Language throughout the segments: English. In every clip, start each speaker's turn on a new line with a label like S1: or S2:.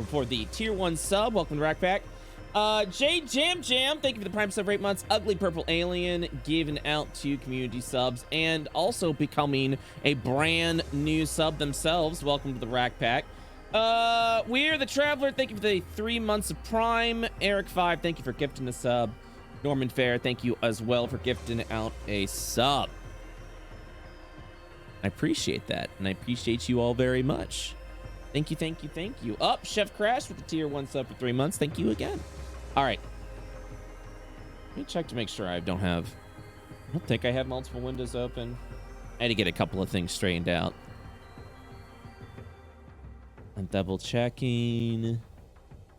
S1: for the tier 1 sub. Welcome to Rack Pack. J Jam, thank you for the Prime sub for 8 months. Ugly Purple Alien giving out 2 community subs and also becoming a brand new sub themselves. Welcome to the Rack Pack. We're the Traveler, thank you for the 3 months of Prime. Eric 5, thank you for gifting the sub. Norman Fair, thank you as well for gifting out a sub. I appreciate that, and I appreciate you all very much. Thank you, thank you, thank you. Up, Chef Crash with the tier 1 sub for 3 months. Thank you again. All right. Let me check to make sure I don't think I have multiple windows open. I had to get a couple of things straightened out. I'm double checking.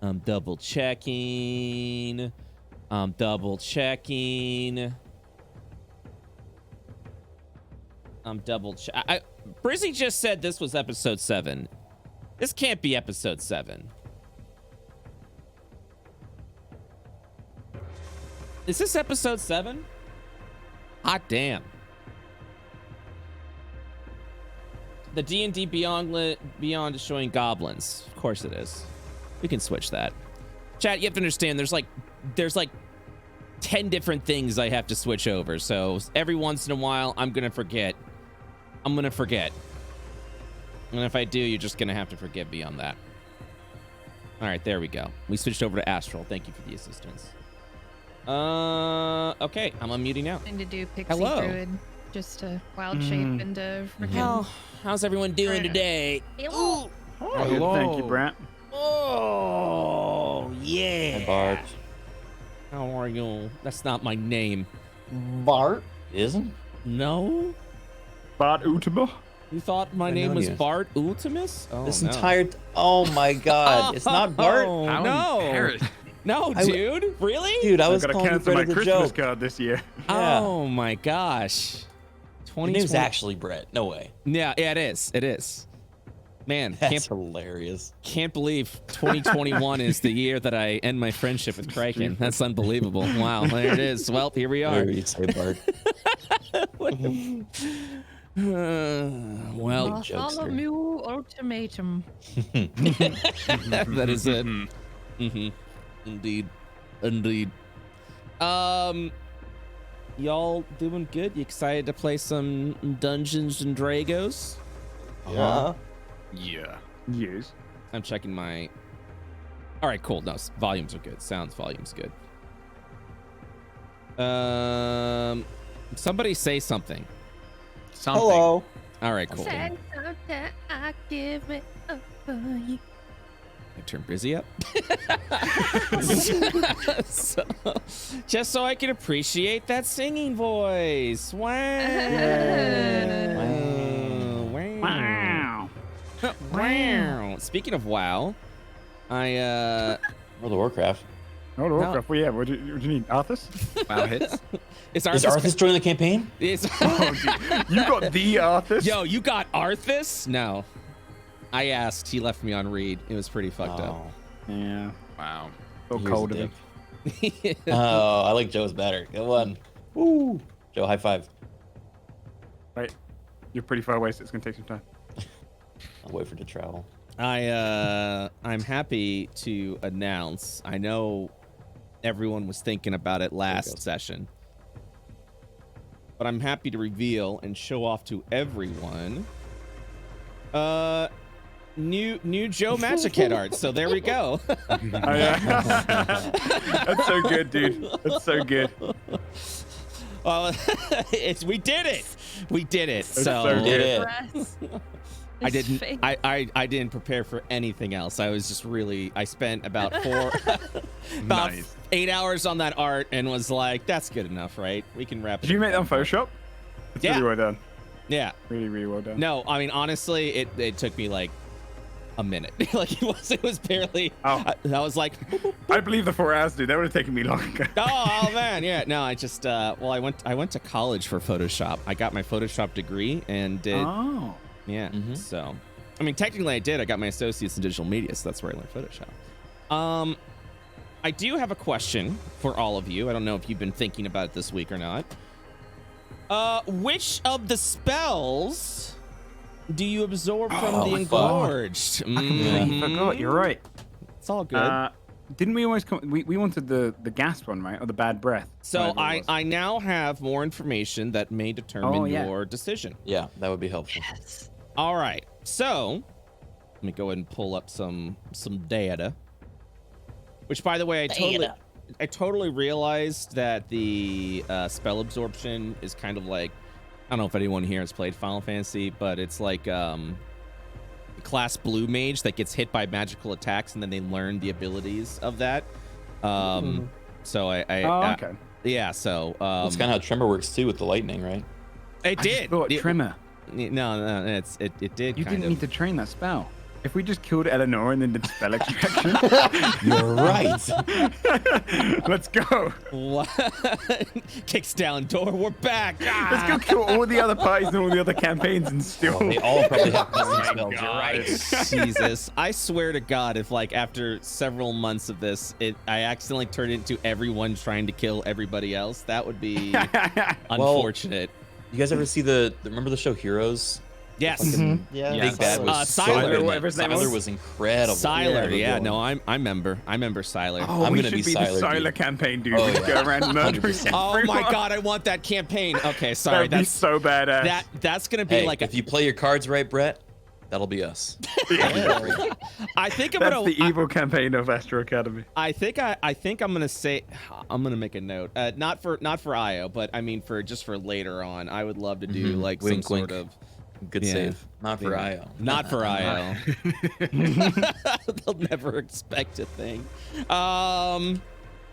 S1: I'm double checking. Brizzy just said this was episode 7. This can't be episode 7. Is this episode 7? Hot damn. The D&D Beyond Destroying Goblins. Of course it is. We can switch that. Chat, you have to understand there's like 10 different things I have to switch over. So every once in a while, I'm going to forget. And if I do, you're just going to have to forgive me on that. All right, there we go. We switched over to Astral. Thank you for the assistance. Okay, I'm unmuting now.
S2: Trying to do Pixie
S1: Hello.
S2: Druid just to wild shape into
S1: How's everyone doing today?
S2: Hello.
S3: Hello. Thank you, Brent.
S1: Oh, yeah.
S4: Hi, Bart.
S1: How are you? That's not my name.
S4: Bart? Isn't?
S1: No?
S3: BrettUltimus?
S1: You thought my name was BrettUltimus? Oh,
S4: this
S1: no.
S4: entire... Oh, my God. It's not Bart?
S1: Oh, no. No, dude. Really?
S4: Dude, I was
S3: gotta
S4: calling you
S3: cancel
S4: Brett
S3: my
S4: as a
S3: Christmas
S4: joke.
S3: card this year.
S4: Yeah.
S1: Oh, my gosh.
S4: Your name's actually Brett. No way.
S1: Yeah, it is. It is. Man,
S4: That's hilarious.
S1: Can't believe 2021 is the year that I end my friendship with Criken. That's unbelievable. Wow, there it is. Well, here we are.
S4: Whatever you say, Bart.
S1: Well,
S2: Bartholomew ultimatum.
S1: that is it. Indeed. Y'all doing good? You excited to play some Dungeons and Dragons?
S4: Yeah.
S3: Yeah. Yes.
S1: I'm checking my... All right, cool. No, volumes are good. Volume's good. Somebody say something.
S4: Hello.
S1: All right, cool.
S2: Said that I give it up for you.
S1: I turn Brizzy up. Just so I can appreciate that singing voice. Wow.
S3: Wow.
S1: Wow. Speaking of WoW,
S4: World of Warcraft.
S3: World of Warcraft. Well, yeah. What do you need? Arthas?
S1: WoW hits. Is
S4: Arthas joining the campaign?
S3: You got the Arthas?
S1: Yo, you got Arthas? No. I asked. He left me on read. It was pretty fucked up.
S3: Yeah.
S5: Wow.
S3: So cold of him.
S4: Oh, I like Joe's better. Good one. Woo. Joe, high five.
S3: Right. You're pretty far away, so it's gonna take some time.
S4: I'll wait for it to travel.
S1: I'm happy to announce. I know everyone was thinking about it last session, but I'm happy to reveal and show off to everyone. New Joe Magic Head art. So there we go.
S3: Oh, yeah. That's so good, dude. That's so good.
S1: Well, we did it. We did it.
S3: So
S4: We did it.
S1: I didn't prepare for anything else. I was just I spent about 8 hours on that art and was like, that's good enough, right? We can wrap it.
S3: Did you make that on Photoshop? It's really well done.
S1: Yeah.
S3: Really, really well done.
S1: No, I mean, honestly, it took me like a minute. Like it was barely.
S3: Oh.
S1: I was like,
S3: I believe the 4 hours, dude. That would have taken me longer.
S1: oh man, yeah. No, I just I went to college for Photoshop. I got my Photoshop degree and did.
S3: Oh.
S1: Yeah. So, I mean, technically, I did. I got my associates in digital media, so that's where I learned Photoshop. I do have a question for all of you. I don't know if you've been thinking about it this week or not. Which of the spells do you absorb from the Engorged?
S3: I completely forgot. You're right.
S1: It's all good.
S3: Didn't we always come? We wanted the gas one, right? Or the bad breath.
S1: So
S3: whatever it was.
S1: I now have more information that may determine
S3: Oh, yeah.
S1: your decision.
S4: Yeah, that would be helpful.
S2: Yes.
S1: All right. So let me go ahead and pull up some data. Which, by the way, I totally realized that the spell absorption is kind of like, I don't know if anyone here has played Final Fantasy, but it's like class blue mage that gets hit by magical attacks and then they learn the abilities of that. So
S3: okay.
S1: yeah. So
S4: That's kind of how Tremor works too with the lightning, right?
S1: it did.
S3: Tremor.
S1: No, it did.
S3: You
S1: kind
S3: didn't
S1: of.
S3: need to train that spell. If we just killed Eleanor and then did spell extraction,
S4: You're right.
S3: let's go.
S1: What? Kicks down door. We're back.
S3: Let's go kill all the other parties and all the other campaigns and still.
S4: They all probably have custom
S3: my
S4: spells. You're
S3: God.
S4: right.
S1: Jesus, I swear to God, if like after several months of this, I accidentally turned into everyone trying to kill everybody else, that would be unfortunate.
S4: You guys ever see remember the show Heroes?
S1: Yes.
S2: Yeah.
S4: Big Bad was so
S1: Sylar.
S4: good.
S3: Whatever his name
S4: Sylar
S3: was.
S4: was incredible.
S1: Sylar, yeah,
S4: good
S1: no,
S4: one.
S1: I remember Sylar.
S3: Oh,
S4: I'm
S3: we
S4: gonna
S3: should
S4: be
S3: be
S4: Sylar,
S3: the Sylar
S4: dude.
S3: campaign, dude.
S4: Oh,
S3: We
S4: yeah.
S3: go around murdering
S4: 100%.
S1: Oh my
S3: everyone.
S1: God, I want that campaign. Okay, sorry,
S3: That'd be so badass.
S1: that's gonna be
S4: Hey,
S1: like
S4: if you play your cards right, Brett, that'll be us.
S1: I think I'm
S3: That's
S1: gonna.
S3: the evil campaign of Astral Academy.
S1: I think I'm gonna say I'm gonna make a note. Not for IO, but I mean for later on. I would love to do like
S4: Wink,
S1: some sort
S4: wink.
S1: of.
S4: Good
S1: Yeah.
S4: save. Not for
S1: Yeah.
S4: IO.
S1: Not for IO. They'll never expect a thing. All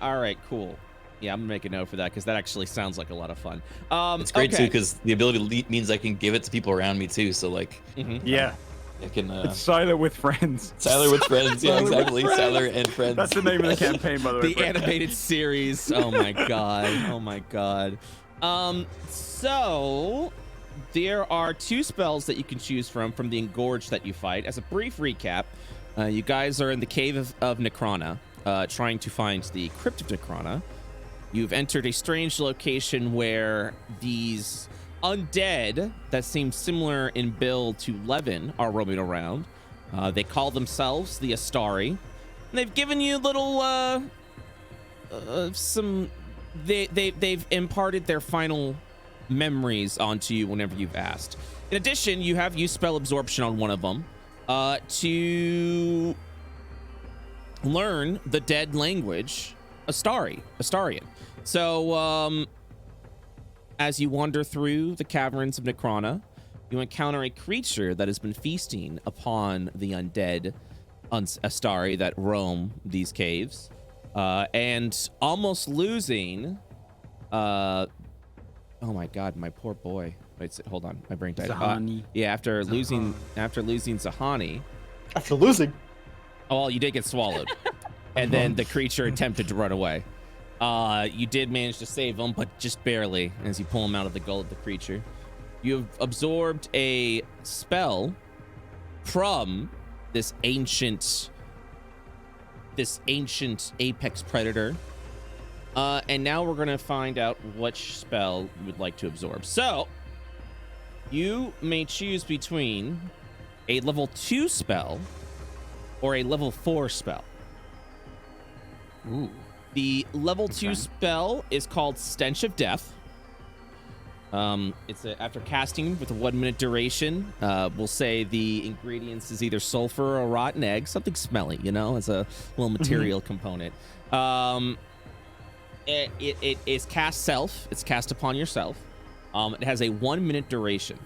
S1: right, cool. Yeah, I'm gonna make a note for that because that actually sounds like a lot of fun.
S4: It's great too
S1: okay.
S4: because the ability means I can give it to people around me too. So like,
S3: Yeah,
S4: I can
S3: it's Sylar with friends.
S4: Sylar with friends. Yeah,
S3: Sylar with
S4: exactly.
S3: friends.
S4: Sylar and friends.
S3: That's the name of the campaign, by the way.
S1: The
S3: Brett.
S1: animated series. Oh my God. Oh my God. So there are 2 spells that you can choose from the Engorge that you fight. As a brief recap, you guys are in the Cave of Necrona, trying to find the Crypt of Necrona. You've entered a strange location where these undead that seem similar in build to Levin are roaming around. They call themselves the Astari, and they've given you little they've imparted their final memories onto you whenever you've asked. In addition, you have used spell absorption on one of them to learn the dead language Astarian. So as you wander through the caverns of Necrona, you encounter a creature that has been feasting upon the undead Astari that roam these caves, and almost losing oh my God, my poor boy. Wait, hold on, my brain died.
S3: Zahani.
S1: Yeah, after losing Zahani.
S5: After losing.
S1: Oh, well, you did get swallowed, and then the creature attempted to run away. You did manage to save him, but just barely, as you pull him out of the gull of the creature. You've absorbed a spell from this ancient apex predator. And now we're gonna find out which spell you would like to absorb. So you may choose between a level 2 spell or a level 4 spell.
S3: Ooh.
S1: The level 2
S3: Okay.
S1: spell is called Stench of Death. After casting with a 1-minute duration. We'll say the ingredients is either sulfur or rotten egg, something smelly, as a little material component. It is cast self. It's cast upon yourself. It has a 1-minute duration.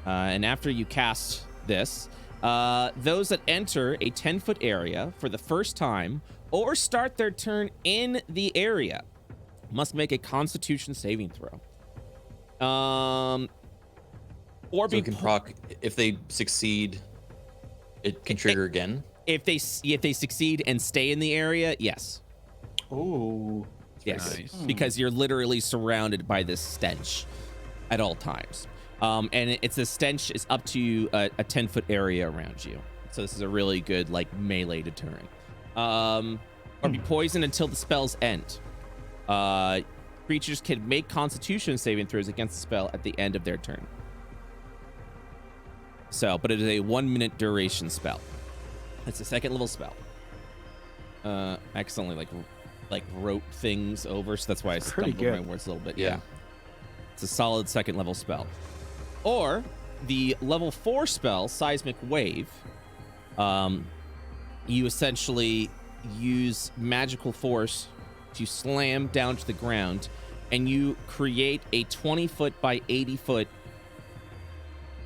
S1: And after you cast this, those that enter a 10-foot area for the first time or start their turn in the area must make a Constitution saving throw. Or
S4: So
S1: be
S4: it can proc if they succeed. It can trigger again.
S1: if they succeed and stay in the area, yes.
S5: Ooh.
S1: Yes,
S3: Nice.
S1: because you're literally surrounded by this stench at all times. And it's a stench is up to a 10-foot area around you. So this is a really good like melee deterrent. Or be poisoned until the spell's end. Creatures can make Constitution saving throws against the spell at the end of their turn. So, but it is a 1-minute duration spell. It's a 2nd level spell. accidentally like wrote things over, so that's why I stumbled my words a little bit. Yeah. It's a solid second level spell. Or the level 4 spell, Seismic Wave. You essentially use magical force to slam down to the ground, and you create a 20-foot by 80-foot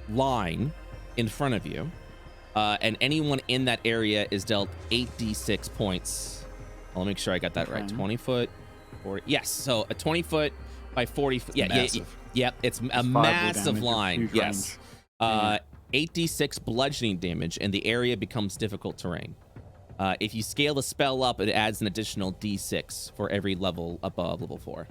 S1: line in front of you. And anyone in that area is dealt 8d6 points. I'll make sure I got that right. 20 foot, 40. Yes, so a 20 foot by 40 foot. Yeah, it's a massive line. Yes. 8d6 bludgeoning damage, and the area becomes difficult terrain. If you scale the spell up, it adds an additional d6 for every level above level 4.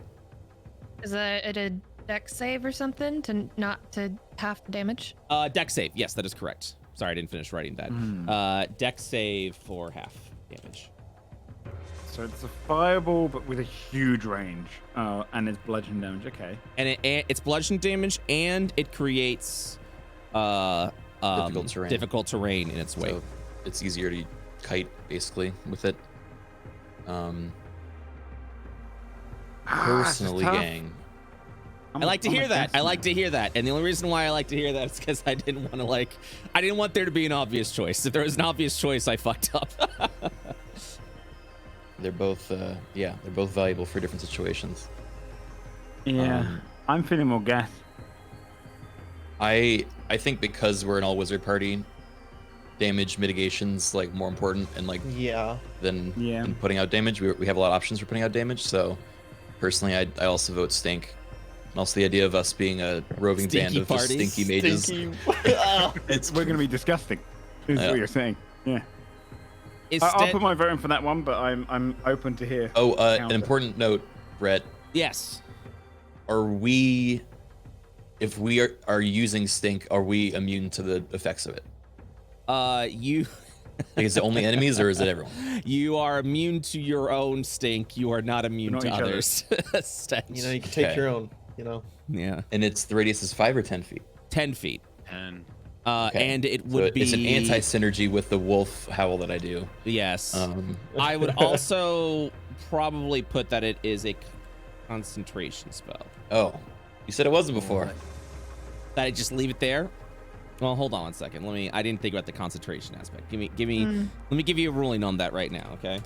S2: Is it a dex save or something to not to half the damage?
S1: Dex save. Yes, that is correct. Sorry, I didn't finish writing that. Dex save for half damage.
S3: So it's a fireball, but with a huge range, and it's bludgeoning damage. Okay.
S1: And it's bludgeoning damage, and it creates difficult terrain in its way.
S4: So it's easier to kite, basically, with it. Personally, gang,
S1: I like to hear that. I like to hear that. And the only reason why I like to hear that is because I didn't want there to be an obvious choice. If there was an obvious choice, I fucked up.
S4: They're both, they're both valuable for different situations.
S3: Yeah, I'm feeling more gas.
S4: I think because we're an all wizard party, damage mitigation's like more important and like than putting out damage. We have a lot of options for putting out damage. So personally, I also vote stink. And also the idea of us being a roving band of just stinky mages.
S3: We're gonna be disgusting. Is what you're saying? Yeah. I'll put my vote in for that one, but I'm open to hear.
S4: Oh, an important note, Brett.
S1: Yes.
S4: If we are using stink, are we immune to the effects of it? Is it only enemies or is it everyone?
S1: You are immune to your own stink. You are not immune to others.
S5: You can take your own.
S1: Yeah.
S4: And the radius is 5 or 10 feet.
S1: 10 feet.
S3: 10.
S1: And it would be.
S4: It's an anti-synergy with the wolf howl that I do.
S1: Yes. I would also probably put that it is a concentration spell.
S4: Oh, you said it wasn't before.
S1: That I just leave it there. Well, hold on one second. I didn't think about the concentration aspect. Let me give you a ruling on that right now, okay?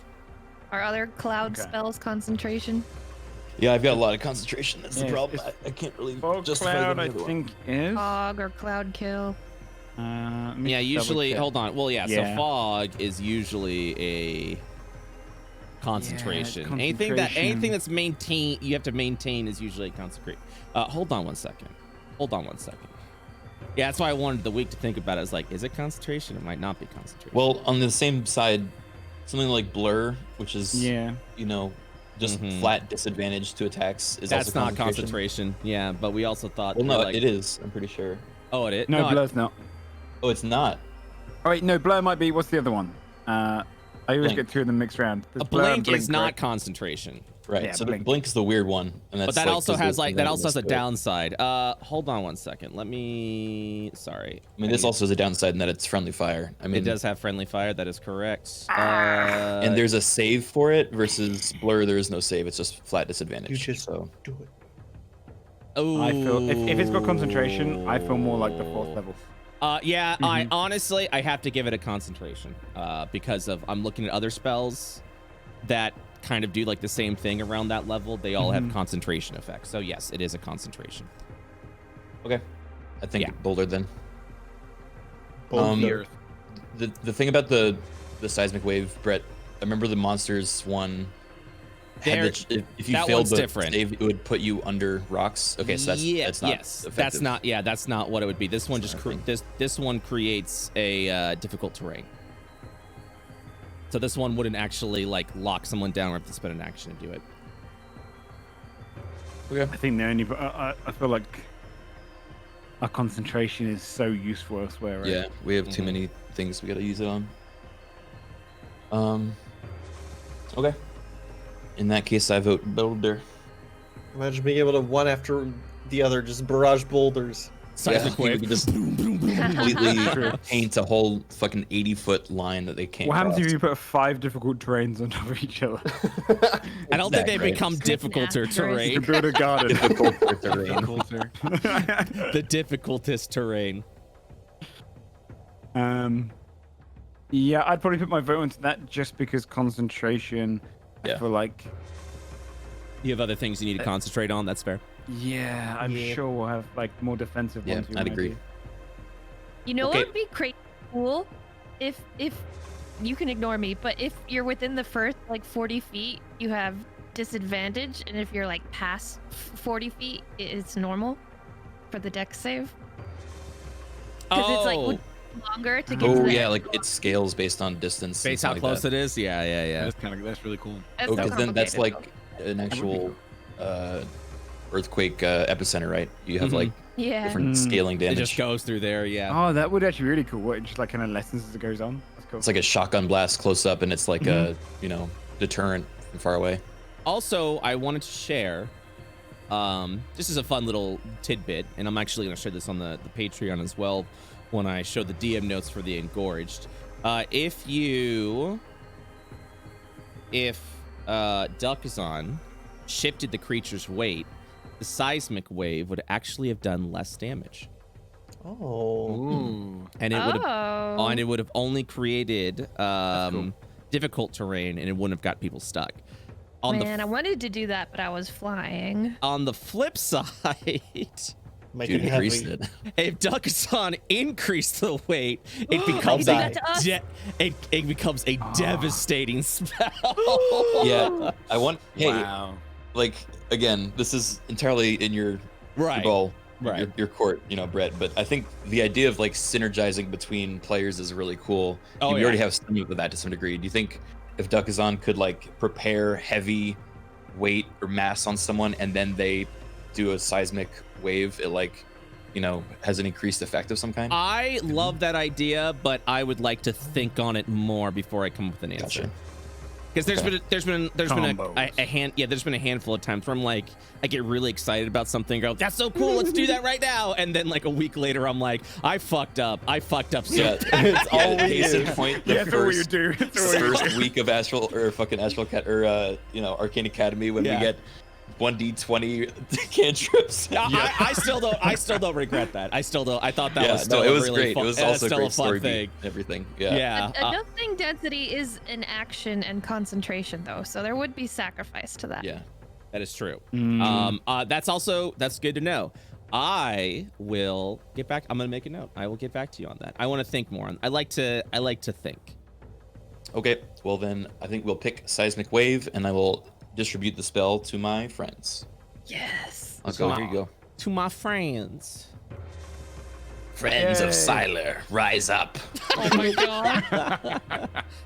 S2: Are other cloud spells concentration?
S4: Yeah, I've got a lot of concentration. That's the problem. I can't really justify
S3: cloud, I think is
S2: fog or cloud kill.
S1: Usually. Hold on. Well, so fog is usually a concentration. Anything that's maintained, you have to maintain, is usually a concentration. Hold on one second. Yeah, that's why I wanted the week to think about it. I was like, is it concentration? It might not be concentration.
S4: Well, on the same side, something like blur, which is just flat disadvantage to attacks, is
S1: that's
S4: also
S1: not concentration. Yeah, but we also thought.
S4: Well, no, it is. I'm pretty sure.
S1: Oh, it is.
S3: No, blur's not.
S4: Oh, it's not.
S3: Oh wait, no, blur might be. What's the other one? I always get two of them mixed around.
S1: A blink is not concentration.
S4: Right. Yeah, so blink is the weird one, and that's
S1: but that also has a downside. Hold on one second. Sorry.
S4: I mean, this also has a downside in that it's friendly fire. I mean,
S1: it does have friendly fire. That is correct.
S4: And there's a save for it versus blur. There is no save. It's just flat disadvantage.
S5: You just do it.
S1: Oh.
S3: I feel if it's got concentration, I feel more like the 4th level.
S1: I honestly have to give it a concentration because I'm looking at other spells that kind of do like the same thing around that level. They all have concentration effects. So yes, it is a concentration.
S4: Okay. I think Boulder then.
S5: Boulder.
S4: The thing about the seismic wave, Brett, I remember the monsters one. If you failed the save, it would put you under rocks. Okay, so that's not effective.
S1: That's not what it would be. This one this one creates a difficult terrain. So this one wouldn't actually like lock someone down or have to spend an action to do it.
S3: Okay. I think the only I feel like our concentration is so useful elsewhere. Right?
S4: Yeah, we have too many things we got to use it on. Okay. In that case, I vote Boulder.
S5: Imagine being able to one after the other just barrage boulders.
S1: Seismic wave.
S4: Just boom, boom, boom. completely paint a whole fucking 80-foot line that they can't
S3: What happens
S4: cross.
S3: if you put 5 difficult terrains on top of each other?
S1: I don't think they
S4: Right.
S1: become difficulter
S3: You
S1: terrain.
S3: can build a garden.
S4: Difficult terrain.
S1: The difficultest terrain.
S3: Yeah, I'd probably put my vote into that just because concentration.
S4: Yeah.
S3: I feel like.
S1: You have other things you need to concentrate on. That's fair.
S3: Yeah, I'm sure we'll have like more defensive
S4: Yeah,
S3: ones. we
S4: I'd
S3: might
S4: agree.
S3: do.
S2: You know
S4: Okay.
S2: what would be crazy cool? If you can ignore me, but if you're within the first like 40 feet, you have disadvantage, and if you're like past 40 feet, it's normal for the dex save. Because it's like longer to get to
S4: Oh
S2: the
S4: yeah,
S2: end.
S4: like it scales based on distance.
S1: Based how
S4: like
S1: close
S4: that.
S1: it is. Yeah.
S3: That's really cool.
S2: That's
S4: Oh, because then that's
S2: complicated,
S4: like an actual earthquake epicenter, right? You have like
S2: though. Yeah.
S4: different scaling
S1: It
S4: damage.
S1: just goes through there. Yeah.
S3: Oh, that would actually be really cool. What, it just like kind of lessens as it goes on. That's cool.
S4: It's like a shotgun blast close up, and it's like a deterrent from far away.
S1: Also, I wanted to share. This is a fun little tidbit, and I'm actually going to share this on the Patreon as well when I show the DM notes for the Engorged. If Duckazon shifted the creature's weight, the seismic wave would actually have done less damage,
S5: Oh.
S1: and it would have,
S2: Oh.
S1: and it would have only created difficult terrain, and it wouldn't have got people stuck. On
S2: Man, I wanted to do that, but I was flying.
S1: on the flip side,
S5: Make
S4: Dude,
S5: it
S4: increased
S5: heavy.
S4: it.
S1: if Duckazon increased the weight, it
S2: I'll
S1: becomes
S2: do
S1: a
S2: that to us.
S1: it becomes a devastating spell.
S4: Yeah, I want. Hey,
S3: Wow.
S4: like again, this is entirely in your
S1: Right.
S4: ball,
S1: Right.
S4: your court, Brett. But I think the idea of like synergizing between players is really cool.
S1: Oh,
S4: And we
S1: yeah.
S4: already have some of that to some degree. Do you think if Duckazon could like prepare heavy weight or mass on someone and then they do a seismic wave, it like has an increased effect of some kind?
S1: I love that idea, but I would like to think on it more before I come up with an answer.
S4: Gotcha.
S1: Because there's
S4: Okay.
S1: been there's
S3: Combos.
S1: been a handful of times where I'm like, I get really excited about something, go, that's so cool, let's do that right now, and then like a week later I'm like, I fucked up so
S4: Yeah,
S5: It's all we
S4: case in
S5: do.
S4: point, the
S3: Yeah, that's all you
S4: first,
S3: do. That's all you do.
S4: first week of Astral or fucking Astral Cat or Arcane Academy when
S1: Yeah.
S4: we get 1d20 cantrips.
S1: I still don't regret that. I thought that
S4: Yeah,
S1: was still
S4: no, it was
S1: a really
S4: great.
S1: fun,
S4: It was
S1: that's
S4: also a
S1: still
S4: great
S1: a fun
S4: story
S1: thing.
S4: beat and everything. Yeah.
S1: Yeah.
S2: Adjusting density is an action and concentration, though, so there would be sacrifice to that.
S4: Yeah.
S1: That is true.
S3: Mm.
S1: That's good to know. I will get back. I'm gonna make a note. I will get back to you on that. I want to think more on. I like to think.
S4: Okay. Well then, I think we'll pick Seismic Wave, and I will distribute the spell to my friends.
S2: Yes.
S4: I'll go. Here you go.
S1: To my friends.
S4: Friends of
S3: Yay.
S4: Siler, rise up.
S2: Oh my god.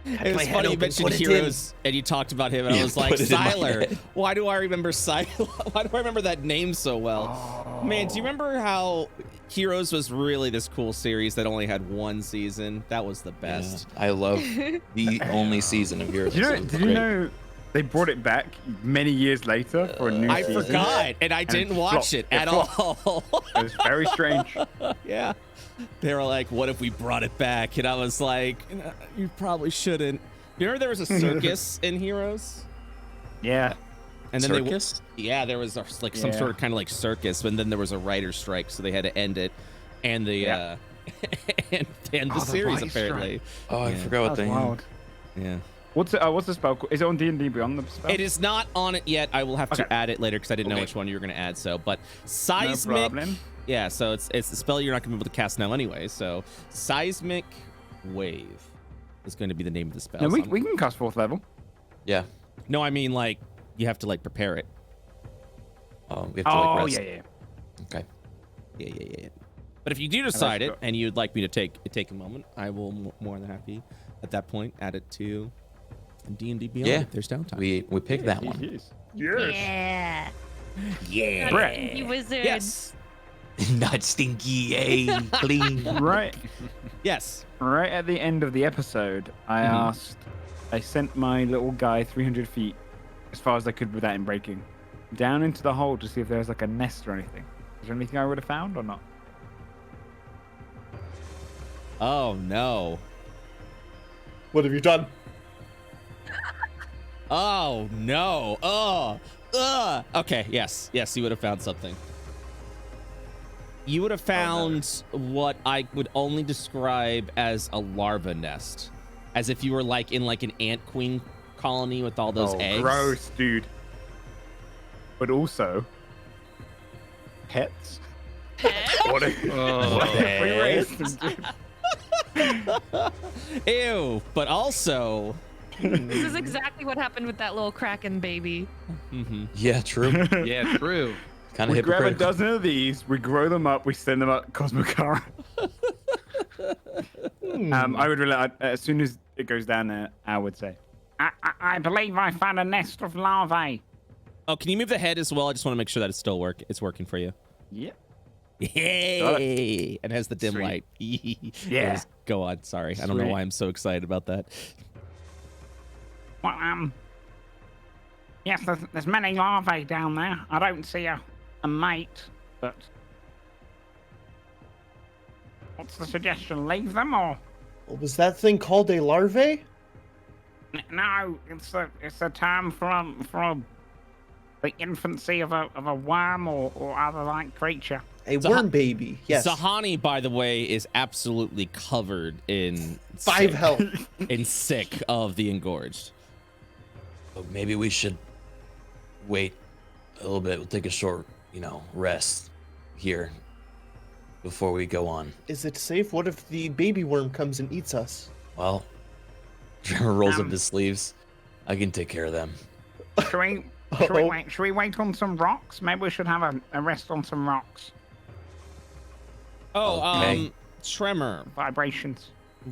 S1: It was
S5: my head
S1: funny you
S5: open,
S1: mentioned
S5: put it in.
S1: Heroes and you talked about him, and I
S4: Yeah,
S1: was like,
S4: put it in my
S1: Siler.
S4: head.
S1: Why do I remember Siler? Why do I remember that name so well? Man, do you remember how Heroes was really this cool series that only had one season? That was the best.
S4: Yeah, I love the only season of Heroes.
S3: Did you know they brought it back many years later for a new
S1: I
S3: season?
S1: forgot, and I didn't
S3: it
S1: watch
S3: flopped.
S1: it
S3: It
S1: at
S3: flopped.
S1: all.
S3: It was very strange.
S1: Yeah. They were like, what if we brought it back? And I was like, you probably shouldn't. You remember there was a circus in Heroes?
S3: Yeah.
S1: And then
S4: Circus?
S1: there was like some
S3: Yeah.
S1: sort of kind of like circus, and then there was a writer's strike, so they had to end it. And the
S3: Yeah.
S1: and the
S3: the
S1: series
S3: writer's
S1: apparently.
S4: Oh, I
S1: Yeah.
S4: forgot what
S3: That's
S4: they.
S3: wild.
S1: Yeah.
S3: What's the spell called? Is it on D&D Beyond the spell?
S1: It is not on it yet. I will have to
S3: Okay.
S1: add it later because I didn't know
S4: Okay.
S1: which one you were going to add. So, but
S3: No
S1: seismic.
S3: problem.
S1: Yeah, so it's the spell you're not going to be able to cast now anyway. So seismic wave is going to be the name of the spell.
S3: No,
S1: So
S3: we
S1: I'm-
S3: can cast 4th level.
S4: Yeah.
S1: no, I mean like you have to like prepare it.
S4: Oh, we have to like
S3: Oh,
S4: rest.
S3: yeah.
S4: Okay.
S1: Yeah. But if you do decide it
S3: true.
S1: and you'd like me to take a moment, I will more than happy at that point add it to D&D Beyond.
S4: Yeah.
S1: If there's downtime.
S4: We picked that one.
S3: Yes.
S2: Yeah.
S1: Yeah.
S3: Brett.
S2: Stinky wizard.
S1: Yes.
S4: Not stinky, clean.
S3: Right.
S1: Yes.
S3: Right at the end of the episode, I sent my little guy 300 feet, as far as I could without him breaking, down into the hole to see if there was like a nest or anything. Is there anything I would have found or not?
S1: Oh no.
S5: What have you done?
S1: Oh no. Okay, yes, you would have found something. You would have found what I would only describe as a larva nest, as if you were like in like an ant queen colony with all those eggs.
S3: Gross, dude. But also, pets. What if we raised them, dude?
S1: Ew. But also,
S2: This is exactly what happened with that little Kraken baby.
S4: Yeah, true.
S6: Yeah, true.
S4: Kind of
S3: We grab a
S4: hypocritical.
S3: dozen of these, we grow them up, we send them up Cosmocara. I would really, as soon as it goes down there, I would say, I believe I found a nest of larvae.
S1: oh, can you move the head as well? I just want to make sure that it's working for you.
S3: Yep.
S1: Yay! And has the dim
S3: Sweet.
S1: light.
S3: Yeah.
S1: Yes, go on. Sorry, I don't know
S3: Sweet.
S1: why I'm so excited about that.
S3: Well, yes, there's many larvae down there. I don't see a mate, but what's the suggestion? Leave them or?
S5: Was that thing called a larvae?
S3: No, it's a term for the infancy of a worm or other like creature.
S5: A worm baby. Yes.
S1: Zahani, by the way, is absolutely covered in
S5: 5
S1: sick,
S5: health.
S1: in sick of the engorged.
S4: So maybe we should wait a little bit. We'll take a short, rest here before we go on.
S5: Is it safe? What if the baby worm comes and eats us?
S4: Well, Trevor rolls up his sleeves. I can take care of them.
S3: Should we wait? Should we wait on some rocks? Maybe we should have a rest on some rocks.
S1: Oh,
S4: Okay.
S1: Tremor.
S3: Vibrations.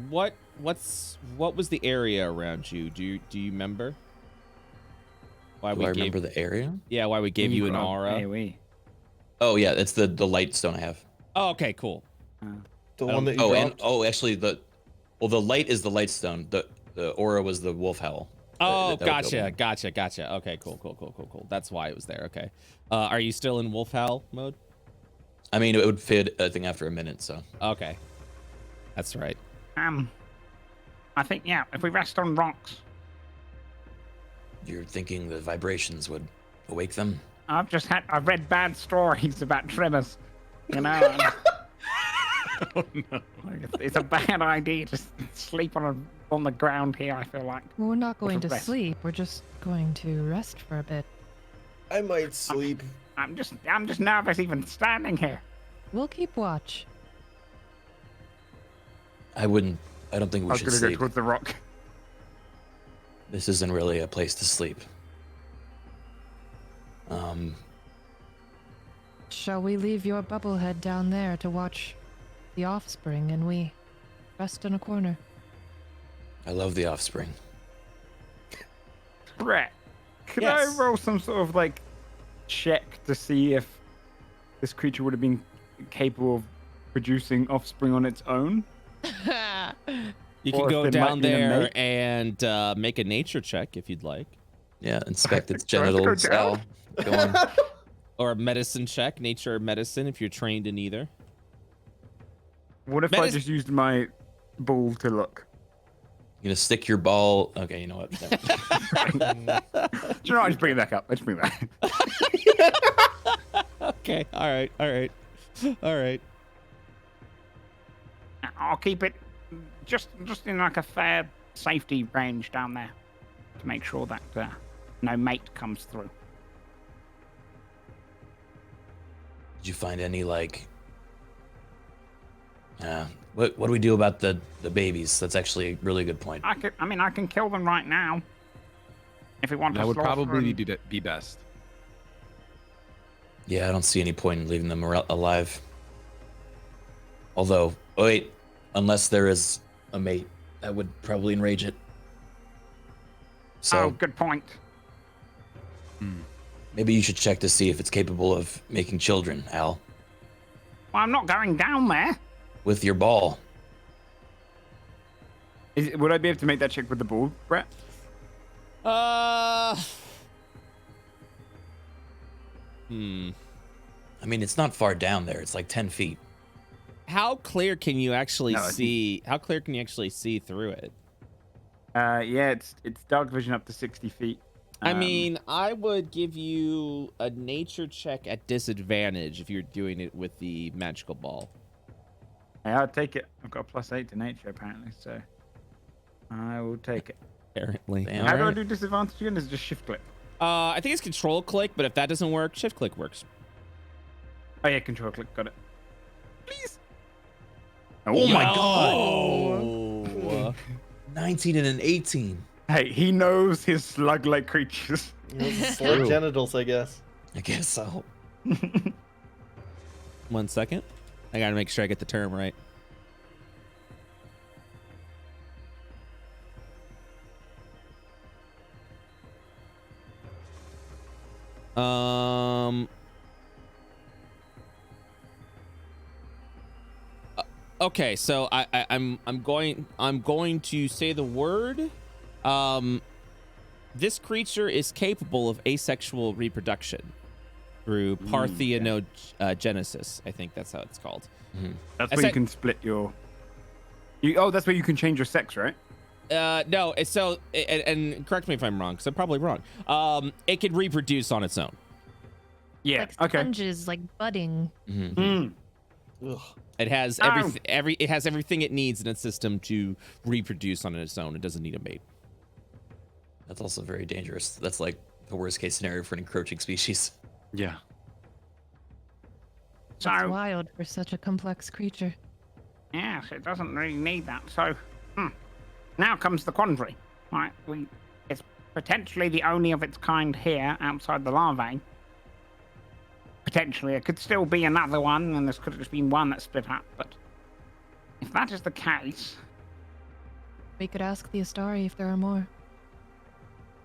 S1: What was the area around you? Do you remember? Why
S4: Do I remember the area?
S1: Yeah, why we gave you an aura?
S3: AoE.
S4: Oh yeah, it's the light stone I have.
S1: Oh, okay, cool.
S5: The one that you
S4: Oh, and
S5: dropped?
S4: actually the light is the light stone. The aura was the wolf howl.
S1: Oh,
S4: That would go
S1: gotcha. Okay, cool. That's why it was there. Okay. Are you still in wolf howl mode?
S4: I mean, it would fit, I think, after a minute. So
S1: Okay. That's right.
S3: I think if we rest on rocks.
S4: you're thinking the vibrations would awake them?
S3: I've read bad stories about tremors. Oh no. It's a bad idea to sleep on the ground here, I feel like.
S7: We're not going to
S3: rest.
S7: sleep. We're just going to rest for a bit.
S5: I might sleep.
S3: I'm just nervous even standing here.
S7: We'll keep watch.
S4: I don't think we should
S3: Go
S4: sleep.
S3: towards the rock.
S4: This isn't really a place to sleep.
S7: Shall we leave your bubblehead down there to watch the offspring and we rest in a corner?
S4: I love the offspring.
S3: Brett, could
S1: Yes.
S3: I roll some sort of check to see if this creature would have been capable of producing offspring on its own?
S1: You
S3: Or
S1: can go
S3: if it might
S1: down
S3: be a
S1: there
S3: mate.
S1: and make a nature check if you'd like,
S4: Yeah, inspect its
S3: Do I have to go
S4: genitals. Al, go on.
S1: or a medicine check, nature or medicine if you're trained in either.
S3: What if I just used my ball to look?
S4: You're gonna stick your ball. Okay, you know what? Never mind.
S3: Do you know what? I just bring it back up. Let's bring it back.
S1: Okay. All right.
S3: I'll keep it just in a fair safety range down there to make sure that no mate comes through.
S4: Did you find any what do we do about the babies? That's actually a really good point.
S3: I can kill them right now if we want to.
S6: That would
S3: slaughter
S6: probably
S3: and-
S6: be best.
S4: Yeah, I don't see any point in leaving them alive. Although, wait, unless there is a mate, that would probably enrage it. So
S3: Oh, good point.
S4: maybe you should check to see if it's capable of making children, Al,
S3: Well, I'm not going down there.
S4: with your ball.
S3: Would I be able to make that check with the ball, Brett?
S4: I mean, it's not far down there. It's like 10 feet.
S1: how clear can you actually see? How clear can you actually see through it?
S3: Yeah, it's dark vision up to 60 feet.
S1: I mean, I would give you a nature check at disadvantage if you're doing it with the magical ball.
S3: Yeah, I'll take it. I've got a +8 to nature apparently, so I will take it.
S1: Apparently.
S3: How do I do disadvantage again? Is it just shift click?
S1: I think it's control click, but if that doesn't work, shift click works.
S3: Oh yeah, control click. Got it. Please.
S4: Oh my god.
S1: Oh.
S4: 19 and an 18.
S3: Hey, he knows his slug-like creatures.
S5: Slug genitals, I guess.
S4: I guess so.
S1: 1 second. I gotta make sure I get the term right. Okay, so I'm going to say the word. This creature is capable of asexual reproduction through parthenogenesis. I think that's how it's called.
S3: Mm-hmm. That's where you can split your. That's where you can change your sex, right?
S1: No. It's so and correct me if I'm wrong, because I'm probably wrong. It can reproduce on its own.
S3: Yeah.
S2: Like
S3: okay.
S2: sponges, like budding.
S1: Mm-hmm. It has it has everything it needs in its system to reproduce on its own. It doesn't need a mate.
S4: That's also very dangerous. That's like the worst case scenario for an encroaching species.
S3: Yeah.
S7: That's wild for such a complex creature.
S6: Yes, it doesn't really need that. So, now comes the quandary. Right, it's potentially the only of its kind here outside the larvae. Potentially, it could still be another one, and this could have just been one that split up. But if that is the case,
S7: We could ask the Astari if there are more.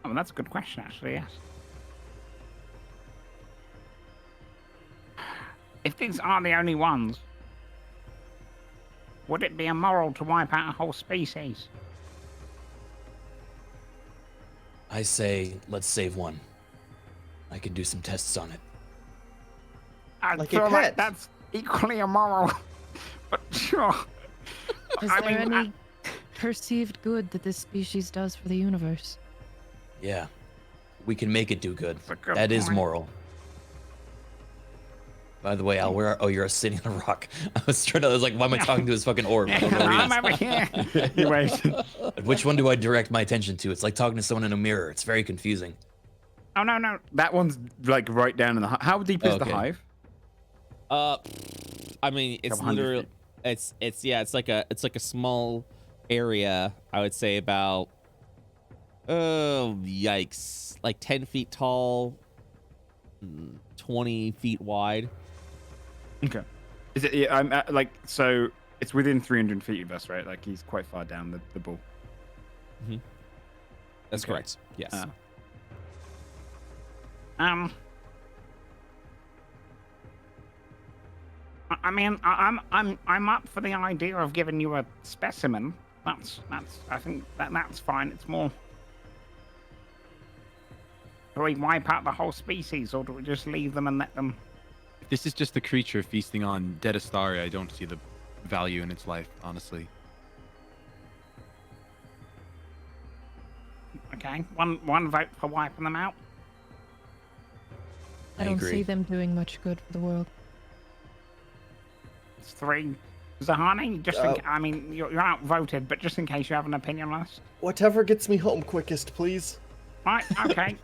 S6: oh, that's a good question, actually. Yes. If these are the only ones, would it be immoral to wipe out a whole species?
S4: I say, let's save one. I can do some tests on it.
S6: I
S5: Like a
S6: feel like
S5: pet.
S6: that's equally immoral, but sure.
S7: Is
S6: I
S7: there
S6: mean,
S7: any perceived good that this species does for the universe?
S4: Yeah. We can make it do good.
S6: That's a good
S4: That is
S6: point.
S4: moral. By the way, Al, where are... Oh, you're sitting on a rock. I was like, why am I talking to his fucking orb? I don't know where he is.
S6: I'm over here.
S3: Anyways.
S4: Which one do I direct my attention to? It's like talking to someone in a mirror. It's very confusing.
S6: Oh, no.
S3: That one's like right down in the. How deep is the
S4: Okay.
S3: hive?
S1: I mean, it's
S3: Couple hundred
S1: literally,
S3: feet.
S1: it's like a small area. I would say about, oh yikes, like 10 feet tall, 20 feet wide.
S3: Okay. Is it? Yeah, I'm like so. It's within 300 feet of us, right? Like he's quite far down the ball.
S1: That's
S3: Okay.
S1: correct. Yes.
S6: I mean, I'm up for the idea of giving you a specimen. I think that's fine. It's more. Do we wipe out the whole species, or do we just leave them and let them?
S8: If this is just a creature feasting on dead Astari, I don't see the value in its life, honestly.
S6: Okay, one vote for wiping them out.
S7: I
S4: I
S7: don't
S4: agree.
S7: see them doing much good for the world.
S6: It's 3. Zahani, I mean, you're outvoted, but just in case you have an opinion on us.
S5: Whatever gets me home quickest, please.
S6: Right, okay.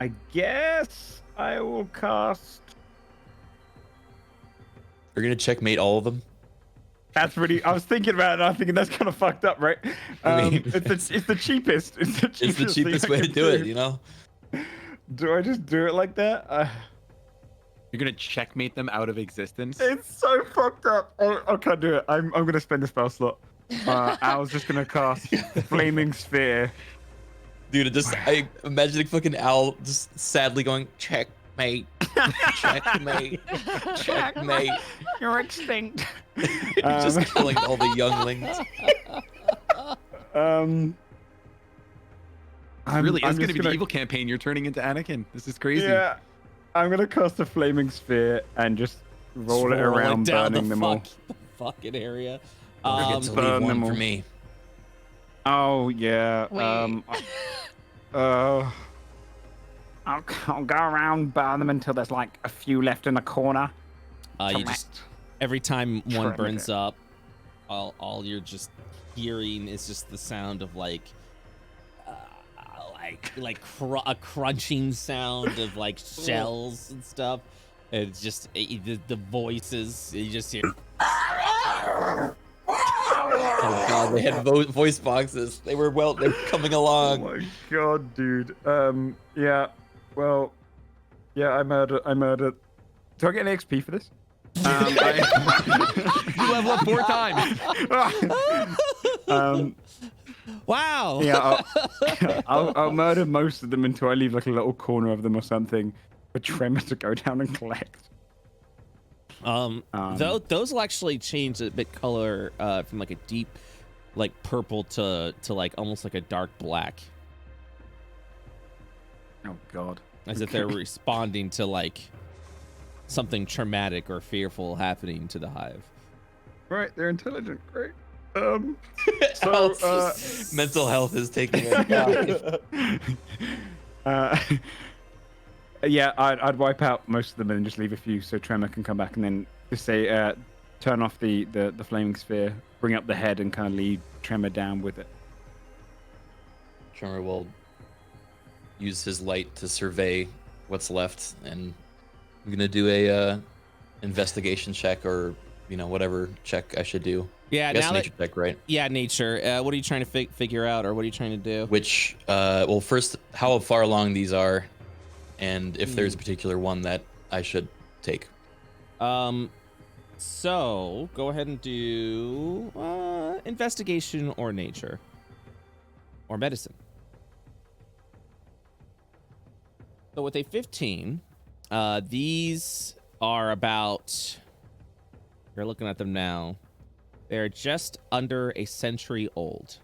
S3: I guess I will cast.
S4: You're gonna checkmate all of them?
S3: That's really. I was thinking about it. And I'm thinking that's kind of fucked up, right?
S4: I mean-
S3: it's the cheapest. It's the cheapest,
S4: It's the
S3: thing
S4: cheapest
S3: I
S4: way to
S3: can
S4: do it, you know?
S3: Do I just do it like that?
S8: You're gonna checkmate them out of existence?
S3: It's so fucked up. I can't do it. I'm gonna spend a spell slot. I was just gonna cast Flaming Sphere.
S4: Dude, I imagining fucking Al just sadly going, checkmate, checkmate, checkmate.
S6: You're extinct.
S4: Just killing all the younglings.
S8: Really, it's
S3: I'm
S8: gonna
S3: just
S8: be the evil campaign. You're turning into Anakin. This is crazy.
S3: Yeah. I'm gonna cast a flaming sphere and just roll it around,
S1: down
S3: burning them all.
S1: the fucking area.
S4: Don't forget to leave one for me.
S3: Oh yeah.
S2: Wait.
S6: I'll go around, burn them until there's like a few left in the corner.
S1: You just every time one
S6: Trim
S1: burns
S6: it.
S1: up, all you're just hearing is just the sound of like a crunching sound of like shells and stuff. It's just the voices. You just hear.
S4: Oh god, they had voice boxes. They were coming along.
S3: Oh my god, dude. Yeah. Well, yeah, I murdered. Do I get an XP for this?
S8: You level up 4 times.
S1: Wow.
S3: Yeah, I'll murder most of them until I leave like a little corner of them or something for Tremor to go down and collect.
S1: Those will actually change a bit color from like a deep, like purple to like almost like a dark black,
S3: Oh god.
S1: as if they're responding to like something traumatic or fearful happening to the hive.
S3: Right, they're intelligent. Great.
S4: Mental health is taking a
S3: Yeah, I'd wipe out most of them and just leave a few so Tremor can come back and then just say, turn off the flaming sphere, bring up the head and kind of lead Tremor down with it.
S4: Tremor will use his light to survey what's left, and I'm gonna do a investigation check or whatever check I should do.
S1: Yeah,
S4: I guess
S1: now
S4: nature check, right?
S1: Yeah, nature. What are you trying to figure out, or what are you trying to do?
S4: Which, well, first, how far along these are, and if there's a particular one that I should take.
S1: So go ahead and do investigation or nature or medicine. So with a 15, these are about. You're looking at them now. They're just under a century old.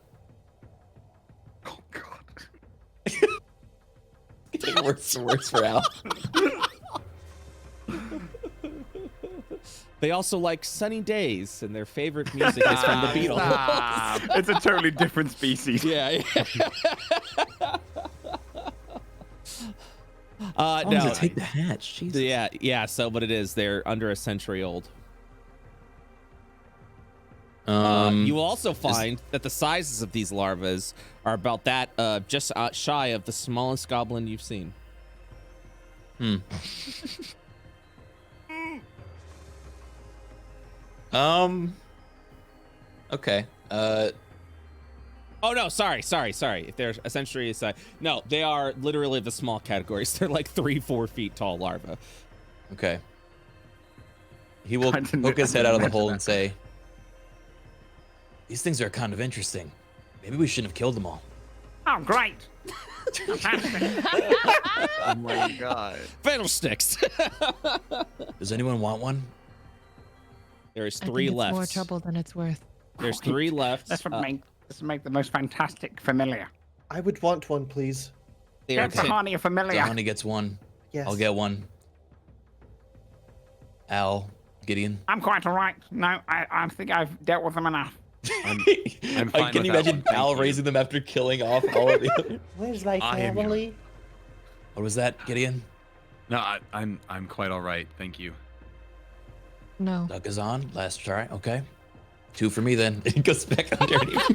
S3: Oh god.
S4: It's getting worse and worse for Al.
S1: They also like sunny days, and their favorite music is from the Beatles.
S3: It's a totally different species.
S1: Yeah.
S4: No, take the hatch. Jesus.
S1: Yeah. So, what it is, they're under a century old. You will also find that the sizes of these larvas are about that, just shy of the smallest goblin you've seen.
S4: Okay.
S1: Oh no, sorry. If they're a century size, no, they are literally the small categories. They're like 3-4 feet tall larvae.
S4: Okay. He will poke his head out of the hole and say, "These things are kind of interesting. Maybe we shouldn't have killed them all."
S6: Oh, great.
S8: Oh my god.
S1: Fiddlesticks.
S4: Does anyone want one?
S1: There's
S7: I
S1: 3
S7: think it's
S1: left.
S7: more trouble than it's worth.
S1: There's 3 left.
S6: This would make the most fantastic familiar.
S5: I would want one, please.
S1: They are
S6: Get the honey a familiar.
S4: Honey gets one.
S5: Yes.
S4: I'll get one. Al, Gideon.
S6: I'm quite all right. No, I think I've dealt with them enough.
S8: I'm fine
S4: Can
S8: with
S4: you
S8: that
S4: imagine
S8: one, thank
S4: Al
S8: you.
S4: raising them after killing off all of the other?
S5: Where's my
S8: I am your-
S5: family?
S4: What was that, Gideon?
S8: No, I'm quite all right, thank you.
S7: No.
S4: Duck is on. Last try. Okay. 2 for me then. He goes back underneath.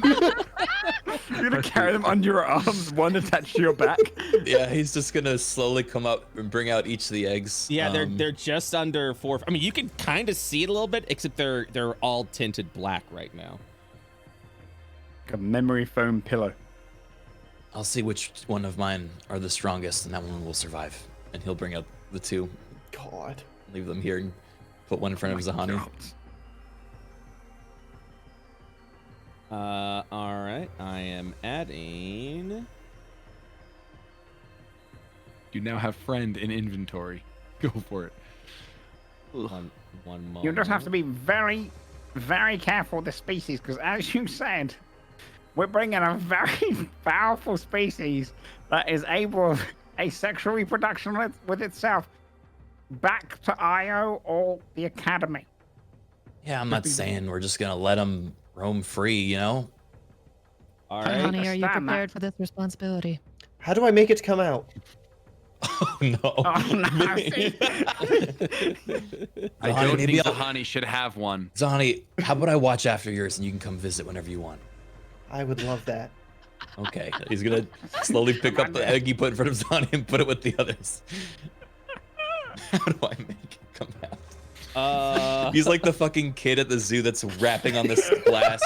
S3: You're gonna carry them under your arms, one attached to your back.
S4: Yeah, he's just gonna slowly come up and bring out each of the eggs.
S1: Yeah, they're just under 4. I mean, you can kind of see it a little bit, except they're all tinted black right now.
S3: Like a memory foam pillow.
S4: I'll see which one of mine are the strongest, and that one will survive. And he'll bring out the 2,
S5: God.
S4: leave them here, and put one in front of Zahani.
S1: All right. I am adding.
S8: You now have friend in inventory. Go for it.
S1: One moment.
S6: You just have to be very, very careful with the species, because as you said, we're bringing a very powerful species that is able of asexual reproduction with itself. back to Io or the academy?
S4: Yeah, I'm not saying we're just gonna let them roam free, you know?
S1: All
S6: I
S1: right.
S7: Honey, are you
S6: understand that.
S7: prepared for this responsibility?
S5: How do I make it come out?
S4: Oh no.
S6: Oh no! See?
S8: I
S4: Zonnie,
S8: don't
S4: maybe
S8: think
S4: I'll-
S8: Zahani should have one.
S4: Zonnie, how about I watch after yours and you can come visit whenever you want?
S5: I would love that.
S4: Okay. He's gonna slowly pick up the egg you put in front of Zonnie and put it with the others. How do I make it come out? He's like the fucking kid at the zoo that's rapping on this glass,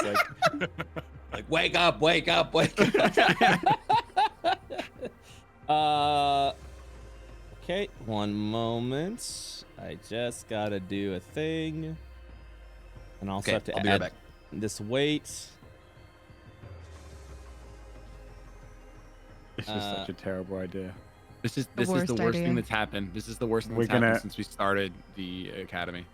S4: like wake up, wake up, wake up.
S1: Okay, one moment. I just gotta do a thing. And also
S4: Okay,
S1: have to
S4: I'll be right
S1: add
S4: back.
S1: this weight.
S3: It's just such a terrible idea.
S8: This is
S7: The
S8: the
S7: worst
S8: worst
S7: idea.
S8: thing that's happened. This is the worst thing
S3: We're
S8: that's happened
S3: gonna-
S8: since we started the academy.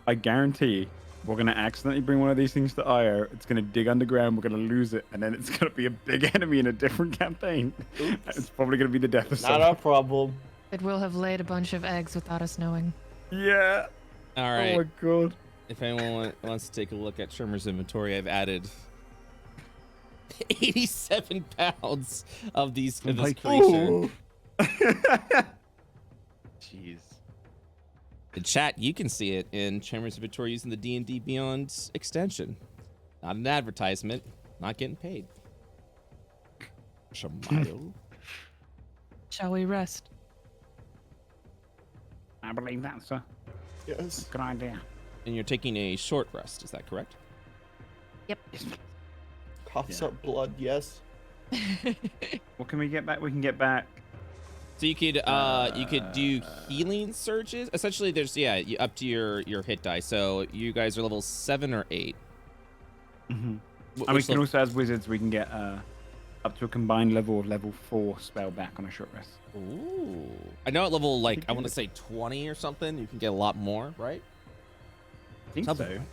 S3: I guarantee we're gonna accidentally bring one of these things to Io. It's gonna dig underground. We're gonna lose it, and then it's gonna be a big enemy in a different campaign. It's probably gonna be the death of
S5: Not
S3: someone.
S5: our problem.
S7: It will have laid a bunch of eggs without us knowing.
S3: Yeah.
S1: All right.
S3: Oh my god.
S1: If anyone wants to take a look at Tremor's inventory, I've added 87 pounds of these of this creature.
S8: Jeez.
S1: In chat, you can see it in Tremor's inventory using the D&D Beyond extension. Not an advertisement. Not getting paid. Shamayo.
S7: Shall we rest?
S6: I believe that's a
S5: Yes.
S6: good idea.
S1: And you're taking a short rest, is that correct?
S7: Yep.
S5: Coughs
S3: Yeah.
S5: up blood, yes.
S3: What can we get back? We can get back.
S1: So you could do healing surges. Essentially, there's up to your hit die. So you guys are level 7 or 8.
S3: Mm-hmm.
S1: Wh-
S3: And we
S1: which
S3: can
S1: level-
S3: also, as wizards, we can get up to a combined level of level 4 spell back on a short rest.
S1: Ooh. I know at level like I want to say 20 or something, you can get a lot more, right?
S3: I think
S1: Something.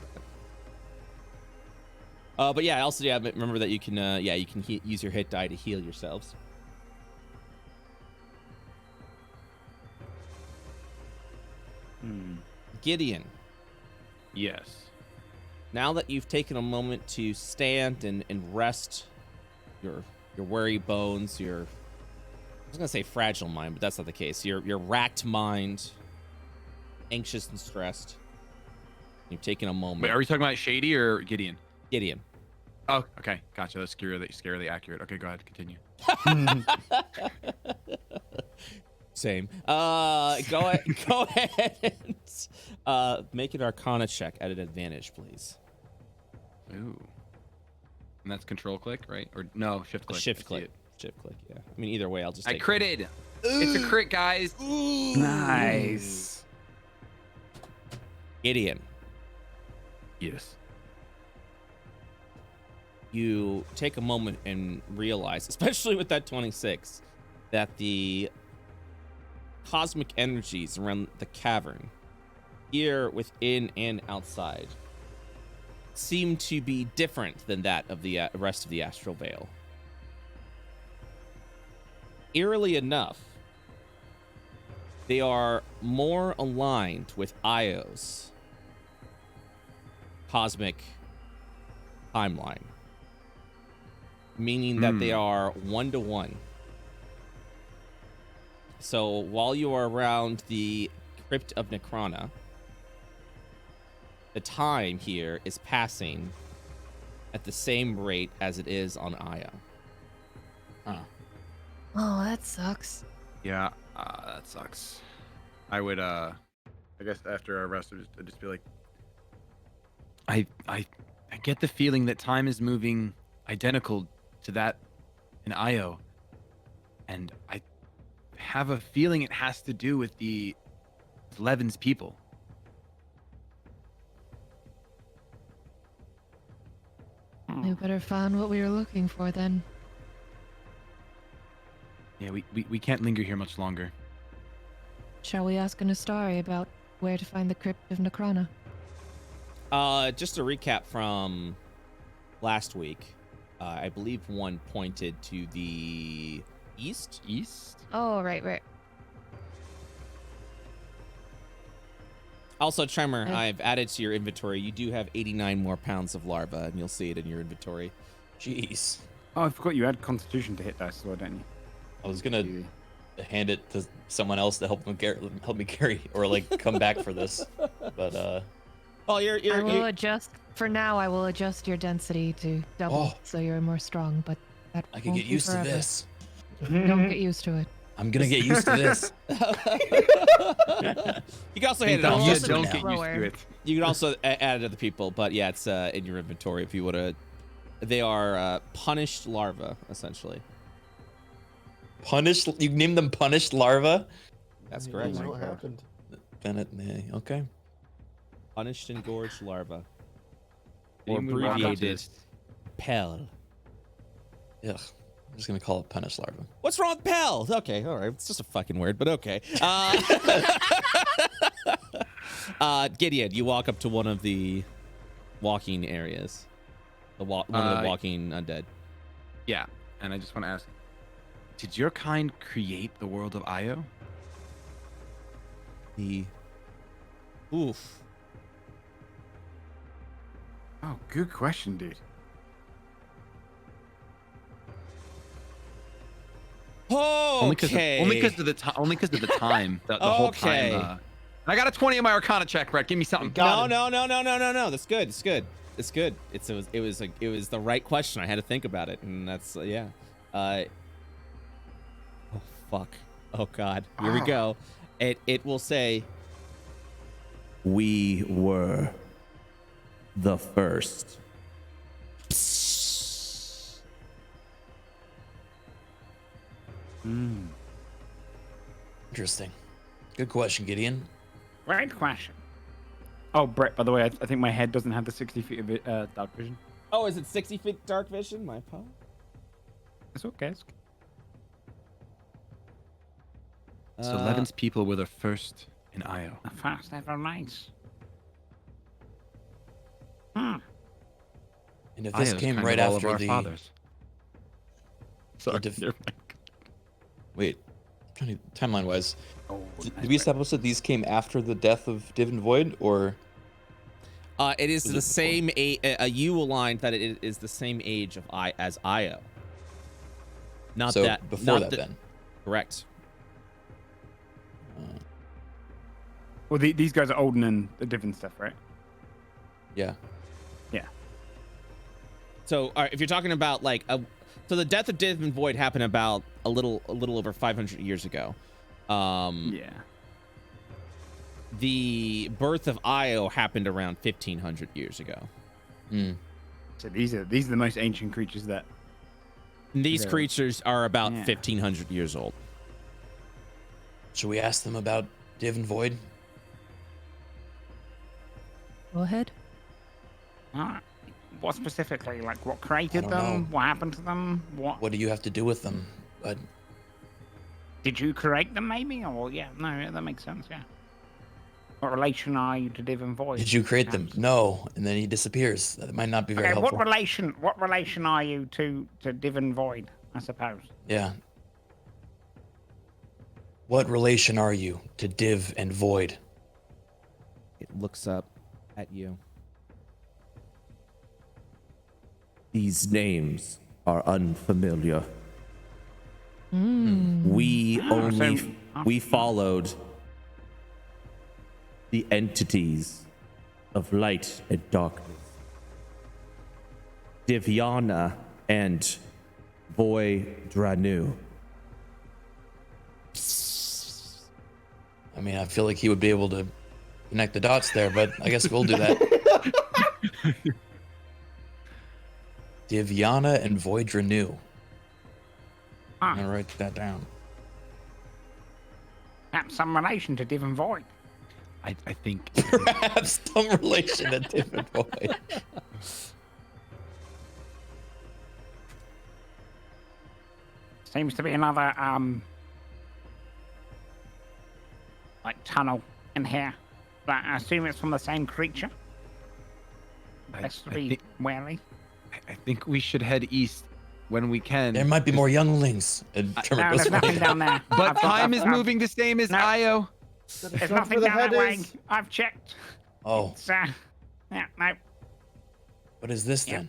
S3: so.
S1: But yeah, also remember that you can you can use your hit die to heal yourselves. Gideon,
S8: Yes.
S1: now that you've taken a moment to stand and rest your weary bones, I was gonna say fragile mind, but that's not the case. Your racked mind, anxious and stressed. You've taken a moment.
S8: Wait, are we talking about Shady or Gideon?
S1: Gideon.
S8: Oh, okay. Gotcha. That's scarily accurate. Okay, go ahead. Continue.
S1: Same. Go ahead and make an Arcana check at an advantage, please.
S8: Ooh. And that's control click, right? Or no, shift
S1: A
S8: click.
S1: shift
S8: I see
S1: click.
S8: it.
S1: Shift click. Yeah. I mean, either way, I'll just.
S8: I
S1: take
S8: critted. It's a crit, guys.
S3: Nice.
S1: Gideon,
S8: Yes.
S1: you take a moment and realize, especially with that 26, that the cosmic energies around the cavern, here within and outside, seem to be different than that of the rest of the astral veil. Eerily enough, they are more aligned with Io's cosmic timeline, meaning that they are 1-to-1. So while you are around the crypt of Necrona, the time here is passing at the same rate as it is on Io.
S7: Oh, that sucks.
S8: Yeah, that sucks. I would, I guess after our rest, I'd just be like, I get the feeling that time is moving identical to that in Io, and I have a feeling it has to do with the Levin's people.
S7: We better find what we were looking for then.
S8: Yeah, we can't linger here much longer.
S7: Shall we ask an Astari about where to find the crypt of Necrona?
S1: Just a recap from last week. I believe one pointed to the east.
S8: East?
S7: Oh, right.
S1: Also, Tremor, I've added to your inventory. You do have 89 more pounds of larva, and you'll see it in your inventory.
S4: Jeez.
S3: Oh, I forgot you had Constitution to hit dice as well, don't you?
S4: I was gonna hand it to someone else to help me carry, or like come back for this, but
S1: Oh,
S7: I will adjust. For now, I will adjust your density to double, so you're more strong. But that
S4: I can
S7: won't
S4: get
S7: be
S4: used to
S7: forever.
S4: this.
S7: Don't get used to it.
S4: I'm gonna get used to this.
S1: You can also
S3: Hey,
S1: hand it off.
S3: don't
S1: Just
S3: get
S1: for
S3: used
S1: now.
S3: to it.
S1: You can also add it to the people, but yeah, it's in your inventory if you want to. They are punished larvae, essentially.
S4: Punished? You named them punished larva?
S1: That's
S5: I
S1: correct.
S5: don't know what happened.
S4: Bennett, okay.
S1: Punished and gorged larva.
S3: Or
S1: Or abbreviated
S3: abbreviated.
S1: PEL.
S4: Ugh. I'm just gonna call it punished larva.
S1: What's wrong with PEL? Okay, all right. It's just a fucking word, but okay. Gideon, you walk up to one of the walking areas. One of the walking undead.
S8: Yeah, and I just want to ask, did your kind create the world of Io?
S1: Oof.
S3: Oh, good question, dude.
S1: Okay.
S8: Only because of the time. The whole
S1: Okay.
S8: time. I got a 20 in my Arcana check, Brett. Give me something.
S1: No. That's good. It's good. It's good. It was the right question. I had to think about it, and that's yeah. Oh fuck. Oh god. Here we go. It will say, "We were the first."
S4: Interesting. Good question, Gideon.
S6: Great question.
S3: Oh, Brett, by the way, I think my head doesn't have the 60 feet of dark vision.
S1: Oh, is it 60 feet dark vision? My apologies.
S3: It's okay. It's okay.
S8: So Levin's people were the first in Io.
S6: The first ever race.
S4: And if this
S8: Io's
S4: came
S8: kind
S4: right
S8: of all
S4: after
S8: of our
S4: the
S8: fathers. Sorry.
S4: Wait, timeline wise,
S3: Oh,
S4: did we establish that these came after the death of Div and Void, or
S1: it is
S4: Was
S1: the
S4: it
S1: same you aligned that it is the same age of as Io. Not
S4: so
S1: that
S4: before
S1: not
S4: that then?
S1: Correct.
S3: Well, these guys are older than the Div and stuff, right?
S4: Yeah.
S3: Yeah.
S1: So if you're talking about like so the death of Div and Void happened about a little over 500 years ago.
S3: Yeah.
S1: The birth of Io happened around 1500 years ago.
S3: So these are the most ancient creatures that.
S1: These
S3: Yeah.
S1: creatures are about
S3: Yeah.
S1: 1500 years old.
S4: Should we ask them about Div and Void?
S7: Go ahead.
S6: What specifically? Like what created
S4: I don't
S6: them?
S4: know.
S6: What happened to them?
S4: What do you have to do with them? But
S6: Did you create them maybe? Or yeah, that makes sense, yeah. What relation are you to Div and Void?
S4: did you create them? No, and then he disappears. That might not be very
S6: Okay,
S4: helpful.
S6: what relation are you to Div and Void, I suppose?
S4: Yeah. What relation are you to Div and Void?
S1: It looks up at you. These names are unfamiliar. We followed the entities of light and darkness. Divyana and Boy Dranu.
S4: I mean, I feel like he would be able to connect the dots there, but I guess we'll do that. Divyana and Void Renew. I'm gonna write that down.
S6: Perhaps some relation to Div and Void.
S8: I think
S4: Perhaps some relation to Div and Void.
S6: Seems to be another like tunnel in here. But I assume it's from the same creature. Best to be wary.
S8: I think we should head east when we can.
S4: There might be more younglings. And Tremor
S6: No,
S4: goes
S6: there's nothing down there.
S8: But time is moving the same as
S6: No.
S8: Io.
S6: There's nothing down that way. I've checked.
S4: Oh,
S6: It's, yeah, no.
S4: what is this
S6: Yeah.
S4: then?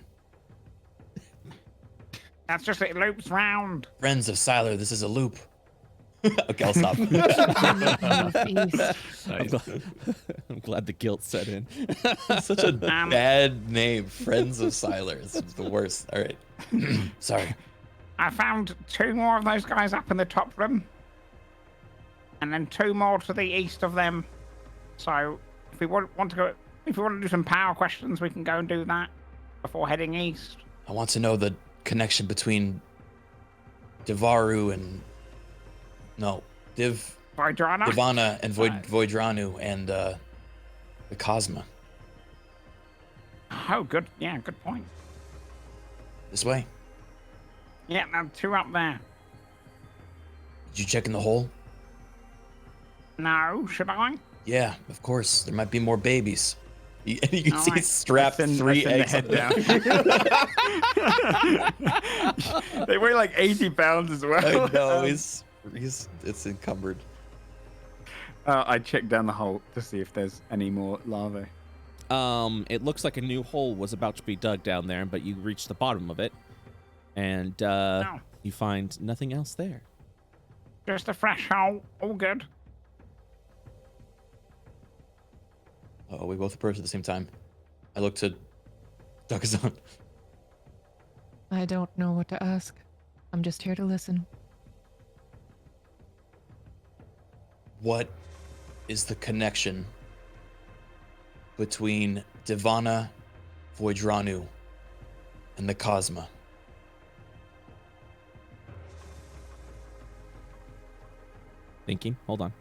S6: That's just it loops round.
S4: Friends of Siler, this is a loop. Okay, I'll stop.
S1: I'm glad the guilt set in.
S4: Such a bad name. Friends of Siler. It's the worst. All right. Sorry.
S6: I found 2 more of those guys up in the top room. And then 2 more to the east of them. So if we want to do some power questions, we can go and do that before heading east.
S4: I want to know the connection between Devaru and
S6: Voidrana?
S4: Divana and Voidranu and the Cosma.
S6: Oh, good. Yeah, good point.
S4: This way.
S6: Yeah, now 2 up there.
S4: Did you check in the hole?
S6: No, should I?
S4: Yeah, of course. There might be more babies. You can see
S6: Alright.
S4: strapped 3 eggs.
S3: Head down. They weigh like 80 pounds as well.
S4: I know, it's encumbered.
S3: I checked down the hole to see if there's any more larvae.
S1: It looks like a new hole was about to be dug down there, but you reach the bottom of it, and you find nothing else there.
S6: Just a fresh hole. All good.
S4: Oh, we both approached at the same time. I looked to Dakazan.
S7: I don't know what to ask. I'm just here to listen.
S4: What is the connection between Divana, Voidranu, and the Cosma?
S1: Thinking. Hold on.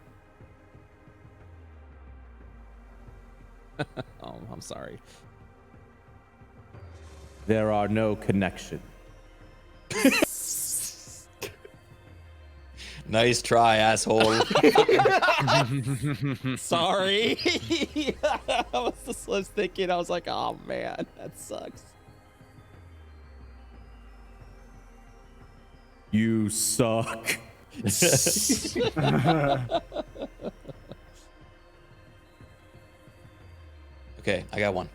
S1: Oh, I'm sorry. There are no connections.
S4: Nice try, asshole.
S1: Sorry. I was thinking. I was like, oh man, that sucks. You suck.
S4: Okay, I got one.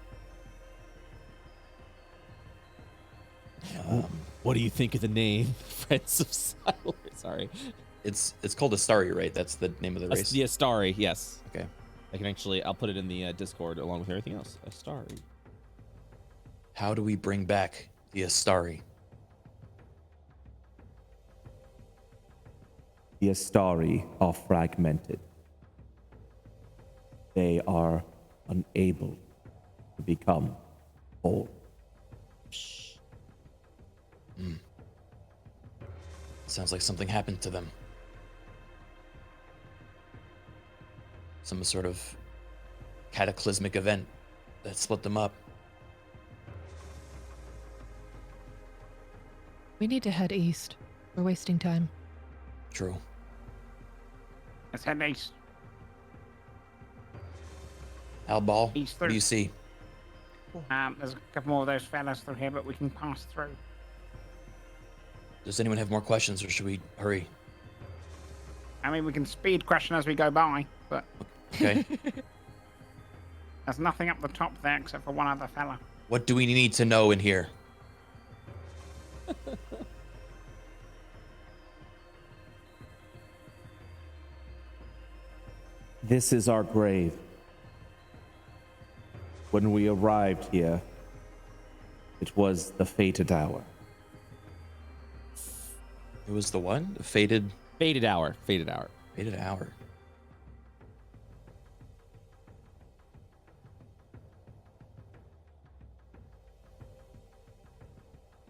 S1: What do you think of the name, Friends of Siler? Sorry.
S4: It's called Astari, right? That's the name of the race.
S1: The Astari, yes.
S4: Okay.
S1: I can actually, I'll put it in the Discord along with everything else. Astari.
S4: How do we bring back the Astari?
S9: The Astari are fragmented. They are unable to become whole.
S4: Sounds like something happened to them. Some sort of cataclysmic event that split them up.
S7: We need to head east. We're wasting time.
S4: True.
S6: Let's head east.
S4: Albal,
S6: East
S4: what do you see?
S6: There's a couple more of those fellas through here, but we can pass through.
S4: Does anyone have more questions, or should we hurry?
S6: I mean, we can speed question as we go by, but
S4: Okay.
S6: there's nothing up the top there except for one other fella.
S4: What do we need to know in here?
S9: This is our grave. When we arrived here, it was the fated hour.
S4: It was the one? The fated
S1: Fated hour.
S4: hour.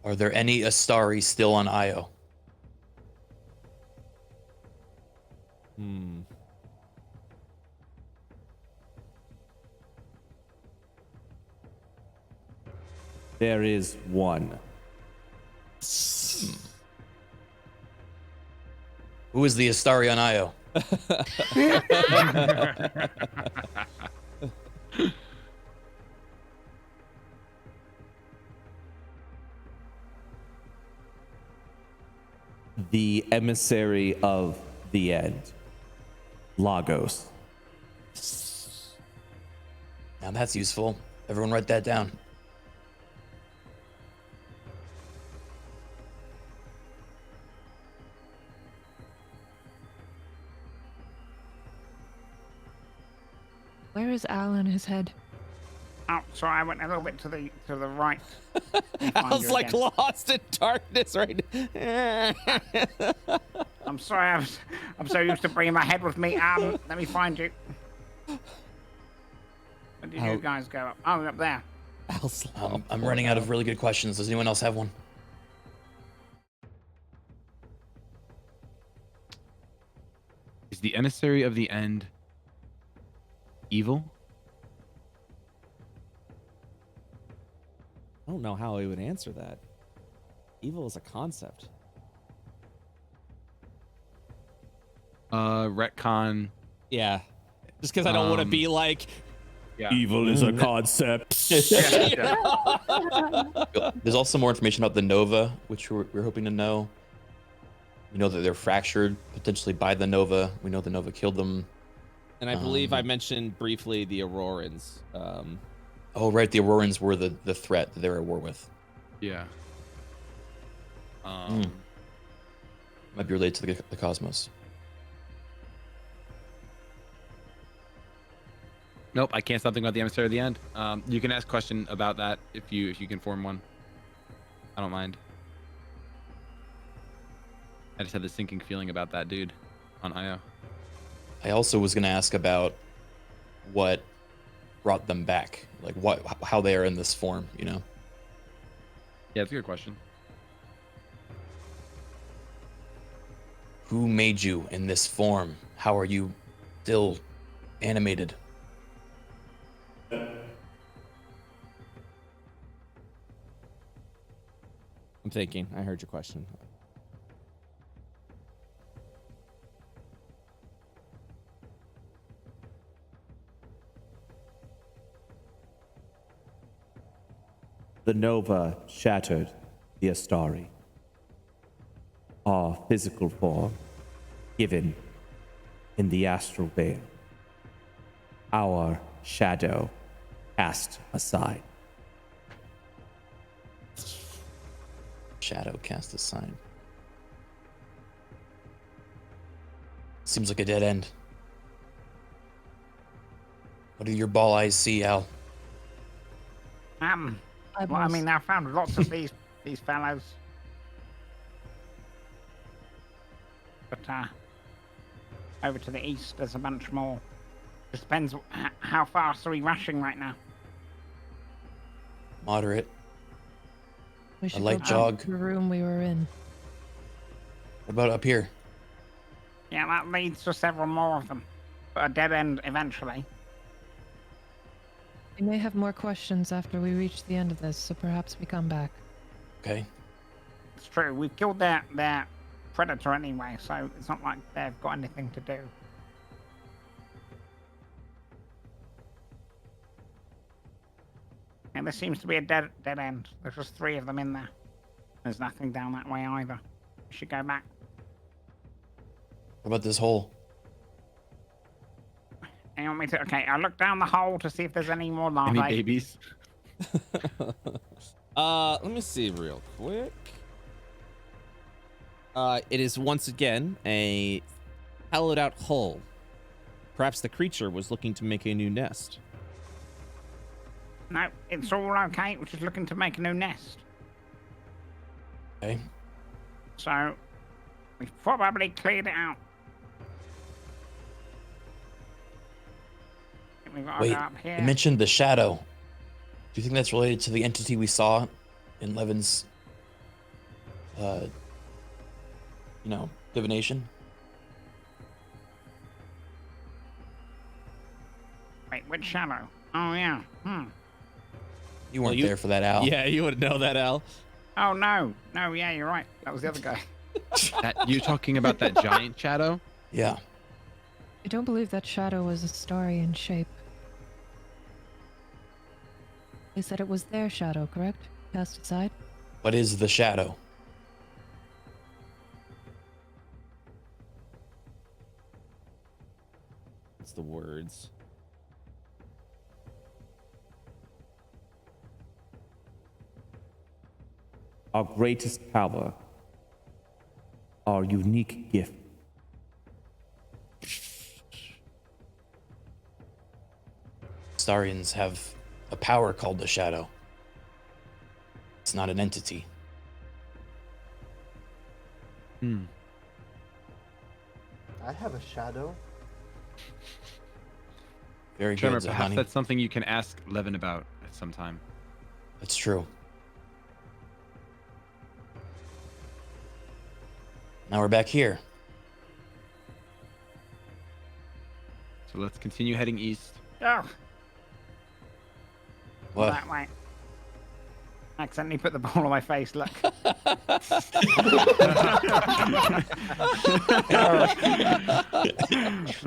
S4: Are there any Astari still on Io?
S9: There is one.
S4: Who is the Astari on Io?
S9: The emissary of the end. Lagos.
S4: Now that's useful. Everyone write that down.
S7: Where is Al and his head?
S6: Oh, sorry, I went a little bit to the right.
S1: I was like
S6: again.
S1: lost in darkness right
S6: I'm sorry, I'm so used to bringing my head with me. Let me find you. Where did you guys go up? Oh, up there.
S4: I'm running out of really good questions. Does anyone else have one?
S8: Is the emissary of the end evil?
S1: I don't know how he would answer that. Evil is a concept.
S8: Retcon.
S1: Yeah. Just because I don't want to be like,
S8: Yeah.
S1: evil is a concept.
S4: There's also more information about the Nova, which we're hoping to know. We know that they're fractured potentially by the Nova. We know the Nova killed them.
S1: And I believe I mentioned briefly the Aurorans.
S4: Oh, right. The Aurorans were the threat that they were at war with.
S8: Yeah.
S4: Might be related to the cosmos.
S8: Nope, I can't stop thinking about the emissary of the end. You can ask a question about that if you can form one. I don't mind. I just had this sinking feeling about that dude on IO.
S4: I also was going to ask about what brought them back, like how they are in this form, you know?
S8: Yeah, that's a good question.
S4: Who made you in this form? How are you still animated?
S1: I'm thinking. I heard your question.
S9: The Nova shattered the Astari. Our physical form given in the astral veil. Our shadow cast aside.
S4: Shadow cast aside. Seems like a dead end. What do your ball eyes see, Al?
S6: Well, I mean, I found lots of these fellows. But over to the east, there's a bunch more. Just depends how fast are we rushing right now.
S4: Moderate.
S7: We should
S4: light
S7: go back
S4: jog.
S7: to the room we were in.
S4: What about up here?
S6: Yeah, that leads to several more of them. But a dead end eventually.
S7: We may have more questions after we reach the end of this, so perhaps we come back.
S4: Okay.
S6: It's true. We've killed their predator anyway, so it's not like they've got anything to do. And there seems to be a dead end. There's just 3 of them in there. There's nothing down that way either. We should go back.
S4: What about this hole?
S6: You want me to? Okay, I'll look down the hole to see if there's any more larvae.
S8: Any babies?
S1: Let me see real quick. It is once again a hollowed out hull. Perhaps the creature was looking to make a new nest.
S6: No, it's all okay. We're just looking to make a new nest.
S4: Okay.
S6: So, we've probably cleared it out. We've got to
S4: Wait,
S6: go up here.
S4: you mentioned the shadow. Do you think that's related to the entity we saw in Levin's, divination?
S6: Wait, which shadow? Oh, yeah.
S4: You weren't there for that, Al.
S1: Yeah, you would know that, Al.
S6: Oh, no. No, yeah, you're right. That was the other guy.
S8: You're talking about that giant shadow?
S4: Yeah.
S7: I don't believe that shadow was a starry in shape. They said it was their shadow, correct? Cast aside?
S4: What is the shadow?
S1: It's the words.
S9: our greatest power, our unique gift.
S4: Astarians have a power called the Shadow. It's not an entity.
S5: I have a shadow.
S4: Very
S8: Tremor,
S4: good,
S8: perhaps
S4: Zahani.
S8: that's something you can ask Levin about at some time.
S4: That's true. Now we're back here.
S8: So let's continue heading east.
S6: Oh,
S4: What?
S6: that way. Accidentally put the ball on my face. Look.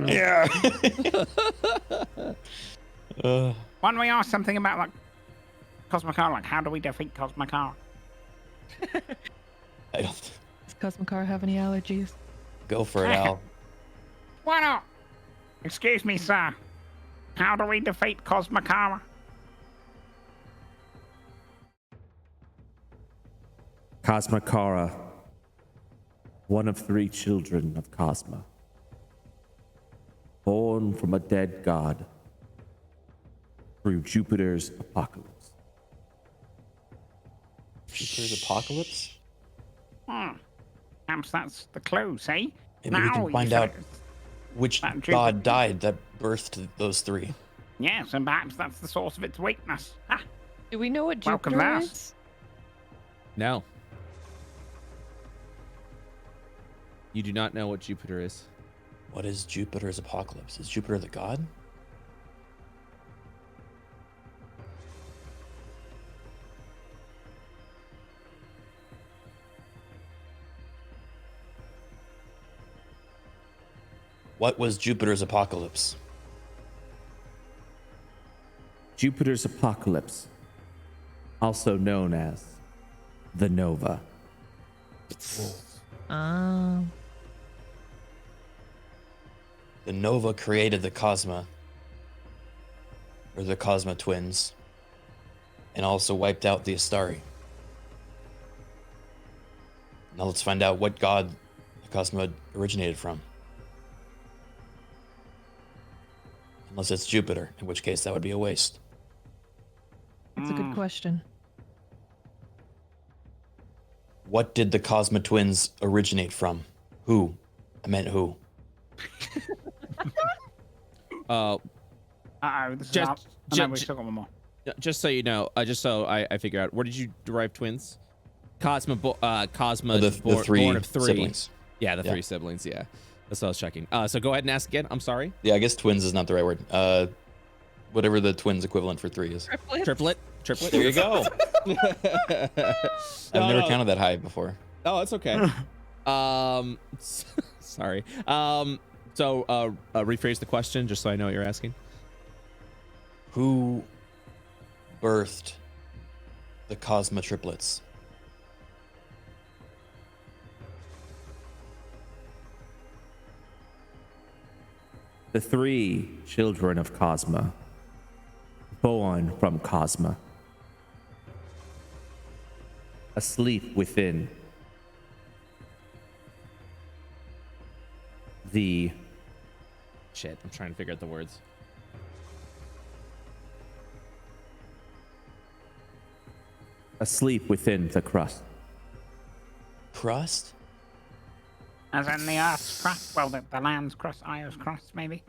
S4: Yeah.
S6: Why don't we ask something about like Cosmicar? Like, how do we defeat Cosmicar?
S4: I don't
S7: Does Cosmicar have any allergies?
S4: go for it, Al.
S6: Why not? Excuse me, sir. How do we defeat Cosmicara?
S9: Cosmicara, one of 3 children of Cosma, born from a dead god through Jupiter's apocalypse.
S4: Jupiter's apocalypse?
S6: Perhaps that's the clue, see?
S4: Maybe we can
S6: you
S4: find
S6: said
S4: out
S6: it's-
S4: which
S6: That Jupiter-
S4: god died that birthed those 3.
S6: Yes, and perhaps that's the source of its weakness. Ah,
S2: Do we know what
S6: Welcome,
S2: Jupiter
S6: Lass.
S2: is?
S1: No. You do not know what Jupiter is.
S4: What is Jupiter's apocalypse? Is Jupiter the god? What was Jupiter's apocalypse?
S9: Jupiter's apocalypse, also known as the Nova.
S2: Um,
S4: The Nova created the Cosma, or the Cosma twins, and also wiped out the Astari. Now let's find out what god the Cosma originated from. Unless it's Jupiter, in which case that would be a waste.
S7: That's a good question.
S4: What did the Cosma twins originate from? Who? I meant who?
S1: Uh,
S6: uh-oh, this is
S1: Just-
S6: our... Oh,
S1: ju-
S6: no, we've
S1: ju-
S6: still got one more.
S1: just so you know, just so I figure out, where did you derive twins? Cosma, Cosma,
S4: The three
S1: born of 3.
S4: siblings.
S1: Yeah, the
S4: Yeah.
S1: 3 siblings. Yeah, that's what I was checking. So go ahead and ask again. I'm sorry.
S4: Yeah, I guess twins is not the right word. Whatever the twins equivalent for 3 is.
S1: Triplet.
S4: There you go. I've never
S1: no.
S4: counted that high before.
S1: Oh, it's okay. Sorry. So rephrase the question just so I know what you're asking.
S4: Who birthed the Cosma triplets?
S9: The 3 children of Cosma, born from Cosma, asleep within the
S1: Shit, I'm trying to figure out the words.
S9: crust.
S4: Crust?
S6: As in the Earth's crust? Well, the land's crust, Io's crust, maybe?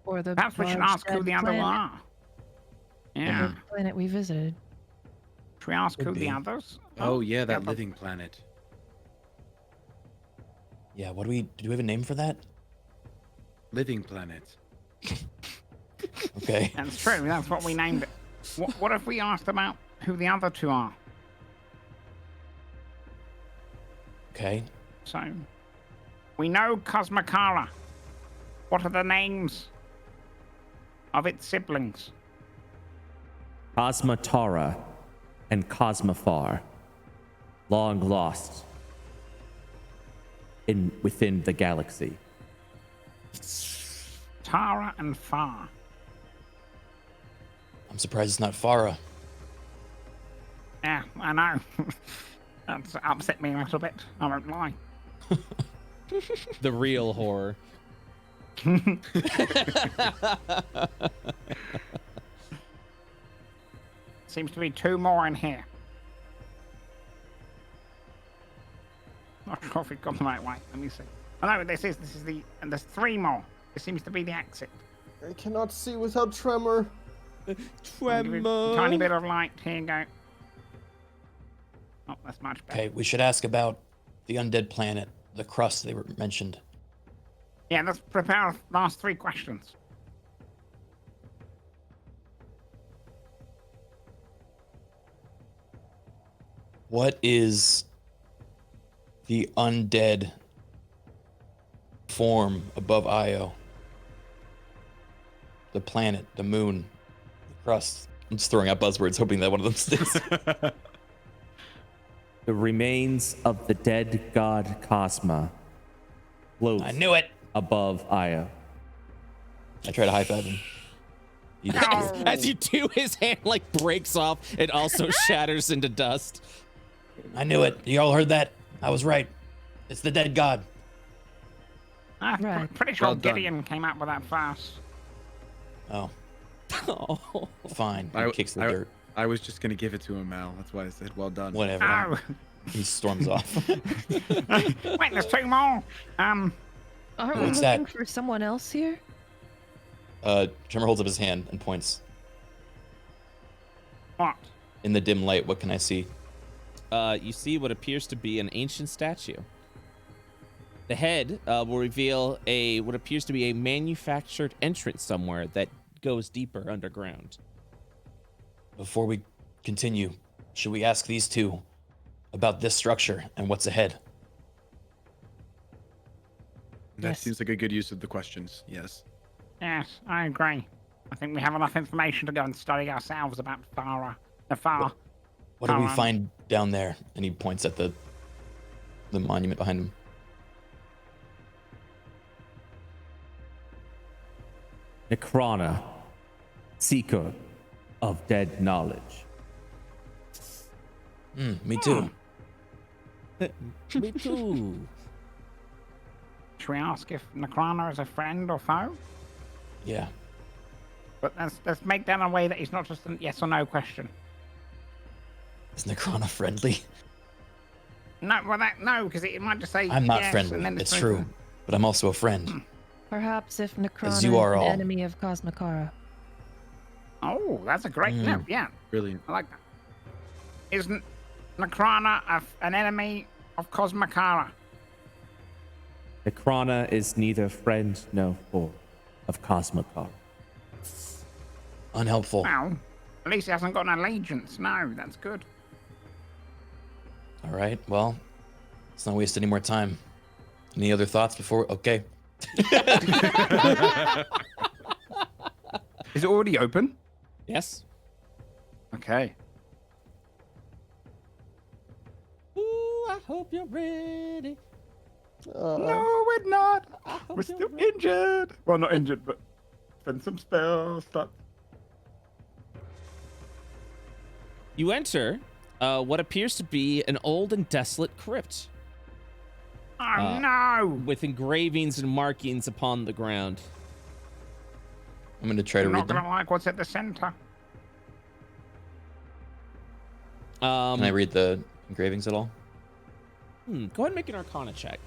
S7: Or the
S6: Perhaps we should
S7: large
S6: ask who
S7: dead
S6: the other
S7: planet,
S6: are. Yeah.
S7: the planet we visited.
S6: Should we ask who
S4: Could
S6: the
S4: be.
S6: others?
S8: Oh yeah, that
S6: but-
S8: living planet.
S4: Yeah, do we have a name for that?
S8: Living planet.
S4: Okay.
S6: That's true. That's what we named it. What if we asked about who the other 2 are?
S4: Okay.
S6: So, we know Cosmicara. What are the names of its siblings?
S9: Cosma Tara and Cosmafar, long lost within the galaxy.
S6: Tara and Far.
S4: I'm surprised it's not Farah.
S6: Yeah, I know. That's upset me a little bit. I won't lie.
S1: The real horror.
S6: Seems to be 2 more in here. Not sure if we've gone the right way. Let me see. Oh no, this is the, and there's 3 more. This seems to be the exit.
S5: I cannot see without Tremor.
S6: I'll give you a tiny bit of light. Here you go. Oh, that's much better.
S4: Okay, we should ask about the undead planet, the crust they were mentioned.
S6: Yeah, let's prepare our last 3 questions.
S4: What is the undead form above Io? The planet, the moon, the crust. I'm just throwing out buzzwords, hoping that one of them sticks.
S9: The remains of the dead god Cosma floats
S4: I knew it.
S9: above Io.
S4: I try to high five him. He just
S1: As you do, his hand like breaks off and also shatters into dust.
S4: I knew it. You all heard that? I was right. It's the dead god.
S2: Right.
S6: Pretty sure
S8: Well done.
S6: Gideon came up with that fast.
S4: Oh,
S1: Oh.
S4: fine. He
S8: I-
S4: kicks the
S8: I-
S4: dirt.
S8: I was just gonna give it to him, Mal. That's why I said well done.
S4: Whatever.
S6: Oh,
S4: He storms off.
S6: wait, there's 2 more.
S2: Aren't we
S4: What's
S2: looking
S4: that?
S2: for someone else here?
S4: Tremor holds up his hand and points.
S6: What?
S4: In the dim light, what can I see?
S1: You see what appears to be an ancient statue. The head will reveal what appears to be a manufactured entrance somewhere that goes deeper underground.
S4: Before we continue, should we ask these 2 about this structure and what's ahead?
S8: That
S2: Yes.
S8: seems like a good use of the questions. Yes.
S6: Yes, I agree. I think we have enough information to go and study ourselves about the far.
S4: What do we
S6: Aurorans.
S4: find down there? And he points at the monument behind him.
S9: Necrona, seeker of dead knowledge.
S4: Me too.
S1: Me too.
S6: Should we ask if Necrona is a friend or foe?
S4: Yeah.
S6: But let's make that a way that it's not just a yes or no question.
S4: Is Necrona friendly?
S6: No, well no, because it might just say
S4: I'm not
S6: yes,
S4: friendly.
S6: and then
S4: It's
S6: no
S4: true.
S6: friend.
S4: But I'm also a friend.
S2: Perhaps if Necrona
S4: you
S2: is
S4: are
S2: an
S4: all.
S2: enemy of Cosmicara.
S6: Oh, that's a great note. Yeah,
S8: Brilliant.
S6: I like that. Isn't Necrona an enemy of Cosmicara?
S9: Necrona is neither friend nor foe of Cosmokar.
S4: Unhelpful.
S6: Well, at least he hasn't got an allegiance. No, that's good.
S4: All right. Well, let's not waste any more time. Any other thoughts before? Okay.
S3: Is it already open?
S1: Yes.
S3: Okay.
S1: Ooh, I hope you're ready.
S3: No, we're not.
S1: I hope
S3: We're
S1: you're
S3: still
S1: ready.
S3: injured. Well, not injured, but spend some spell stuff.
S1: You enter what appears to be an old and desolate crypt
S6: Oh no!
S1: with engravings and markings upon the ground.
S4: I'm going to try to
S6: I'm
S4: read
S6: not
S4: them.
S6: gonna like what's at the center.
S4: Can I read the engravings at all?
S1: Go ahead and make an Arcana check.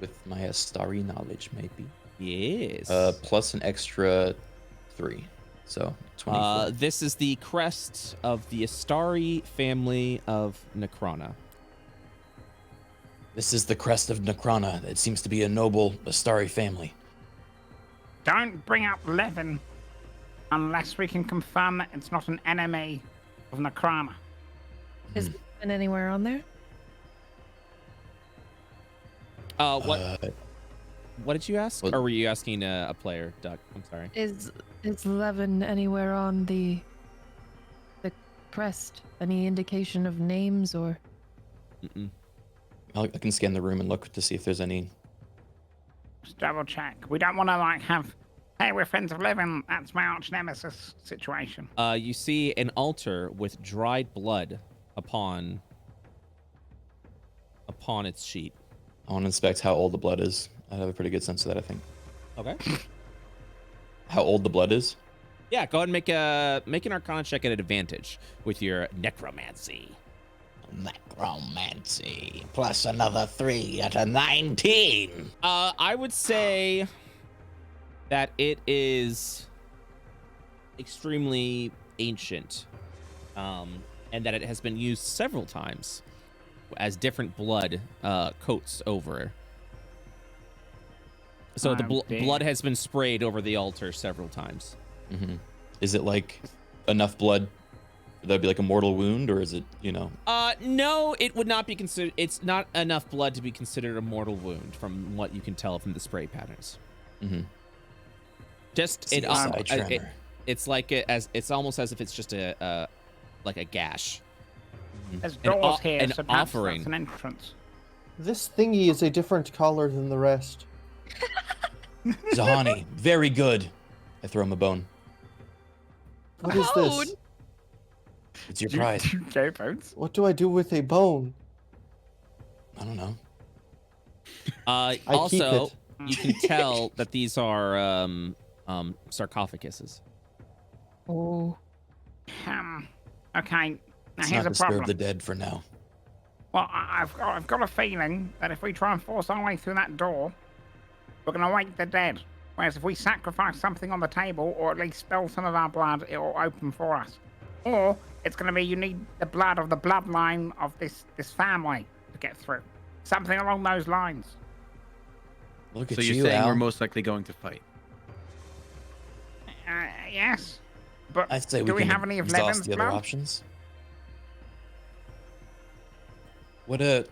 S4: With my Astari knowledge, maybe.
S1: Yes.
S4: Plus an extra 3. So 24.
S1: This is the crest of the Astari family of Necrona.
S4: This is the crest of Necrona. It seems to be a noble Astari family.
S6: Don't bring up Levin unless we can confirm that it's not an enemy of Necrona.
S2: Has it been anywhere on there?
S1: What did you ask?
S4: Well-
S1: Or were you asking a player, Doug? I'm sorry.
S2: Is Levin anywhere on the crest? Any indication of names or?
S1: Mm-mm.
S4: I can scan the room and look to see if there's any.
S6: Just double check. We don't want to like have Hey, we're friends of living. That's my arch nemesis situation.
S1: You see an altar with dried blood upon its sheet.
S4: I want to inspect how old the blood is. I have a pretty good sense of that, I think.
S1: Okay.
S4: How old the blood is?
S1: Yeah, go ahead and make an Arcana check at advantage with your necromancy.
S10: Necromancy plus another 3 at a 19.
S1: I would say that it is extremely ancient, and that it has been used several times as different blood coats over. So the blood has been sprayed over the altar several times.
S4: Mm-hmm. Is it like enough blood? That'd be like a mortal wound, or is it, you know?
S1: No, it would not be considered. It's not enough blood to be considered a mortal wound, from what you can tell from the spray patterns.
S4: Mm-hmm.
S1: Just it's like it's almost as if it's just a like a gash.
S6: There's doors here,
S1: an
S6: so perhaps
S1: offering.
S6: that's an entrance.
S5: This thingy is a different color than the rest.
S4: Zahani, very good. I throw him a bone.
S5: What is this?
S4: It's your prize.
S6: Okay, bones.
S5: What do I do with a bone?
S4: I don't know.
S1: Also,
S5: keep
S1: you can tell that these are sarcophaguses.
S2: Oh.
S6: Okay. Now
S4: Let's
S6: here's
S4: not
S6: a
S4: disturb
S6: problem.
S4: the dead for now.
S6: Well, I've got a feeling that if we try and force our way through that door, we're going to wake the dead. Whereas if we sacrifice something on the table, or at least spill some of our blood, it will open for us. Or it's going to be you need the blood of the bloodline of this family to get through. Something along those lines.
S4: Look at
S8: So you're
S4: you,
S8: saying
S4: Al.
S8: we're most likely going to fight?
S6: Yes. But
S4: I'd say
S6: do we
S4: can
S6: have any of
S4: exhaust
S6: Levin's
S4: the other
S6: blood?
S4: options. What does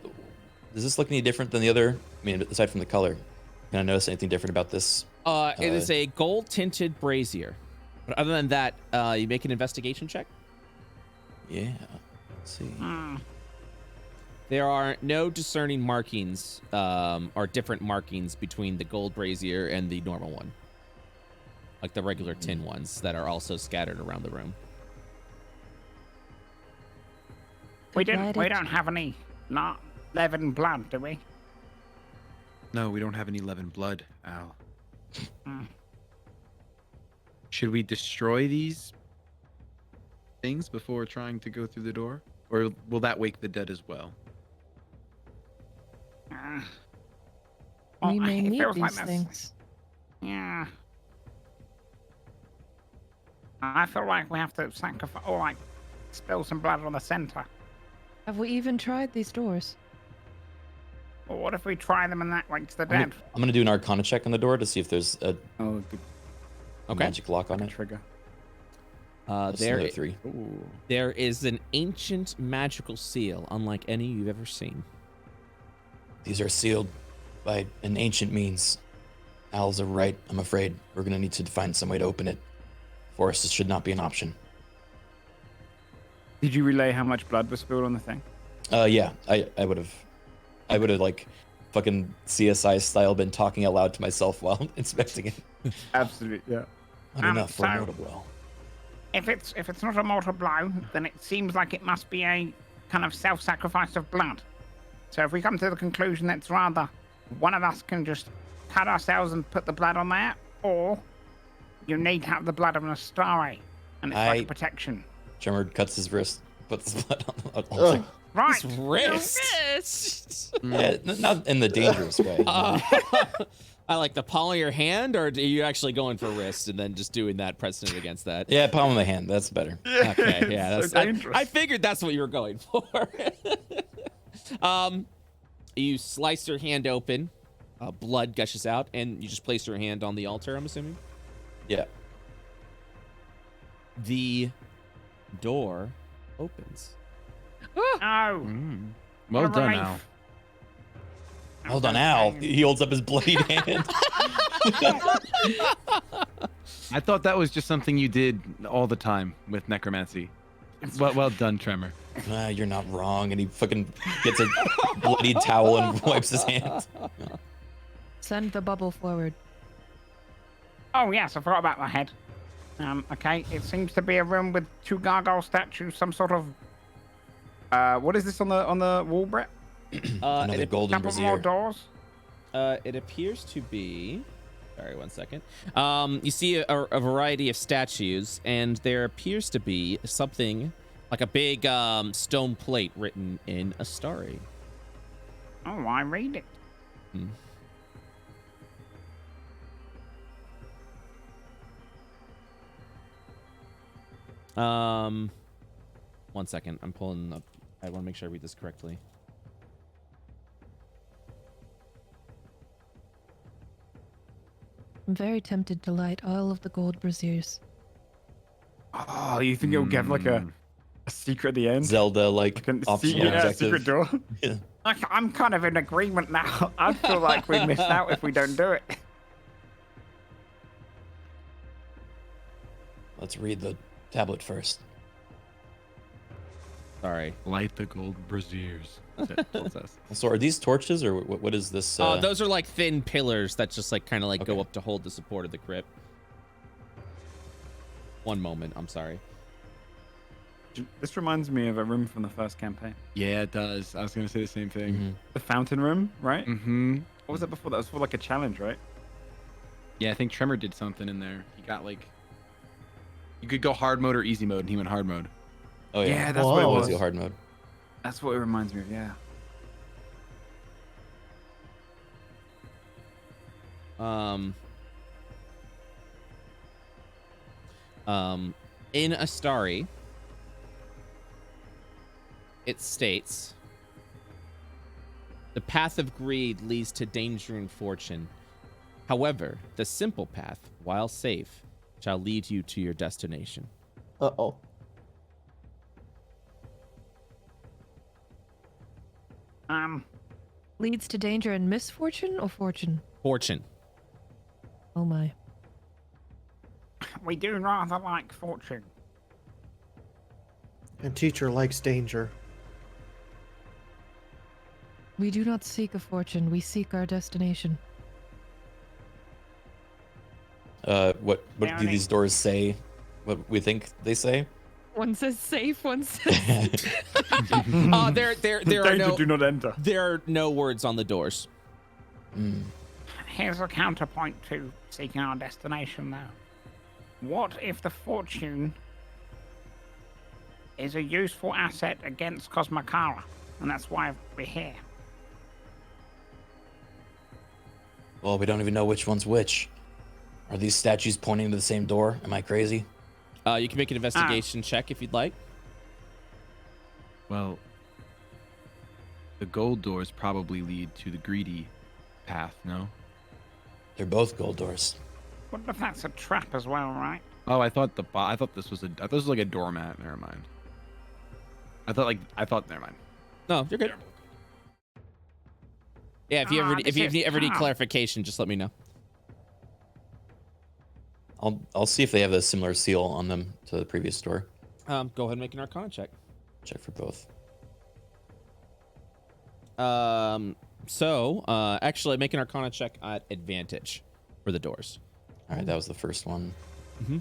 S4: this look any different than the other? I mean, aside from the color, can I notice anything different about this?
S1: It is a gold-tinted brazier. But other than that, you make an investigation check.
S4: Yeah. Let's see.
S1: There are no discerning markings, or different markings between the gold brazier and the normal one, like the regular tin ones that are also scattered around the room.
S6: We don't have any Levin blood, do we?
S8: No, we don't have any Levin blood, Al. Should we destroy these things before trying to go through the door? Or will that wake the dead as well?
S7: We may
S6: it
S7: need
S6: feels like
S7: these
S6: that's-
S7: things.
S6: Yeah. I feel like we have to sacrifice, or like spill some blood on the center.
S7: Have we even tried these doors?
S6: Or what if we try them and that wakes the dead?
S4: I'm gonna do an Arcana check on the door to see if there's a
S3: Oh, good
S4: magic lock on it.
S3: trigger.
S4: That's another 3.
S1: There is an ancient magical seal, unlike any you've ever seen.
S4: These are sealed by an ancient means. Al's are right. I'm afraid we're gonna need to find some way to open it. For us, this should not be an option.
S3: Did you relay how much blood was spilled on the thing?
S4: Yeah, I would have like fucking CSI style been talking out loud to myself while inspecting it.
S3: Absolutely, yeah.
S4: Not enough for a
S6: so-
S4: mortal blow.
S6: If it's not a mortal blow, then it seems like it must be a kind of self-sacrifice of blood. So if we come to the conclusion that it's rather one of us can just cut ourselves and put the blood on there, or you need to have the blood of an Astral, and it's like a protection.
S4: Tremor cuts his wrist, puts his blood on the
S5: Ugh.
S4: altar.
S6: Right.
S1: His wrist.
S2: Wrist.
S4: Yeah, not in the dangerous way.
S1: I like the palm of your hand, or are you actually going for wrist and then just doing that precedent against that?
S4: Yeah, palm of my hand. That's better.
S1: Okay, yeah,
S3: So
S1: that's
S3: dangerous.
S1: I figured that's what you were going for. You slice your hand open, blood gushes out, and you just place your hand on the altar, I'm assuming.
S4: Yeah.
S1: The door opens.
S6: Oh.
S8: Well
S6: what a
S8: done,
S6: relief.
S8: Al.
S4: Hold on, Al. He holds up his bloodied hand.
S8: I thought that was just something you did all the time with necromancy. Well done, Tremor.
S4: You're not wrong. And he fucking gets a bloody towel and wipes his hands.
S7: Send the bubble forward.
S6: Oh, yes, I forgot about the head. Okay, it seems to be a room with 2 gargoyle statues, some sort of... what is this on the wall, Brett?
S4: Another golden
S6: Couple more
S4: brazier.
S6: doors?
S1: It appears to be... Sorry, one second. You see a variety of statues, and there appears to be something like a big stone plate written in Astari.
S6: Oh, I read it.
S1: One second. I'm pulling up. I want to make sure I read this correctly.
S7: I'm very tempted to light all of the gold braziers.
S3: Oh, you think it'll give like a secret at the end?
S4: Zelda like
S3: Like a
S4: optional objective.
S3: secret door.
S4: Yeah.
S6: I'm kind of in agreement now. I feel like we missed out if we don't do it.
S4: Let's read the tablet first.
S1: Sorry.
S8: Light the gold braziers. Tells us.
S4: So are these torches or what is this?
S1: Those are like thin pillars that just like kind of like go
S4: Okay.
S1: up to hold the support of the crypt. One moment. I'm sorry.
S3: This reminds me of a room from the first campaign.
S8: Yeah, it does. I was gonna say the same thing.
S3: The fountain room, right?
S8: Mm-hmm.
S3: What was that before? That was for like a challenge, right?
S8: Yeah, I think Tremor did something in there. He got like, you could go hard mode or easy mode, and he went hard mode.
S4: Oh yeah,
S3: Yeah, that's what it was.
S4: Go hard mode.
S3: That's what it reminds me of, yeah.
S1: In Astari, it states, the path of greed leads to danger and fortune. However, the simple path, while safe, shall lead you to your destination.
S5: Uh-oh.
S7: Leads to danger and misfortune or fortune?
S1: Fortune.
S7: Oh my.
S6: We do rather like fortune.
S5: And teacher likes danger.
S7: We do not seek a fortune, we seek our destination.
S4: What do
S6: Down
S4: these doors say? What we think they say?
S2: One says safe, one says.
S1: There are
S3: Danger,
S1: no
S3: do not enter.
S1: there are no words on the doors.
S6: Here's a counterpoint to seeking our destination, though. What if the fortune is a useful asset against Cosmokara, and that's why we're here?
S4: Well, we don't even know which one's which. Are these statues pointing to the same door? Am I crazy?
S1: You can make an investigation check if you'd like.
S8: Well, the gold doors probably lead to the greedy path. No.
S4: They're both gold doors.
S6: What if that's a trap as well, right?
S8: Oh, I thought this was like a doormat. Never mind. I thought never mind.
S1: No, you're good. Yeah, if you ever
S6: this is
S1: ever need
S6: tough.
S1: clarification, just let me know.
S4: I'll see if they have a similar seal on them to the previous door.
S1: Go ahead and make an Arcana check.
S4: Check for both.
S1: Actually, make an Arcana check at advantage for the doors.
S4: All right, that was the first one.
S1: Mhm.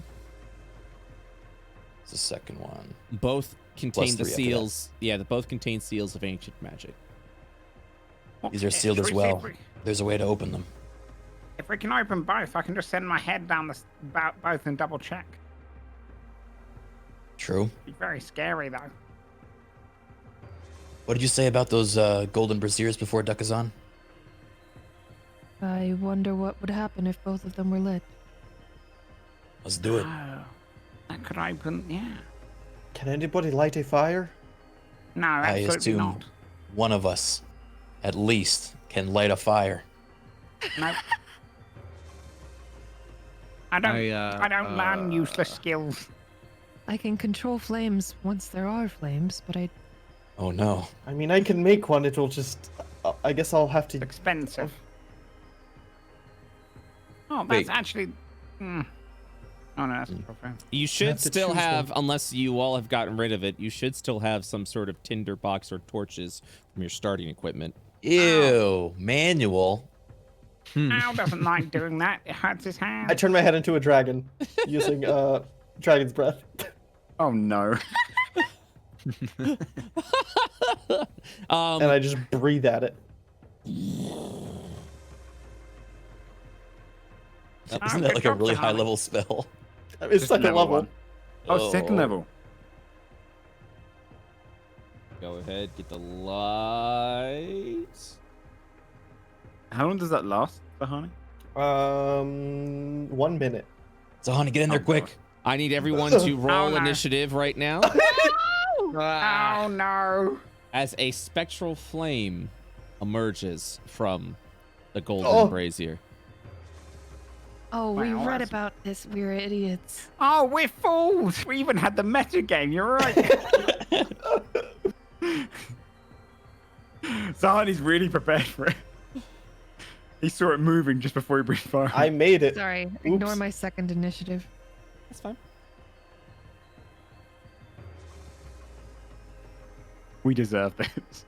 S4: It's the second one.
S1: Both contain
S4: Plus
S1: the
S4: 3 after that.
S1: seals. Yeah, they both contain seals of ancient magic.
S4: These are sealed
S6: Should
S4: as
S6: we see
S4: well.
S6: if we-
S4: There's a way to open them.
S6: If we can open both, I can just send my head down both and double check.
S4: True.
S6: Be very scary, though.
S4: What did you say about those golden braziers before Duckazon?
S7: I wonder what would happen if both of them were lit.
S4: Let's do it.
S6: Oh, that could open, yeah.
S5: Can anybody light a fire?
S6: No,
S4: I
S6: absolutely
S4: assume
S6: not.
S4: one of us, at least, can light a fire.
S6: No. I don't
S8: I
S6: learn useless skills.
S7: I can control flames once there are flames, but I
S4: Oh no.
S5: I mean, I can make one. It'll just... I guess I'll have to...
S6: Expensive. Oh, that's
S4: Wait.
S6: actually... Oh no, that's not fair.
S1: You should
S5: have to
S1: still
S5: choose
S1: have,
S5: one.
S1: unless you all have gotten rid of it, you should still have some sort of tinder box or torches from your starting equipment.
S4: Ew. Manual.
S6: Ow doesn't like doing that. It hurts his hand.
S5: I turn my head into a dragon using dragon's breath.
S3: Oh no.
S5: And I just breathe at it.
S4: Isn't that like a really high level spell?
S5: It's
S3: Just
S5: second level.
S3: one. Oh, second level.
S1: Go ahead, get the lights.
S3: How long does that last, Sahani?
S5: 1 minute.
S4: So, honey, get in there quick.
S1: I need everyone to roll
S6: no.
S1: initiative right now.
S6: Oh no.
S1: As a spectral flame emerges from the golden brazier.
S2: Oh, we
S6: Wow,
S2: read
S6: that's-
S2: about this. We were idiots.
S6: Oh, we're fools. We even had the meta game. You're right.
S3: Sahani's really prepared for it. He saw it moving just before he breathed fire.
S5: I made it.
S7: Sorry, ignore my second initiative.
S1: That's fine.
S3: We deserve this.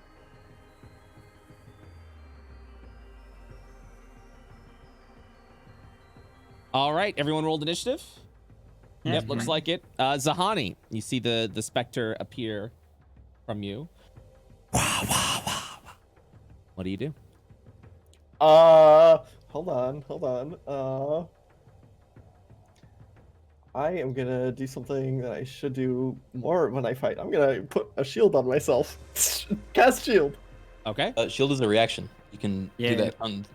S1: All right, everyone rolled initiative.
S6: Yes,
S1: Yep, looks
S6: mate.
S1: like it. Zahani, you see the specter appear from you. What do you do?
S5: Hold on. I am gonna do something that I should do more when I fight. I'm gonna put a shield on myself. Cast shield.
S1: Okay.
S4: Shield is a reaction. You can
S3: Yeah.
S4: do that when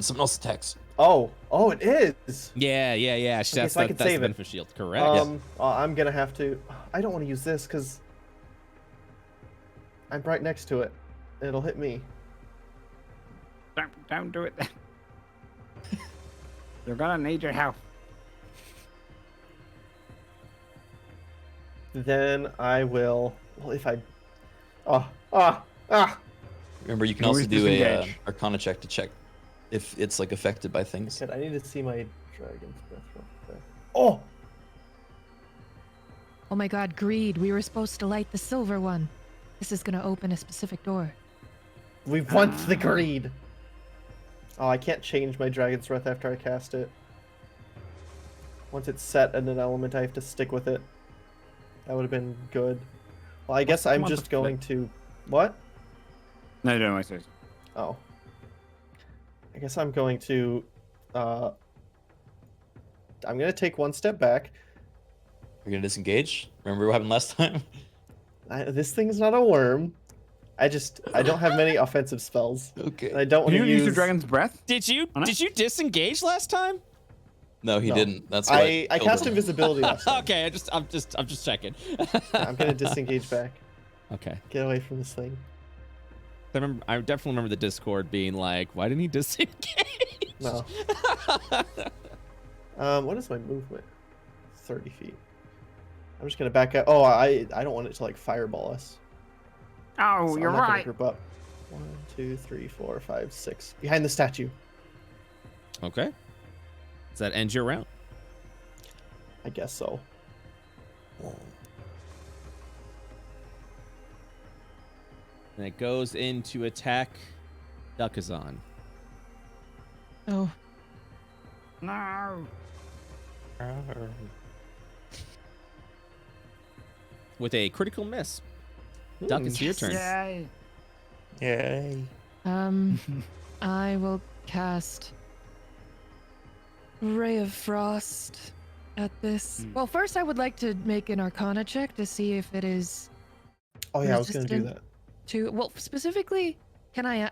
S4: someone else attacks.
S5: Oh, it is.
S1: Yeah. That's
S5: so I
S1: the
S5: can save it.
S1: benefit shield. Correct.
S5: I'm gonna have to. I don't want to use this because I'm right next to it. It'll hit me.
S6: Don't do it then. You're gonna need your help.
S5: Then I will. Well, if I.
S4: Remember, you can
S3: Always
S4: also do a
S3: disengage.
S4: Arcana check to check if it's like affected by things.
S5: Shit, I need to see my dragon's breath real quick. Oh!
S7: Oh my god, greed. We were supposed to light the silver one. This is gonna open a specific door.
S5: We want the greed! Oh, I can't change my dragon's breath after I cast it. Once it's set in an element, I have to stick with it. That would have been good. Well, I guess I'm
S3: What's
S5: just
S3: the
S5: going to... What?
S3: No, I say.
S5: Oh. I guess I'm going to... I'm going to take one step back.
S4: You're gonna disengage. Remember what happened last time?
S5: This thing's not a worm. I don't have many offensive spells.
S4: Okay.
S5: And I don't want
S3: You
S5: to
S3: use
S5: use...
S3: your dragon's breath?
S1: Did you disengage last time?
S4: No, he
S5: No.
S4: didn't. That's why
S5: I cast invisibility last time.
S1: Okay, I'm just checking.
S5: I'm going to disengage back.
S1: Okay.
S5: Get away from this thing.
S1: I definitely remember the Discord being like, "Why didn't he disengage?"
S5: No. What is my movement? 30 feet. I'm just gonna back up. Oh, I don't want it to like fireball us.
S6: Oh,
S5: So
S6: you're
S5: I'm not gonna
S6: right.
S5: group up. 1, 2, 3, 4, 5, 6. Behind the statue.
S1: Okay. Does that end your round?
S5: I guess so.
S1: And it goes into attack Duckazon.
S7: Oh,
S6: No.
S1: With a critical miss. Duck, it's your turn.
S6: Yay.
S5: Yay.
S7: I will cast Ray of Frost at this. Well, first I would like to make an Arcana check to see if it is
S5: Oh yeah, I was gonna do
S7: Resistant.
S5: that.
S7: to. Well, specifically, can I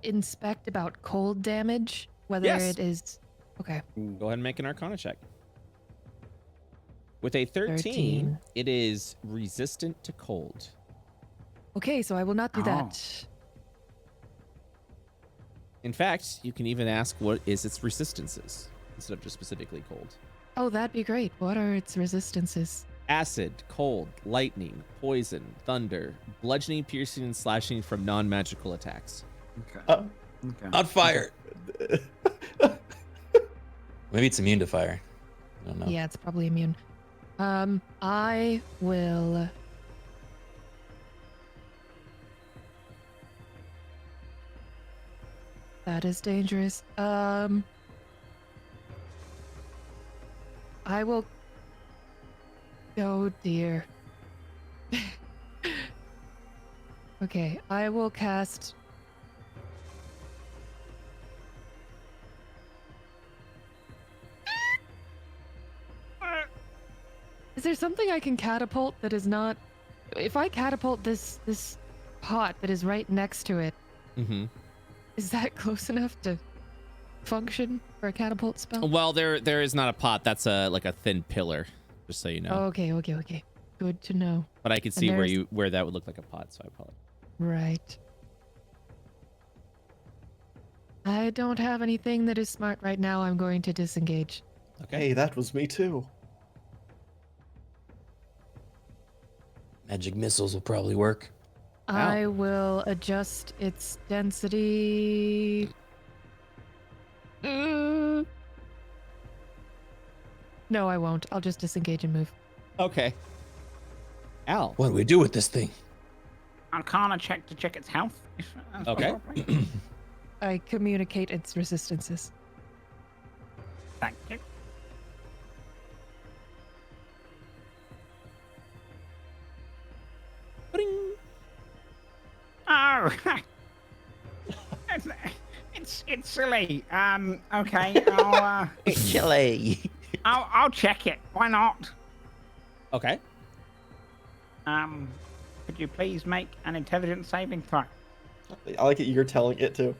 S7: inspect about cold damage? Whether
S1: Yes.
S7: it is. Okay.
S1: Go ahead and make an Arcana check. With a 13,
S7: 13.
S1: it is resistant to cold.
S7: Okay, so I will not do
S3: Oh.
S7: that.
S1: In fact, you can even ask what is its resistances instead of just specifically cold.
S7: Oh, that'd be great. What are its resistances?
S1: Acid, cold, lightning, poison, thunder, bludgeoning, piercing, and slashing from non-magical attacks.
S3: Okay. Okay.
S4: Not fire. Maybe it's immune to fire. I don't know.
S7: Yeah, it's probably immune. I will. That is dangerous. I will. Oh dear. Okay, I will cast. Is there something I can catapult that is not? If I catapult this pot that is right next to it, is that close enough to function for a catapult spell?
S1: Well, there is not a pot. That's like a thin pillar, just so you know.
S7: Okay. Good to know.
S1: But I could see where that would look like a pot, so I apologize.
S7: Right. I don't have anything that is smart right now. I'm going to disengage.
S1: Okay.
S5: Hey, that was me too.
S4: Magic missiles will probably work.
S7: I will adjust its density. No, I won't. I'll just disengage and move.
S1: Okay. Al.
S4: What do we do with this thing?
S6: Arcana check to check its health.
S1: Okay.
S7: I communicate its resistances.
S6: Thank you.
S1: Bing.
S6: Oh, it's silly. Okay, I'll
S10: It's chilly.
S6: I'll check it. Why not?
S1: Okay.
S6: Could you please make an intelligence saving throw?
S5: I like it. You're telling it to.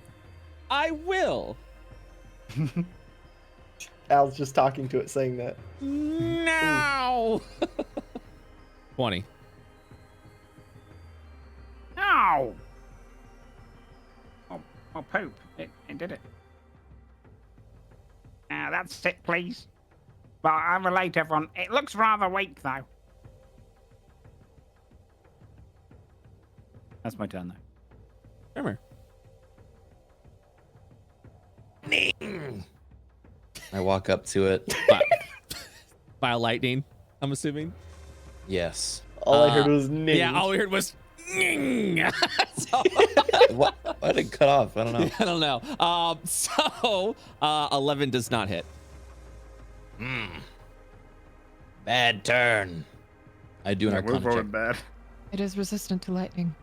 S1: I will.
S5: Al's just talking to it, saying that.
S1: No. 20.
S6: Oh. Oh, poop. It did it. That's it, please. But I relate everyone. It looks rather weak, though.
S3: That's my turn, though.
S1: Tremor.
S4: I walk up to it.
S1: By lightning, I'm assuming.
S4: Yes.
S5: All I heard was ning.
S1: Yeah, all we heard was so,
S4: What? Why did it cut off? I don't know.
S1: I don't know. 11 does not hit.
S4: Bad turn. I do an
S3: We're
S4: Arcana check.
S3: rolling bad.
S7: It is resistant to lightning.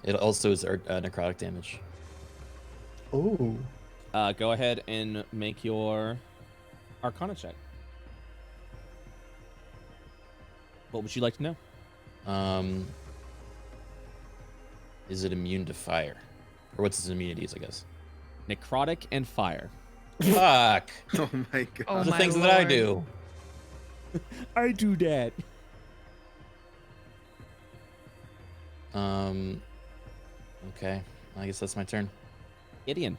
S4: It also is necrotic damage.
S5: Ooh.
S1: Go ahead and make your Arcana check. What would you like to know?
S4: Is it immune to fire? Or what's its immunities, I guess?
S1: Necrotic and fire.
S4: Fuck.
S8: Oh my god.
S7: Oh
S4: The
S7: my
S4: things that I
S7: lord.
S4: do.
S1: I do that.
S4: Okay. I guess that's my turn.
S1: Gideon.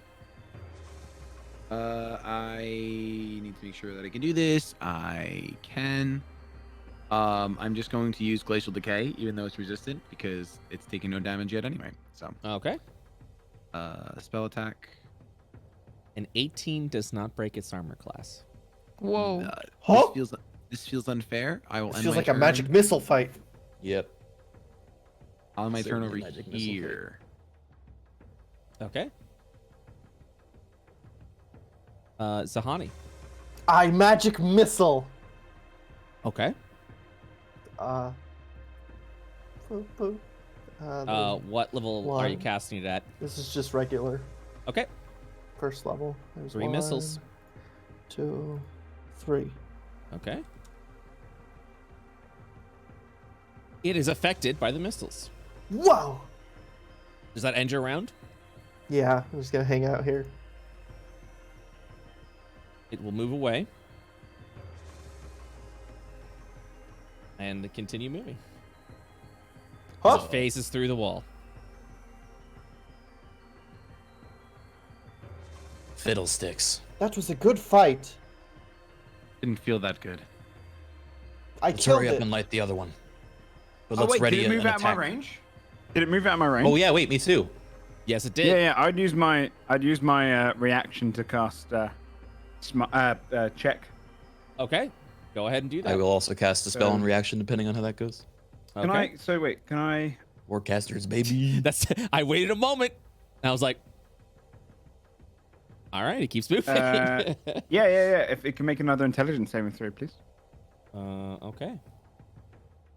S8: I need to make sure that I can do this. I can. I'm just going to use Glacial Decay, even though it's resistant, because it's taking no damage yet anyway. So,
S1: Okay.
S8: spell attack.
S1: An 18 does not break its armor class.
S7: Whoa.
S5: Huh?
S8: This feels unfair. I will
S5: This
S8: end
S5: feels
S8: my
S5: like a
S8: turn.
S5: magic missile fight.
S4: Yep.
S8: I'll end my turn
S4: Certainly
S8: over
S4: magic missile fight.
S8: here.
S1: Okay. Zahani.
S5: I magic missile.
S1: Okay.
S5: Boop, boop.
S1: What level are you
S5: one.
S1: casting it at?
S5: This is just regular.
S1: Okay.
S5: First level. There's
S1: 3 missiles.
S5: 2, 3.
S1: Okay. It is affected by the missiles.
S5: Whoa!
S1: Does that end your round?
S5: Yeah, I'm just gonna hang out here.
S1: It will move away. And continue moving. As
S5: Huh?
S1: it phases through the wall.
S4: Fiddlesticks.
S5: That was a good fight.
S3: Didn't feel that good.
S5: I
S4: Let's
S5: killed
S4: hurry up
S5: it.
S4: and light the other one. But
S3: Oh
S4: let's
S3: wait,
S4: ready
S3: did it move
S4: an
S3: out of my
S4: attack.
S3: range? Did it move out of my range?
S4: Oh yeah, wait, me too.
S1: Yes, it did.
S3: Yeah. I'd use my reaction to cast check.
S1: Okay. Go ahead and do that.
S4: I will also cast a spell in reaction depending on how that goes.
S1: Okay.
S3: Can I? So wait, can I?
S4: Warcasters, baby.
S1: I waited a moment. And I was like, All right, it keeps moving.
S3: Yeah. If it can make another intelligence saving throw, please.
S1: Okay.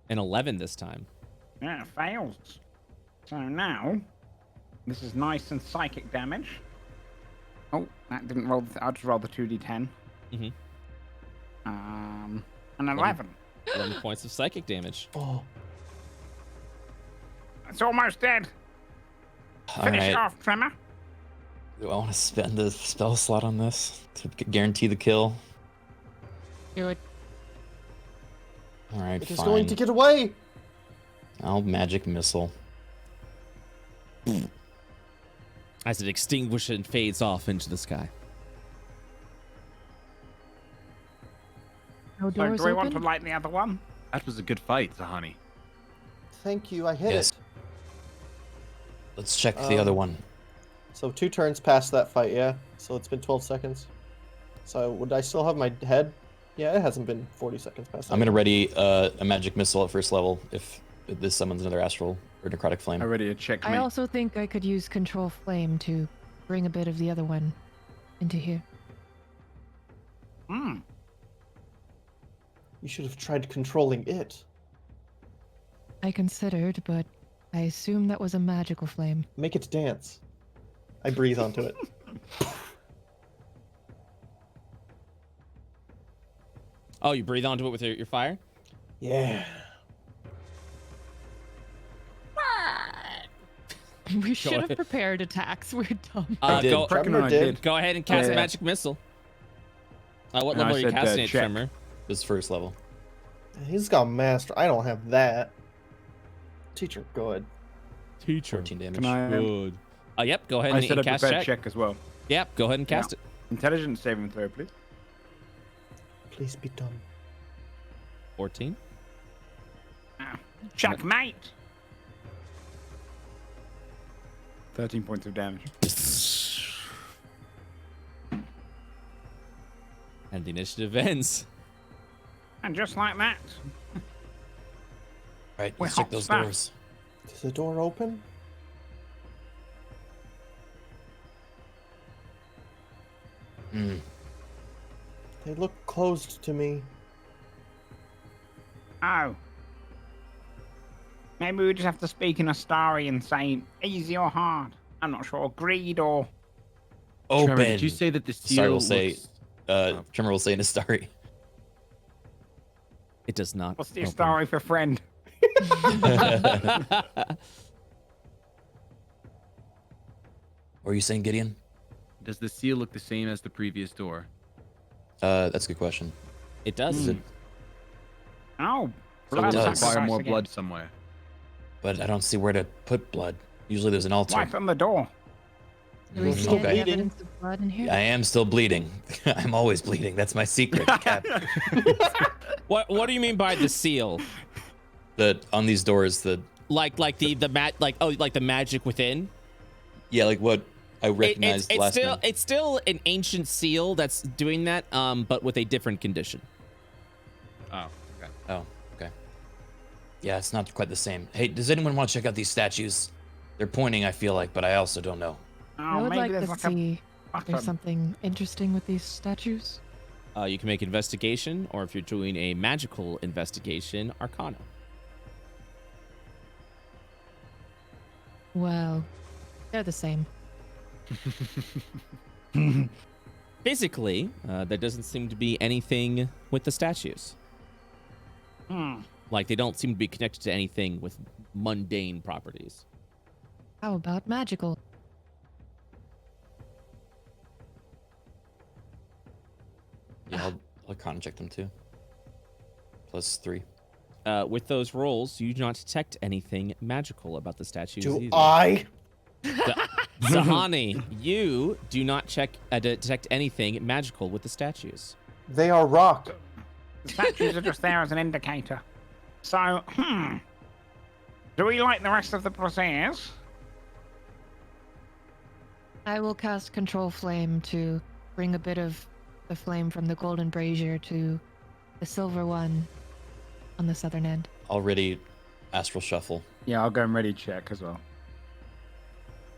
S1: An 11 this time.
S6: Yeah, it fails. So now, this is nice and psychic damage. Oh, that didn't roll. I'll just roll the 2d10.
S1: Mm-hmm.
S6: An 11.
S1: 11 points of psychic damage.
S5: Oh,
S6: It's almost dead. Finish it off, Tremor.
S4: Do I want to spend a spell slot on this to guarantee the kill?
S7: Do it.
S4: All right,
S5: it is
S4: fine.
S5: going to get away.
S4: I'll magic missile.
S1: As it extinguishes and fades off into the sky.
S7: No
S6: So
S7: doors
S6: do we want to
S7: open?
S6: light the other one?
S8: That was a good fight, Zahani.
S5: Thank you. I hit
S4: Yes.
S5: it.
S4: Let's check the other one.
S5: So 2 turns past that fight, yeah. So it's been 12 seconds. So would I still have my head? Yeah, it hasn't been 40 seconds past that.
S4: I'm gonna ready a magic missile at first level if this summons another astral or necrotic flame.
S3: Already a check.
S7: I also think I could use control flame to bring a bit of the other one into here.
S6: Hmm.
S5: You should have tried controlling it.
S7: I considered, but I assume that was a magical flame.
S5: Make it dance. I breathe onto it.
S1: Oh, you breathe onto it with your fire?
S5: Yeah.
S7: We should have
S1: ahead.
S7: prepared attacks. We're dumb.
S4: I did.
S1: Go,
S5: Tremor did.
S1: go ahead and cast
S3: Yeah.
S1: a magic missile. What
S3: No, I
S1: level are you
S3: said,
S1: casting it,
S3: check.
S1: Tremor?
S4: This first level.
S5: He's got master. I don't have that. Teacher, good.
S1: Teacher.
S4: 14 damage.
S3: Can I?
S1: Good. Yep, go ahead
S3: I
S1: and
S3: said a
S1: cast
S3: prepared
S1: check.
S3: check as well.
S1: Yep, go ahead and cast it.
S3: Intelligence saving throw, please.
S5: Please be done.
S1: 14.
S6: Checkmate.
S3: 13 points of damage.
S1: And the initiative ends.
S6: And just like that.
S4: Alright,
S6: We're
S4: let's check
S6: hot
S4: those
S6: stuff.
S4: doors.
S5: Does the door open?
S4: Hmm.
S5: They look closed to me.
S6: Oh. Maybe we just have to speak in a story and say easy or hard. I'm not sure. Greed or...
S4: Open.
S8: Tremor, did you say that the seal
S4: Sorry, we'll say.
S8: looks-
S4: Tremor will say in his story.
S1: It does not.
S6: What's the
S1: open.
S6: story for friend?
S4: What were you saying, Gideon?
S8: Does the seal look the same as the previous door?
S4: That's a good question.
S1: It does.
S6: Oh.
S4: So
S6: blood
S4: it does.
S8: Require
S6: sacrifice
S8: more
S6: again.
S8: blood somewhere.
S4: But I don't see where to put blood. Usually there's an altar.
S6: Wipe on the door.
S7: Do we
S4: Mm,
S7: see
S4: okay.
S7: any
S5: Bleeding.
S7: evidence of blood in here?
S4: I am still bleeding. I'm always bleeding. That's my secret. Cap.
S1: What do you mean by the seal?
S4: On these doors,
S1: Like the magic within?
S4: yeah, like what I recognized
S1: It's
S4: last
S1: still
S4: night.
S1: it's still an ancient seal that's doing that, but with a different condition.
S8: Oh, okay.
S4: Oh, okay. Yeah, it's not quite the same. Hey, does anyone want to check out these statues? They're pointing, I feel like, but I also don't know.
S6: Oh,
S7: I would
S6: maybe
S7: like
S6: there's
S7: to
S6: like
S7: see
S6: a
S7: if there's something interesting with these statues.
S1: You can make investigation, or if you're doing a magical investigation, Arcana.
S7: Well, they're the same.
S1: Basically, there doesn't seem to be anything with the statues. Like, they don't seem to be connected to anything with mundane properties.
S7: How about magical?
S4: Yeah, I'll Arcana check them too. +3.
S1: With those rolls, you do not detect anything magical about the statues
S5: Do
S1: either.
S5: I?
S1: Zahani, you do not detect anything magical with the statues.
S5: They are rock.
S6: The statues are just there as an indicator. So, do we like the rest of the procedures?
S7: I will cast control flame to bring a bit of the flame from the golden brazier to the silver one on the southern end.
S4: Already astral shuffle.
S3: Yeah, I'll go and ready check as well.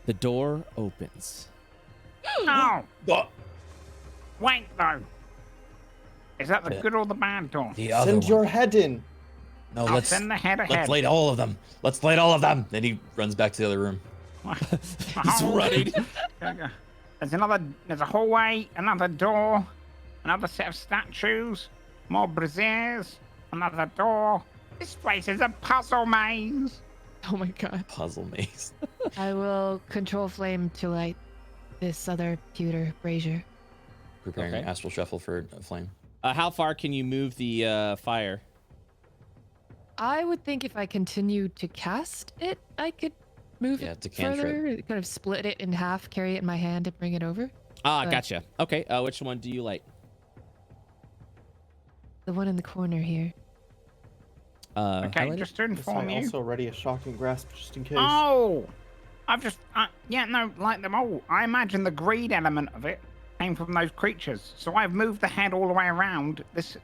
S1: The door opens.
S6: Oh,
S4: Oh,
S6: wait though. Is that the
S4: Yeah.
S6: good or the bad door?
S4: the other
S5: Send
S4: one.
S5: your head in.
S4: No,
S6: I'll
S4: let's
S6: send the head
S4: let's
S6: ahead.
S4: light all of them. Let's light all of them. Then he runs back to the other room.
S1: He's running.
S6: There's a hallway, another door, another set of statues, more braziers, another door. This place is a puzzle maze.
S7: Oh my god.
S4: Puzzle maze.
S7: I will control flame to light this other pewter brazier.
S4: Preparing
S1: Okay.
S4: astral shuffle for a flame.
S1: How far can you move the fire?
S7: I would think if I continue to cast it, I could move
S4: Yeah,
S7: it
S4: to cantrip.
S7: further, kind of split it in half, carry it in my hand, and bring it over. But
S1: Gotcha. Okay. Which one do you light?
S7: the one in the corner here.
S6: Okay,
S1: highlight it?
S6: just to
S5: Yes,
S6: inform
S5: I
S6: you.
S5: also ready a shocking grasp just in case.
S6: Oh, I've just, yeah, no, like them all. I imagine the greed element of it came from those creatures. So I've moved the head all the way around. This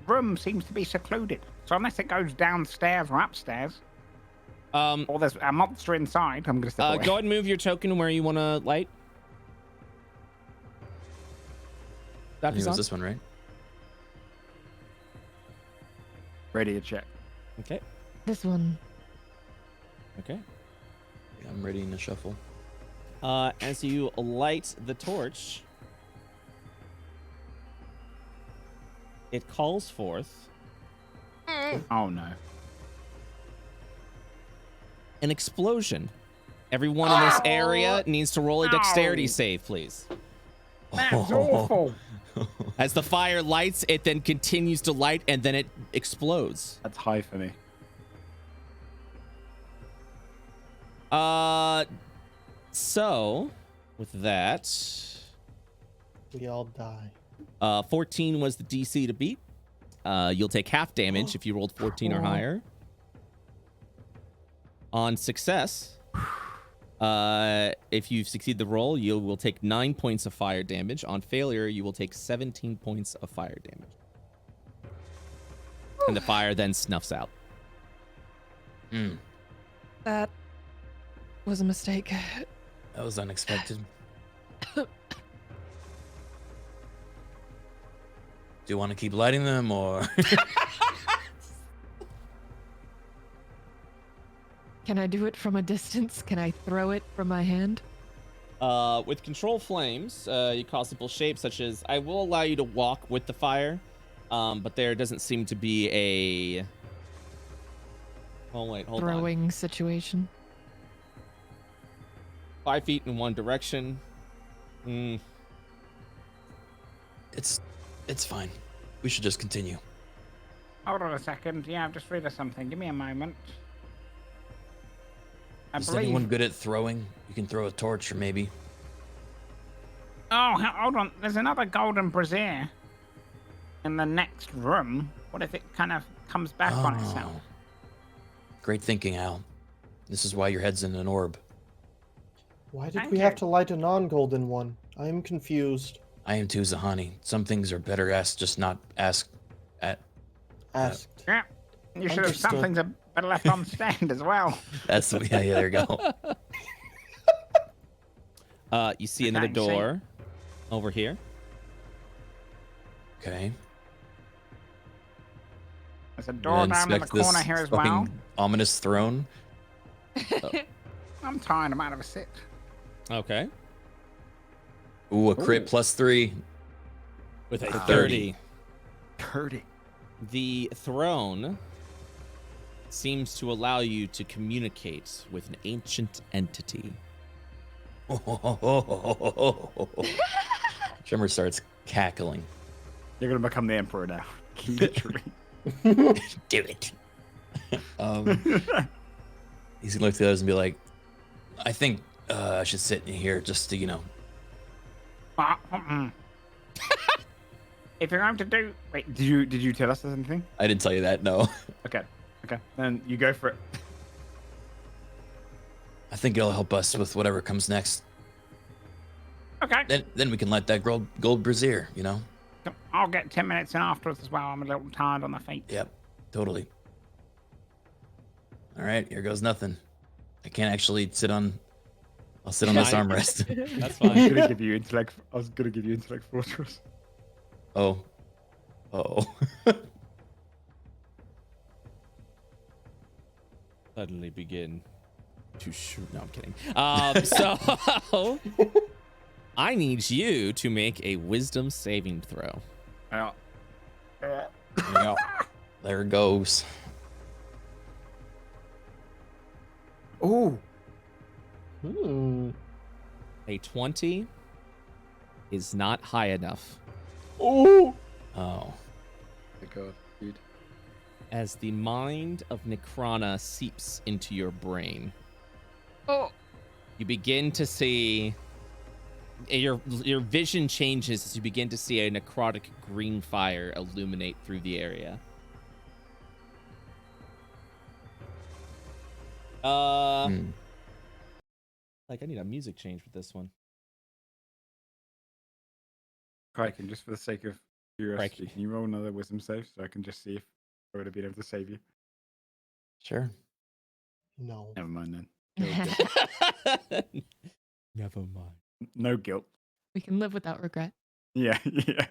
S6: room seems to be secluded. So unless it goes downstairs or upstairs, or there's a monster inside, I'm gonna step away.
S1: Go ahead and move your token where you want to light.
S4: I think it was this one, right?
S3: Ready to check.
S1: Okay.
S7: This one.
S1: Okay.
S4: Yeah, I'm ready to shuffle.
S1: As you light the torch, it calls forth
S3: Oh no.
S1: an explosion. Everyone in this area needs to roll a dexterity
S6: No.
S1: save, please.
S6: That's awful.
S1: As the fire lights, it then continues to light and then it explodes.
S3: That's high for me.
S1: So with that,
S5: We all die.
S1: 14 was the DC to beat. You'll take half damage if you rolled 14 or higher. On success, if you succeed the roll, you will take 9 points of fire damage. On failure, you will take 17 points of fire damage. And the fire then snuffs out.
S7: That was a mistake.
S4: That was unexpected. Do you want to keep lighting them or?
S7: Can I do it from a distance? Can I throw it from my hand?
S1: With control flames, you cause simple shapes such as I will allow you to walk with the fire, but there doesn't seem to be a. Oh wait, hold on.
S7: Throwing situation.
S1: 5 feet in one direction.
S4: It's fine. We should just continue.
S6: Hold on a second. Yeah, I've just realized something. Give me a moment. I
S4: Is
S6: believe.
S4: anyone good at throwing? You can throw a torch or maybe.
S6: Oh, hold on. There's another golden brazier in the next room. What if it kind of comes back on itself?
S4: Great thinking, Al. This is why your head's in an orb.
S5: Why did
S6: Thank
S5: we have
S6: you.
S5: to light a non-golden one? I am confused.
S4: I am too, Zahani. Some things are better asked, just not asked at.
S5: Asked.
S6: Yeah. You should have some
S5: Understood.
S6: things are better left on stand as well.
S4: That's the yeah, there you go.
S1: You see another
S6: Okay, so-
S1: door over here.
S4: Okay.
S6: There's a
S4: And
S6: door down in the
S4: inspect this
S6: corner here as well.
S4: fucking ominous throne.
S6: I'm tired. I'm out of a sit.
S1: Okay.
S4: Ooh, a crit +3.
S1: With a
S4: 30.
S3: 30.
S1: The throne seems to allow you to communicate with an ancient entity.
S4: Tremor starts cackling.
S3: You're gonna become the emperor now. Literally.
S4: Do it. He's gonna look at the others and be like, I think I should sit in here just to,
S6: If you're going to do, wait,
S3: Did you tell us there's anything?
S4: I didn't tell you that, no.
S3: Okay. Then you go for it.
S4: I think it'll help us with whatever comes next.
S6: okay,
S4: Then we can light that gold brazier,
S6: I'll get 10 minutes in afterwards as well. I'm a little tired on the feet.
S4: Yep, totally. All right, here goes nothing. I can't actually sit on I'll sit on this armrest.
S1: That's
S3: I was
S1: fine.
S3: gonna give you intellect. I was gonna give you intellect fortress.
S4: Oh. Oh.
S1: Suddenly begin to shoot. No, I'm kidding. So I need you to make a wisdom saving throw.
S4: There it goes.
S3: Oh.
S1: A 20 is not high enough.
S3: Oh.
S4: Oh.
S3: My God, dude.
S1: As the mind of Necrona seeps into your brain, you begin to see your vision changes as you begin to see a necrotic green fire illuminate through the area. Like I need a music change with this one.
S3: Criken, just for the sake of curiosity, can you roll another wisdom save so I can just see if I would have been able to save you?
S4: Sure.
S5: No.
S3: Never mind then.
S1: Never mind.
S3: No guilt.
S7: We can live without regret.
S3: Yeah, yeah.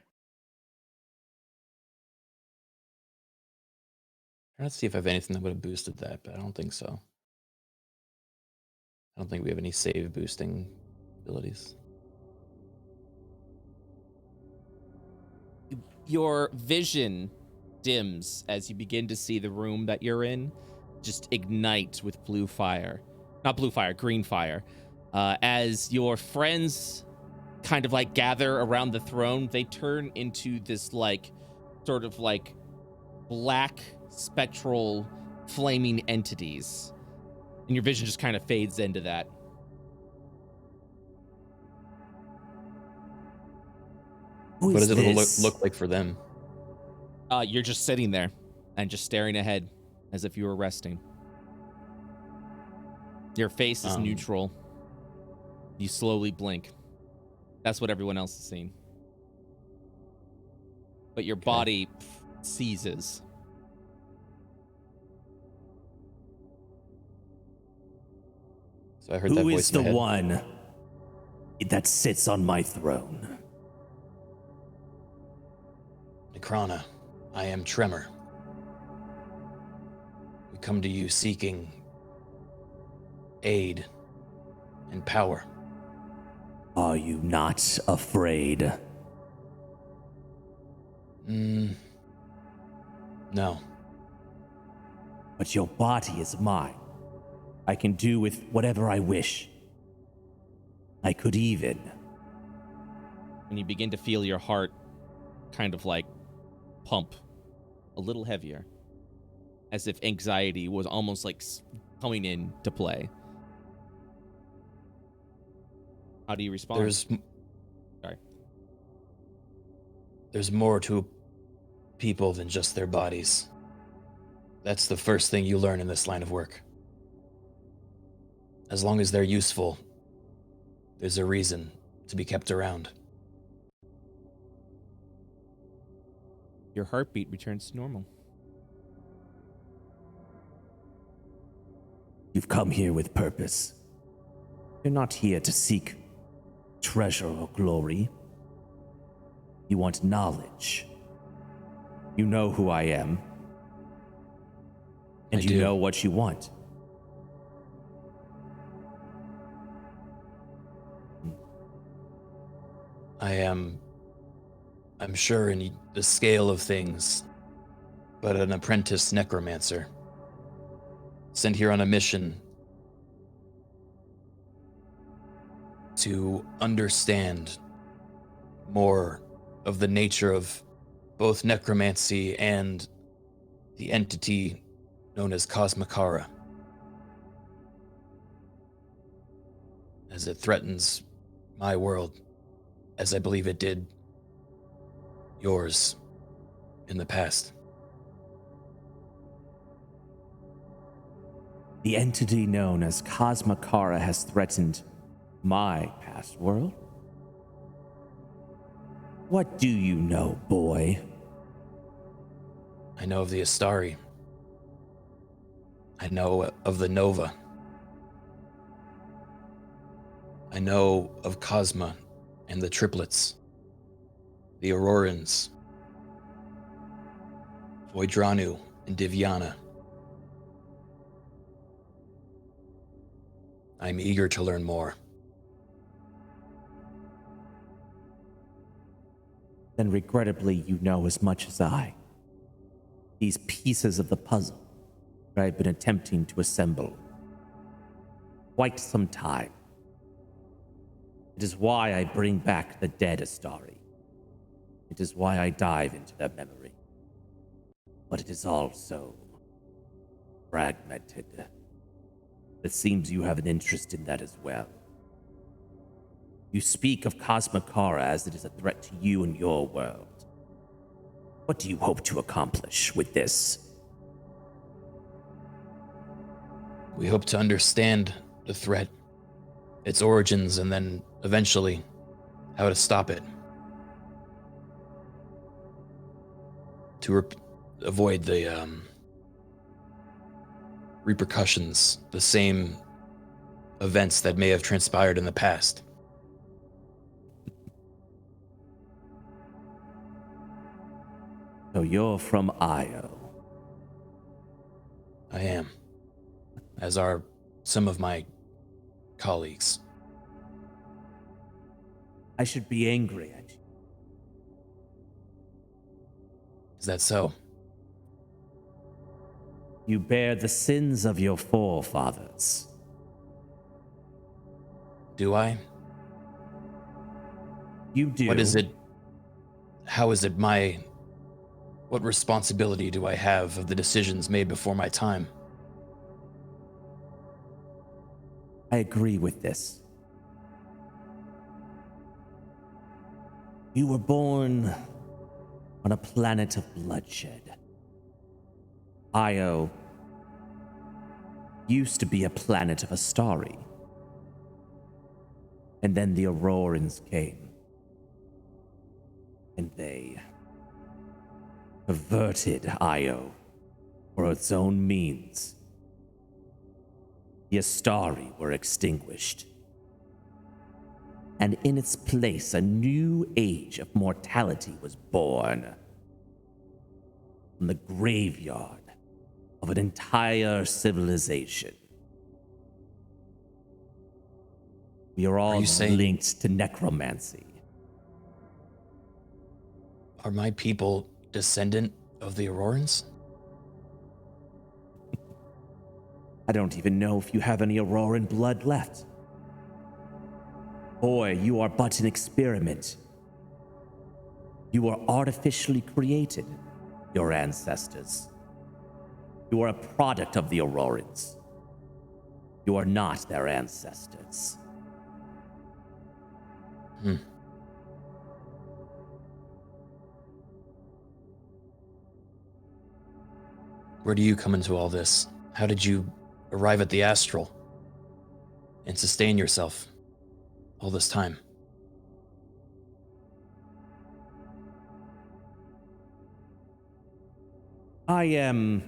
S4: Let's see if I have anything that would have boosted that, but I don't think so. I don't think we have any save boosting abilities.
S1: Your vision dims as you begin to see the room that you're in just ignite with blue fire. Not blue fire, green fire. As your friends kind of like gather around the throne, they turn into this like sort of like black spectral flaming entities. And your vision just kind of fades into that.
S4: What does it look like for them?
S1: You're just sitting there and just staring ahead as if you were resting. Your face is neutral. You slowly blink. That's what everyone else is seeing. But your body seizes.
S4: So I heard that
S9: Who
S4: voice
S9: is
S4: in my
S9: the
S4: head.
S9: one that sits on my throne?
S4: Necrona, I am Tremor. We come to you seeking aid and power.
S9: Are you not afraid?
S4: No.
S9: But your body is mine. I can do with whatever I wish. I could even.
S1: And you begin to feel your heart kind of like pump a little heavier, as if anxiety was almost like coming in to play. How do you respond?
S4: There's more to people than just their bodies. That's the first thing you learn in this line of work. As long as they're useful, there's a reason to be kept around.
S1: Your heartbeat returns to normal.
S9: You've come here with purpose. You're not here to seek treasure or glory. You want knowledge. You know who I am. And you know what you want.
S4: I'm sure in the scale of things, but an apprentice necromancer. Sent here on a mission to understand more of the nature of both necromancy and the entity known as Cosmicara, as it threatens my world, as I believe it did yours in the past.
S9: The entity known as Cosmicara has threatened my past world? What do you know, boy?
S4: I know of the Astari. I know of the Nova. I know of Cosma and the triplets, the Aurorans, Voidranu and Divyana. I'm eager to learn more.
S9: Then regrettably, you know as much as I. These pieces of the puzzle that I've been attempting to assemble quite some time. It is why I bring back the dead Astari. It is why I dive into their memory. But it is also fragmented. It seems you have an interest in that as well. You speak of Cosmikara as it is a threat to you and your world. What do you hope to accomplish with this?
S4: We hope to understand the threat, its origins, and then eventually how to stop it. To avoid the repercussions, the same events that may have transpired in the past.
S9: So you're from Io.
S4: I am, as are some of my colleagues.
S9: I should be angry at you.
S4: Is that so?
S9: You bear the sins of your forefathers.
S4: Do I?
S9: You do.
S4: What is it? How is it my... What responsibility do I have of the decisions made before my time?
S9: I agree with this. You were born on a planet of bloodshed. Io used to be a planet of Astari. And then the Aurorans came. And they perverted Io for its own means. The Astari were extinguished. And in its place, a new age of mortality was born. From the graveyard of an entire civilization. We are all linked to necromancy.
S4: Are my people descendant of the Aurorans?
S9: I don't even know if you have any Auroran blood left. Boy, you are but an experiment. You were artificially created, your ancestors. You are a product of the Aurorans. You are not their ancestors.
S4: Where do you come into all this? How did you arrive at the Astral and sustain yourself all this time?
S9: I am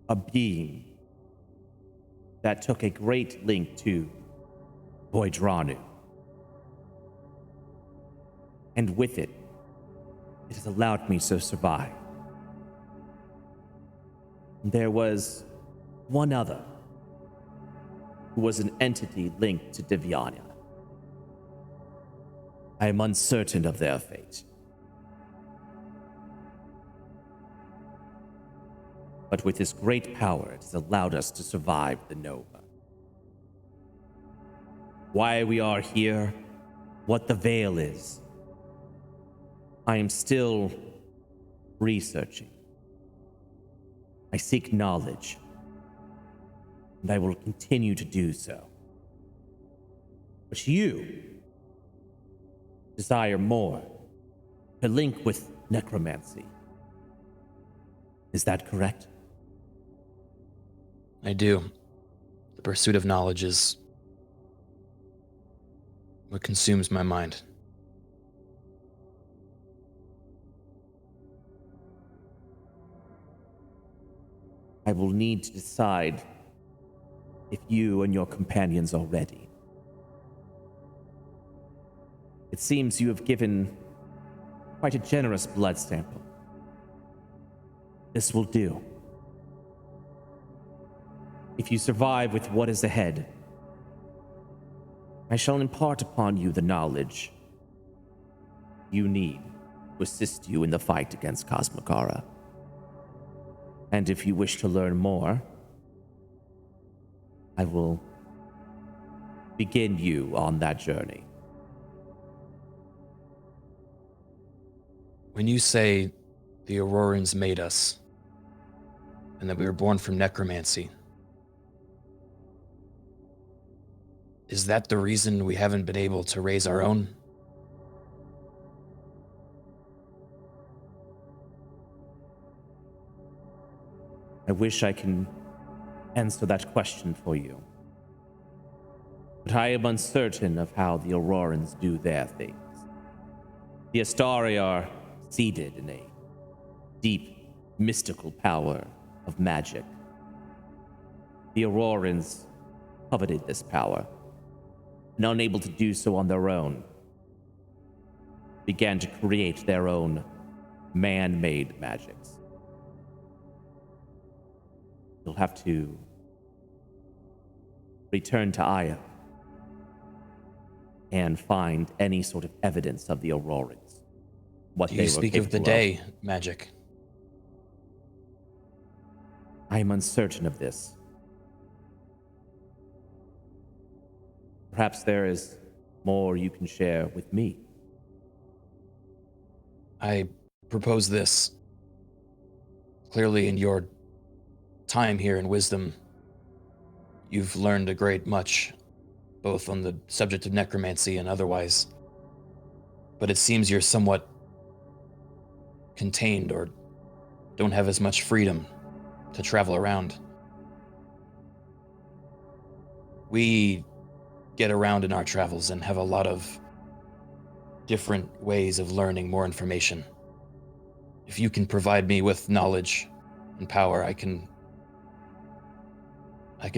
S9: a being that took a great link to Voidranu. And with it, it has allowed me to survive. There was one other who was an entity linked to Divyana. I am uncertain of their fate. But with this great power, it has allowed us to survive the Nova. Why we are here, what the Veil is, I am still researching. I seek knowledge, and I will continue to do so. But you desire more, to link with necromancy. Is that correct?
S4: I do. The pursuit of knowledge is what consumes my mind.
S9: I will need to decide if you and your companions are ready. It seems you have given quite a generous blood sample. This will do. If you survive with what is ahead, I shall impart upon you the knowledge you need to assist you in the fight against Cosmogara. And if you wish to learn more, I will begin you on that journey.
S4: When you say the Aurorans made us, and that we were born from necromancy, is that the reason we haven't been able to raise our own?
S9: I wish I can answer that question for you. But I am uncertain of how the Aurorans do their things. The Astari are seated in a deep, mystical power of magic. The Aurorans coveted this power, and unable to do so on their own, began to create their own man-made magics. You'll have to return to Aya and find any sort of evidence of the Aurorans. What
S4: Do
S9: they
S4: you
S9: were
S4: speak of the
S9: capable
S4: day magic?
S9: I am uncertain of this. Perhaps there is more you can share with me.
S4: I propose this. Clearly, in your time here in Wisdom, you've learned a great much, both on the subject of necromancy and otherwise. But it seems you're somewhat contained or don't have as much freedom to travel around. We get around in our travels and have a lot of different ways of learning more information. If you can provide me with knowledge and power, I can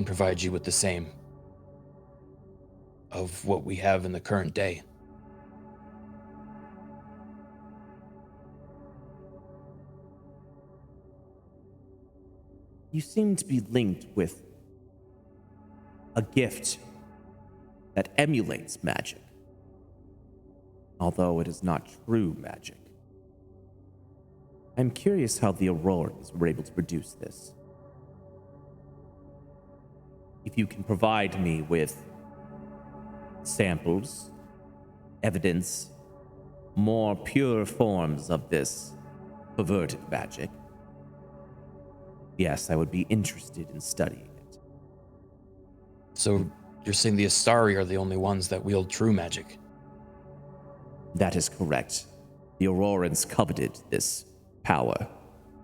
S4: provide you with the same of what we have in the current day.
S9: You seem to be linked with a gift that emulates magic, although it is not true magic. I'm curious how the Aurorans were able to produce this. If you can provide me with samples, evidence, more pure forms of this perverted magic, yes, I would be interested in studying it.
S4: So you're saying the Astari are the only ones that wield true magic?
S9: That is correct. The Aurorans coveted this power,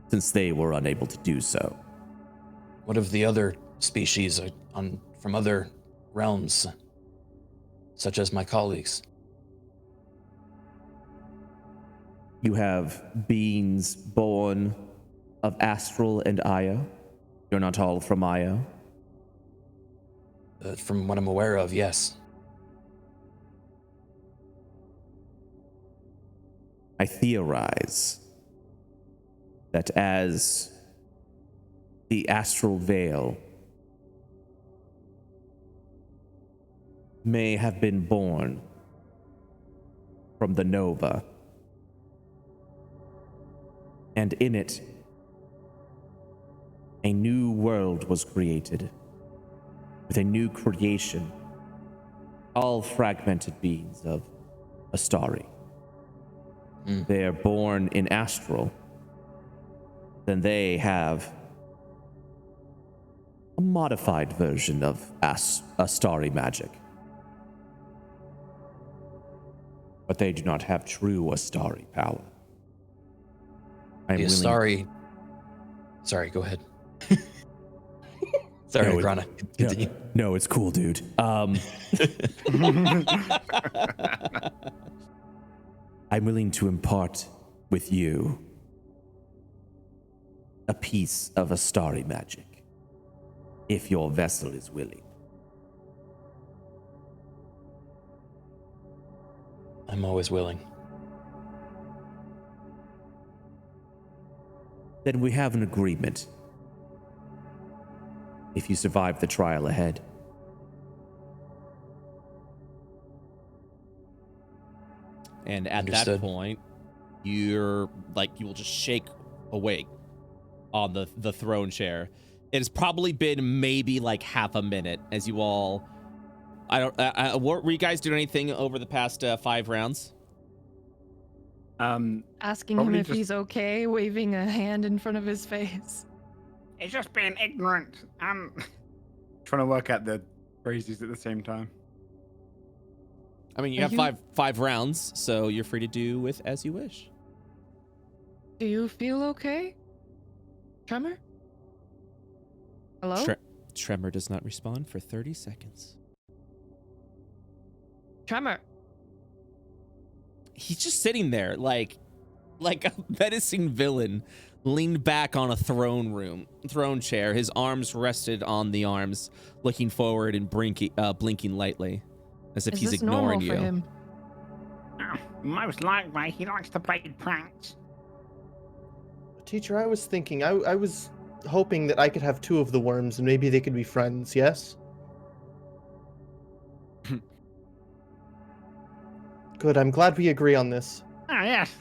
S9: since they were unable to do so.
S4: What of the other species from other realms, such as my colleagues?
S9: You have beings born of Astral and Aya. You're not all from Aya.
S4: From what I'm aware of, yes.
S9: I theorize that as the astral veil may have been born from the Nova, and in it, a new world was created, with a new creation, all fragmented beings of Astari. They are born in Astral, then they have a modified version of Astari magic. But they do not have true Astari power.
S4: The Astari... Sorry, go ahead. Sorry, Grana. Continue.
S9: No, it's cool, dude. I'm willing to impart with you a piece of Astari magic, if your vessel is willing.
S4: I'm always willing.
S9: Then we have an agreement. If you survive the trial ahead.
S1: And at that
S4: Understood.
S1: point, you're like, you will just shake awake on the throne chair. It has probably been maybe like half a minute as you all, were you guys doing anything over the past 5 rounds?
S7: Asking him
S3: Probably
S7: if
S3: just-
S7: he's okay, waving a hand in front of his face.
S6: He's just being ignorant.
S3: Trying to work out the phrases at the same time.
S1: I mean, you
S7: Are
S1: have
S7: you-
S1: five rounds, so you're free to do with as you wish.
S7: Do you feel okay? Tremor? Hello?
S1: Tremor does not respond for 30 seconds.
S7: Tremor.
S1: He's just sitting there like a menacing villain, leaned back on a throne chair, his arms rested on the arms, looking forward and blinking lightly, as if
S7: Is
S1: he's
S7: this
S1: ignoring
S7: normal
S1: you.
S7: for him?
S6: Most likely, he likes to play pranks.
S5: Teacher, I was thinking, I was hoping that I could have 2 of the worms and maybe they could be friends, yes? Good, I'm glad we agree on this.
S6: Oh, yes.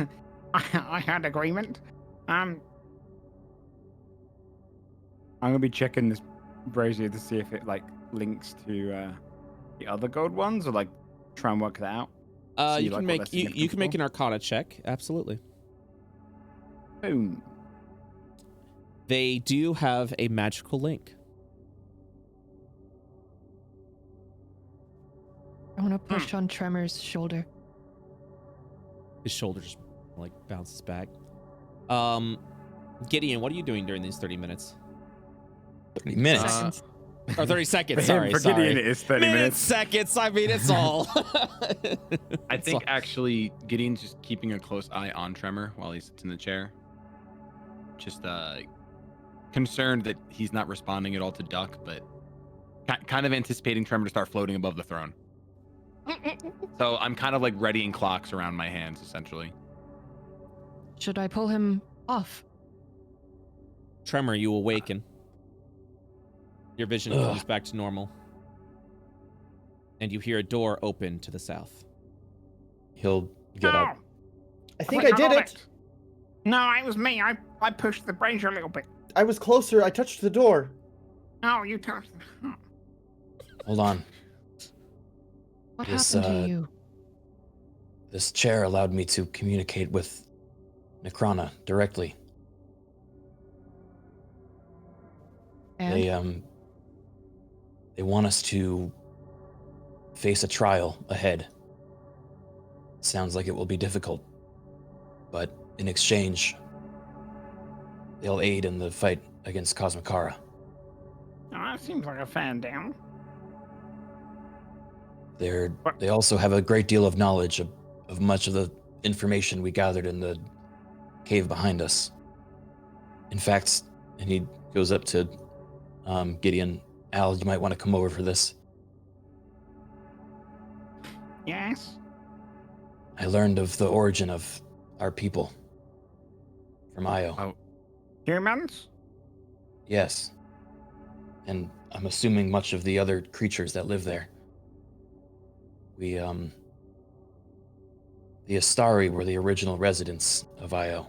S6: I had agreement.
S3: I'm gonna be checking this brazier to see if it like links to the other gold ones, or like try and work that out. See,
S1: You
S3: like,
S1: can
S3: what
S1: make
S3: that's
S1: you
S3: significant
S1: can make
S3: for.
S1: an Arcana check, absolutely.
S3: Boom.
S1: They do have a magical link.
S7: I want to push on Tremor's shoulder.
S1: His shoulder just like bounces back. Gideon, what are you doing during these 30 minutes?
S4: 30 minutes.
S7: Seconds.
S1: Or 30 seconds,
S3: For him, for
S1: sorry.
S3: Gideon, it is 30 minutes.
S1: Seconds, I mean, it's all.
S8: I think actually Gideon's just keeping a close eye on Tremor while he sits in the chair. Just concerned that he's not responding at all to Duck, but kind of anticipating Tremor to start floating above the throne. So I'm kind of like readying clocks around my hands, essentially.
S7: Should I pull him off?
S1: Tremor, you awaken. Your vision
S4: Ugh.
S1: comes back to normal. And you hear a door open to the south.
S4: He'll get up.
S5: I think I did it!
S6: No, it was me. I pushed the brazier a little bit.
S5: I was closer, I touched the door.
S6: Oh, you touched.
S4: Hold on.
S7: What
S4: Yes,
S7: happened to you?
S4: This chair allowed me to communicate with Necrona directly.
S7: And
S4: They want us to face a trial ahead. Sounds like it will be difficult, but in exchange, they'll aid in the fight against Cosmikara.
S6: Oh, that seems like a fan down.
S4: They also have a great deal of knowledge of much of the information we gathered in the cave behind us. In fact, and he goes up to Gideon, Al, you might want to come over for this.
S6: Yes.
S4: I learned of the origin of our people from Io.
S8: Oh.
S6: Humans?
S4: Yes. And I'm assuming much of the other creatures that live there. The Astari were the original residents of Io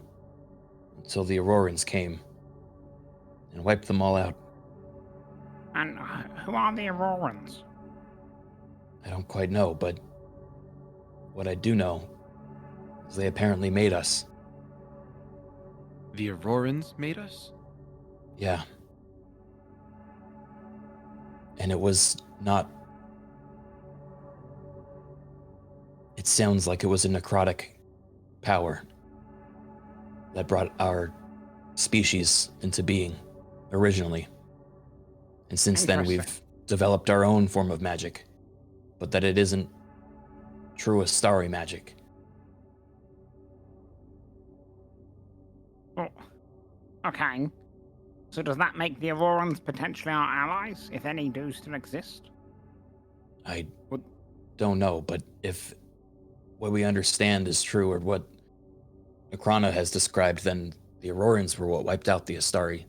S4: until the Aurorans came and wiped them all out.
S6: And who are the Aurorans?
S4: I don't quite know, but what I do know is they apparently made us.
S8: The Aurorans made us?
S4: Yeah. And it was not... It sounds like it was a necrotic power that brought our species into being originally. And since then we've developed our own form of magic, but that it isn't true Astari magic.
S6: Oh, okay. So does that make the Aurorans potentially our allies, if any do still exist?
S4: I don't know, but if what we understand is true, or what Necrana has described, then the Aurorans were what wiped out the Astari.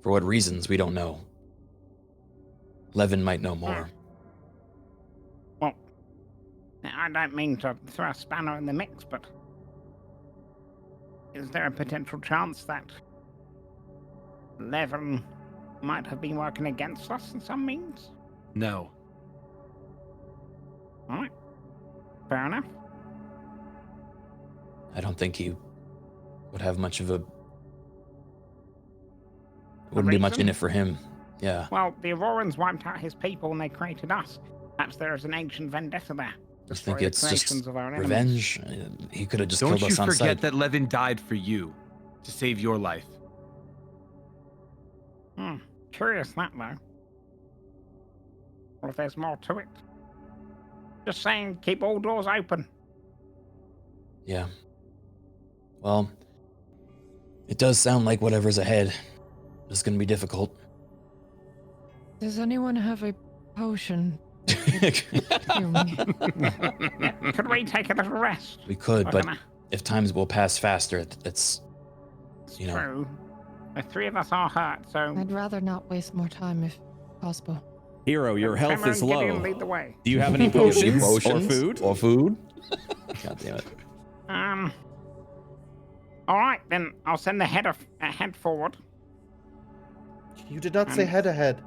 S4: For what reasons, we don't know. Levin might know more.
S6: Well, I don't mean to throw a spanner in the mix, but is there a potential chance that Levin might have been working against us in some means?
S8: No.
S6: All right. Fair enough.
S4: I don't think he would have much of a... Wouldn't be much in it for him. Yeah.
S6: Well, the Aurorans wiped out his people and they created us. Perhaps there is an ancient vendetta there.
S4: I think it's just revenge. He could have just killed us on sight.
S8: Don't you forget that Levin died for you, to save your life.
S6: Curious that, though. Or if there's more to it. Just saying, keep all doors open.
S4: Yeah. Well, it does sound like whatever's ahead is going to be difficult.
S7: Does anyone have a potion?
S6: Could we take a little rest?
S4: We could, but if times will pass faster, it's you know.
S6: True. The three of us are hurt, so
S7: I'd rather not waste more time if possible.
S9: Hero, your health
S6: Tremor
S9: is
S6: and Gideon
S9: low.
S6: lead the way.
S9: Do you have any potions or food?
S4: Or food? God damn it.
S6: All right, then I'll send the head forward.
S5: You did not say head ahead.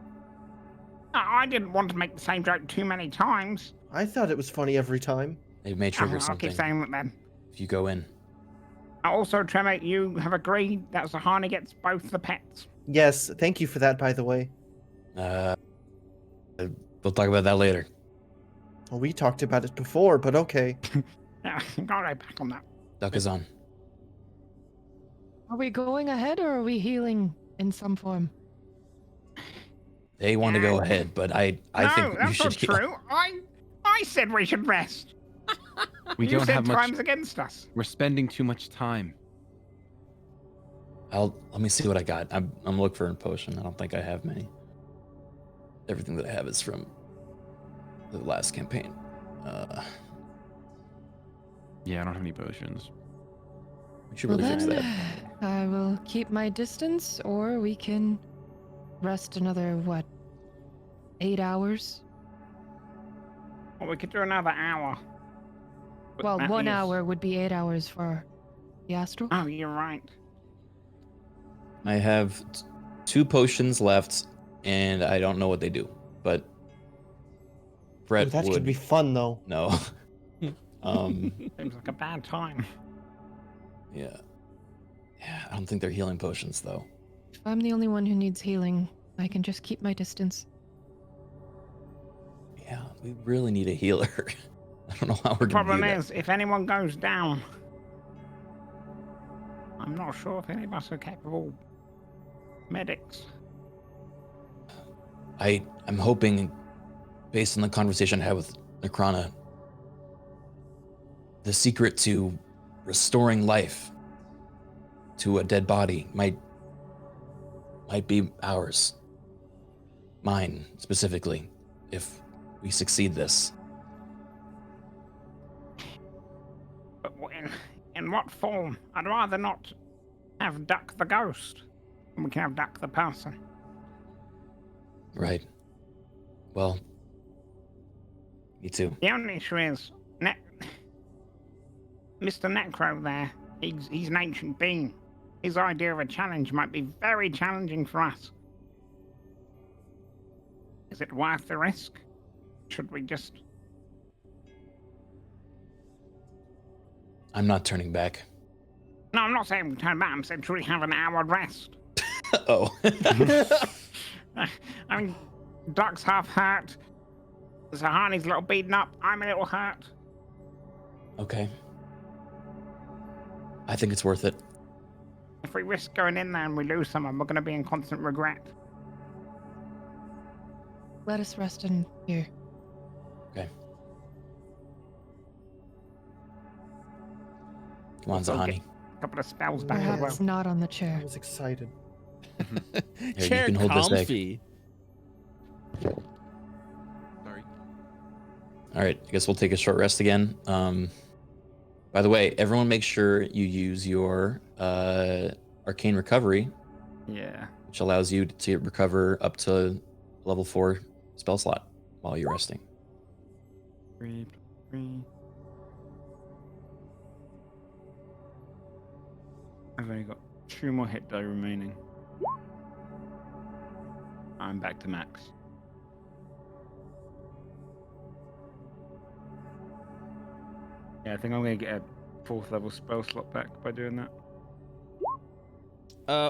S6: I didn't want to make the same joke too many times.
S5: I thought it was funny every time.
S4: It may trigger
S6: I'll
S4: something.
S6: keep saying that then.
S4: If you go in.
S6: Also, Tremor, you have agreed that Zahani gets both the pets.
S5: Yes, thank you for that, by the way.
S4: We'll talk about that later.
S5: Well, we talked about it before, but okay.
S6: Yeah, got right back on that.
S4: Duck is on.
S7: Are we going ahead or are we healing in some form?
S4: They want to go ahead, but I think
S6: that's
S4: you should
S6: not true. I said we should rest.
S8: We
S6: you
S8: don't
S6: said
S8: have much.
S6: time's against us.
S8: We're spending too much time.
S4: let me see what I got. I'm looking for a potion. I don't think I have many. Everything that I have is from the last campaign.
S8: Yeah, I don't have any potions.
S4: We should really fix that.
S7: I will keep my distance, or we can rest another, 8 hours?
S6: Well, we could do another hour. But
S7: Well,
S6: that
S7: 1
S6: is-
S7: hour would be 8 hours for the Astral.
S6: Oh, you're right.
S4: I have 2 potions left, and I don't know what they do. But Brett
S5: Ooh, that
S4: would
S5: could be fun, though.
S4: no.
S6: Seems like a bad time.
S4: Yeah. I don't think they're healing potions though.
S7: If I'm the only one who needs healing, I can just keep my distance.
S4: Yeah, we really need a healer. I don't know how we're gonna do
S6: Problem
S4: that.
S6: is, if anyone goes down, I'm not sure if any of us are capable medics.
S4: I'm hoping, based on the conversation I had with Necrana, the secret to restoring life to a dead body might be ours. Mine, specifically, if we succeed this.
S6: But in what form? I'd rather not have Duck the ghost. We can have Duck the person.
S4: Right. Well, me too.
S6: The only issue is, Mr. Necro there, he's an ancient being. His idea of a challenge might be very challenging for us. Is it worth the risk? Should we just...
S4: I'm not turning back.
S6: No, I'm not saying we turn back. I'm saying should we have an hour rest?
S4: Oh.
S6: I mean, Duck's half hurt. Zahani's a little beaten up. I'm a little hurt.
S4: Okay. I think it's worth it.
S6: If we risk going in there and we lose someone, we're going to be in constant regret.
S7: Let us rest in here.
S4: Okay. Come on,
S6: Also
S4: Zahani.
S6: get a couple of spells back as well.
S7: Perhaps not on the
S5: I
S7: chair.
S5: was excited.
S4: Here,
S1: Chair
S4: you can hold this back.
S1: comfy.
S8: Sorry.
S4: All right, I guess we'll take a short rest again. By the way, everyone make sure you use your Arcane Recovery,
S3: Yeah.
S4: which allows you to recover up to level 4 spell slot while you're resting.
S3: 3, 3. I've only got 2 more hit die remaining. I'm back to max. Yeah, I think I'm gonna get a 4th level spell slot back by doing that.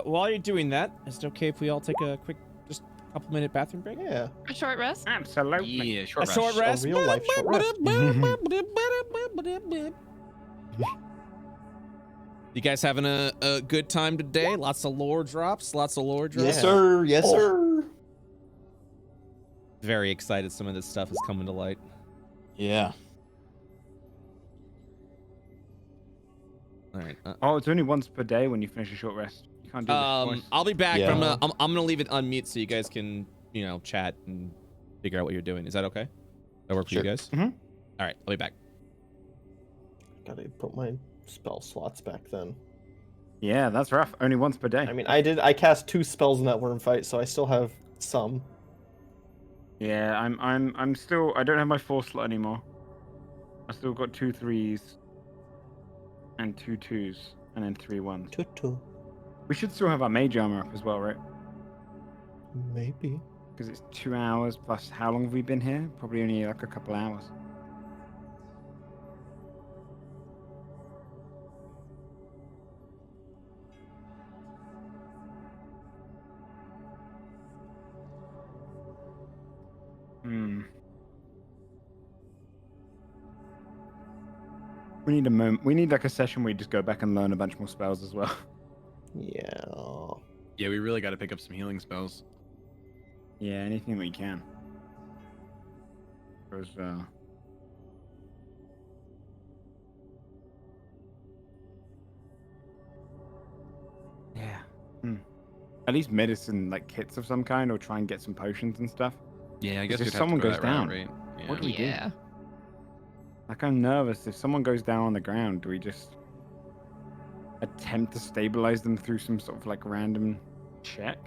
S1: While you're doing that, is it okay if we all take a quick, just couple minute bathroom break?
S5: Yeah.
S7: A short rest?
S3: Absolutely.
S8: Yeah, short
S1: A
S8: rest.
S1: short rest.
S5: A real life short rest.
S1: You guys having a good time today? Lots of lore drops. Lots of lore drops.
S5: Yes, sir. Yes, sir.
S1: Very excited. Some of this stuff is coming to light.
S4: Yeah.
S1: All right.
S3: Oh, it's only once per day when you finish a short rest. You can't do this twice.
S1: I'll be back.
S4: Yeah.
S1: But I'm gonna leave it unmute so you guys can, chat and figure out what you're doing. Is that okay? That work for you
S4: Sure.
S1: guys?
S3: Mhm.
S1: All right. I'll be back.
S5: Gotta put my spell slots back then.
S3: Yeah, that's rough. Only once per day.
S5: I mean, I cast 2 spells in that worm fight, so I still have some.
S3: Yeah, I'm still. I don't have my 4th slot anymore. I still got 2 3s and 2 2s and then 3 1s.
S5: Tutu.
S3: We should still have our mage armor up as well, right?
S5: Maybe.
S3: Because it's 2 hours plus. How long have we been here? Probably only like a couple hours. We need a moment. We need like a session where we just go back and learn a bunch more spells as well.
S5: Yeah.
S8: Yeah, we really got to pick up some healing spells.
S3: Yeah, anything we can. Because yeah. At least medicine, like kits of some kind, or try and get some potions and stuff.
S8: Yeah, I guess
S3: if
S8: we'd have
S3: someone
S8: to go
S3: goes
S8: that route,
S3: down,
S8: right? Yeah.
S3: what do we do?
S7: Yeah.
S3: Like, I'm nervous. If someone goes down on the ground, do we just attempt to stabilize them through some sort of like random check?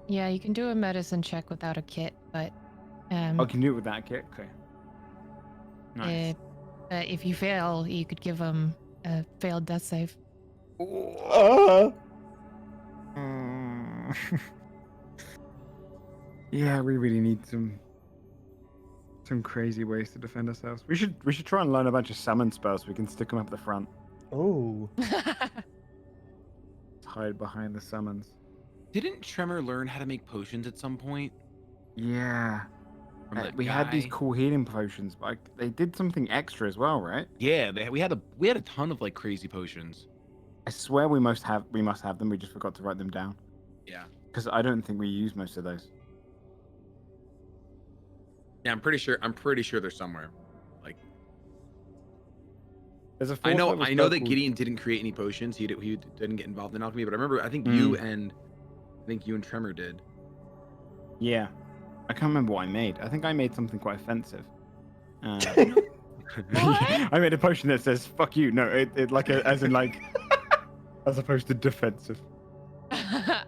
S7: Yeah, you can do a medicine check without a kit, but
S3: I can do it with that kit. Okay. Nice.
S7: if you fail, you could give them a failed death save.
S3: Yeah, we really need some crazy ways to defend ourselves. We should try and learn a bunch of summon spells so we can stick them up the front.
S5: Oh.
S3: Hide behind the summons.
S8: Didn't Tremor learn how to make potions at some point?
S3: Yeah.
S8: From that
S3: We had these
S8: guy?
S3: cool healing potions, but they did something extra as well, right?
S8: Yeah, we had a ton of like crazy potions.
S3: I swear we must have them. We just forgot to write them down.
S8: Yeah.
S3: Because I don't think we use most of those.
S8: Yeah, I'm pretty sure they're somewhere. Like
S3: There's a
S8: I
S3: fourth
S8: know
S3: level
S8: that
S3: spell called-
S8: Gideon didn't create any potions. He didn't get involved in alchemy, but I remember I think
S3: Mm.
S8: you and Tremor did.
S3: Yeah. I can't remember what I made. I think I made something quite offensive. I made a potion that says "fuck you." No, it like as in like, as opposed to defensive.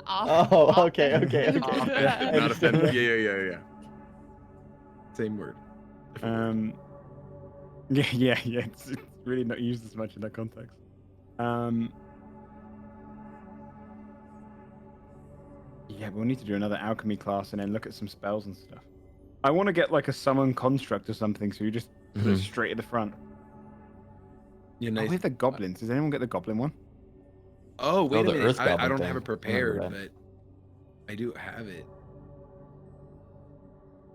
S5: Oh, okay.
S8: Not offensive. Yeah. Same word.
S3: Yeah. It's really not used as much in that context. Yeah, we'll need to do another alchemy class and then look at some spells and stuff. I want to get like a summon construct or something, so you just put it straight at the front.
S8: Yeah,
S3: Oh,
S8: nice.
S3: we have the goblins. Does anyone get the goblin one?
S8: Oh, wait
S4: the
S8: a minute.
S4: Earth
S8: I
S4: Goblin
S8: don't
S4: thing.
S8: have it
S4: I
S8: prepared,
S4: remember
S8: but I do have it.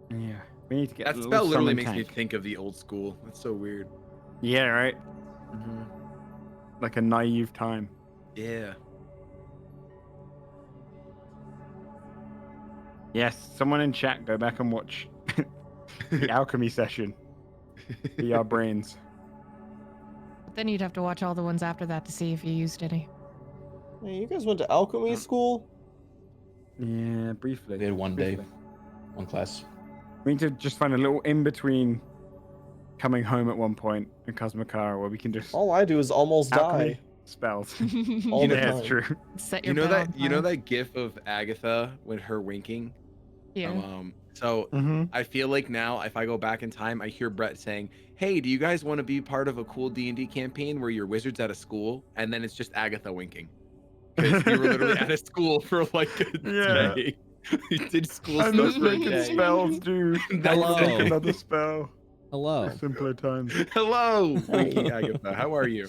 S3: Yeah. We need to get
S8: That
S3: a little
S8: spell literally
S3: summon
S8: makes me
S3: tank.
S8: think of the old school. That's so weird.
S3: Yeah, right.
S8: Mm-hmm.
S3: Like a naive time.
S8: Yeah.
S3: Yes, someone in chat, go back and watch the alchemy session. Be our brains.
S7: But then you'd have to watch all the ones after that to see if you used any.
S5: Hey, you guys went to alchemy school?
S3: Yeah, briefly.
S4: We had one day,
S3: briefly.
S4: one class.
S3: We need to just find a little in between coming home at one point in Cosmokara where we can just
S5: All I do is almost
S3: alchemy
S5: die.
S3: spells.
S5: All the
S3: Yeah,
S5: time.
S3: it's true.
S7: Set
S8: You
S7: your
S8: know
S7: bed on
S8: that you know
S7: fire.
S8: that gif of Agatha with her winking?
S7: Yeah.
S8: So
S3: Mm-hmm.
S8: I feel like now if I go back in time, I hear Brett saying, "Hey, do you guys want to be part of a cool D&D campaign where you're wizards at a school?" And then it's just Agatha winking. Because you were literally at a school for like a
S3: Yeah.
S8: day. You did school
S3: And
S8: stuff
S3: those
S8: for a
S3: freaking
S8: day.
S3: spells, dude.
S1: Hello.
S3: Make another spell.
S1: Hello.
S3: For simpler times.
S8: Hello, winking Agatha. How are you?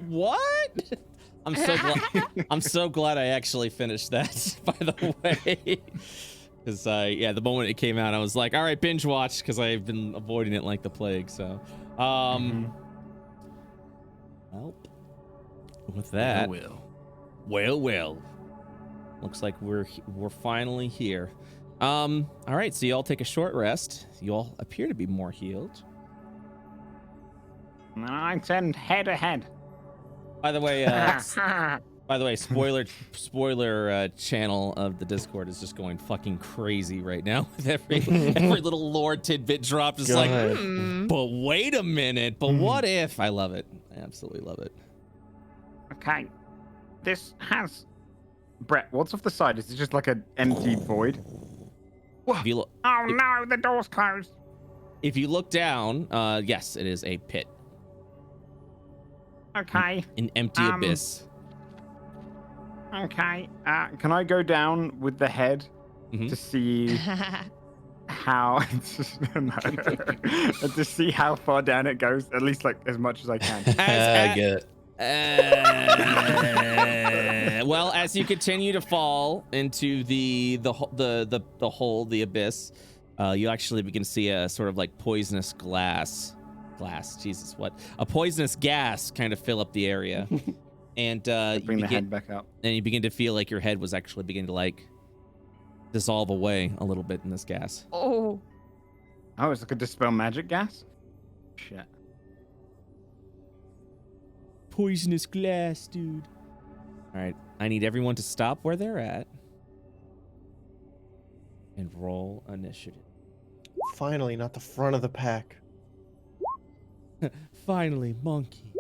S1: What? I'm so glad I actually finished that, by the way. Because yeah, the moment it came out, I was like, all right, binge watch, because I've been avoiding it like the plague. So, well, with that, well, looks like we're finally here. All right, so you all take a short rest. You all appear to be more healed.
S6: I send head ahead.
S1: By the way, spoiler channel of the Discord is just going fucking crazy right now with every little lore tidbit drop. Just like, but wait a minute, but what if? I love it. I absolutely love it.
S6: Okay. This has.
S3: Brett, what's off the side? Is it just like an empty void?
S1: If you look,
S6: Oh no, the door's closed.
S1: if you look down, yes, it is a pit,
S6: Okay.
S1: an empty abyss.
S6: Okay.
S3: Can I go down with the head
S1: Mhm.
S3: to see how to see how far down it goes? At least like as much as I can.
S4: I get it.
S1: Well, as you continue to fall into the hole, the abyss, you actually begin to see a sort of like poisonous Jesus, what? A poisonous gas kind of fill up the area. And
S3: Bring the head back up.
S1: and you begin to feel like your head was actually beginning to like dissolve away a little bit in this gas.
S7: Oh.
S3: Oh, it's like a dispel magic gas? Shit.
S1: Poisonous glass, dude. All right, I need everyone to stop where they're at and roll initiative.
S5: Finally, not the front of the pack.
S1: Finally, monkey.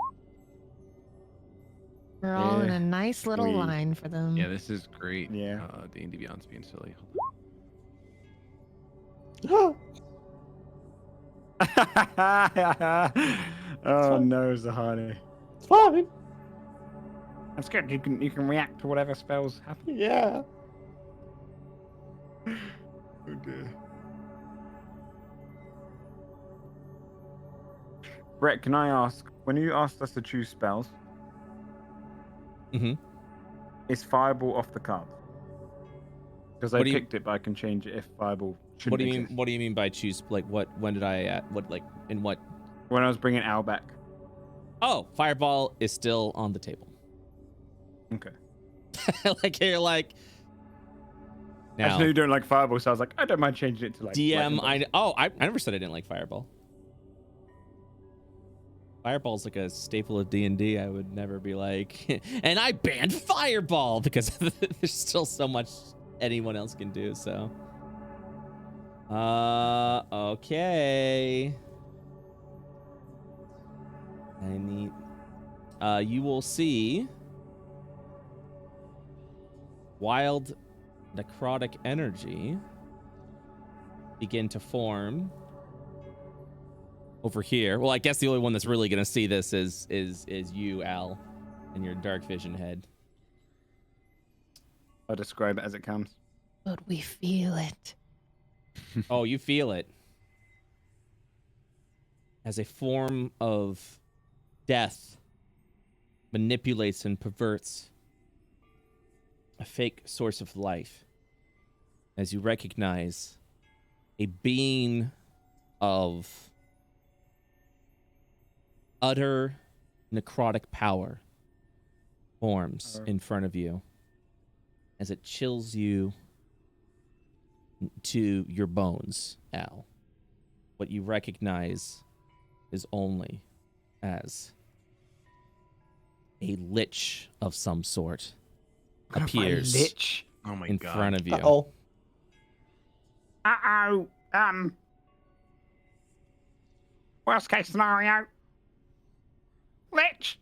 S7: We're all in
S3: Yeah,
S7: a nice little
S3: we-
S7: line for them.
S8: Yeah, this is great.
S3: Yeah.
S8: D&D Beyond's being silly.
S3: Oh no, Zahani.
S5: It's fine.
S6: That's good. You can react to whatever spells happen.
S5: Yeah.
S3: Oh dear. Brett, can I ask, when you asked us to choose spells, is Fireball off the cards? Because I
S1: What do you-
S3: picked it, but I can change it if Fireball shouldn't
S1: What do you mean?
S3: exist.
S1: What do you mean by choose? Like, what? When did I at? What? Like, in what?
S3: When I was bringing Al back.
S1: Oh, Fireball is still on the table.
S3: Okay.
S1: Like you're like.
S3: I
S1: Now,
S3: just know you don't like Fireball, so I was like, I don't mind changing it to like.
S1: DM,
S3: lightning
S1: I never said I didn't like Fireball. Fireball's like a staple of D&D. I would never be like, and I banned Fireball because there's still so much anyone else can do. So, okay. I need. You will see wild necrotic energy begin to form over here. Well, I guess the only one that's really gonna see this is you, Al, and your dark vision head.
S3: I'll describe it as it comes.
S7: But we feel it.
S1: Oh, you feel it as a form of death manipulates and perverts a fake source of life, as you recognize a being of utter necrotic power forms in front of you as it chills you to your bones, Al. What you recognize is only as a lich of some sort appears
S3: Lich.
S8: Oh my
S1: in
S8: god.
S1: front of you.
S5: Uh-oh.
S6: Worst case scenario. Lich.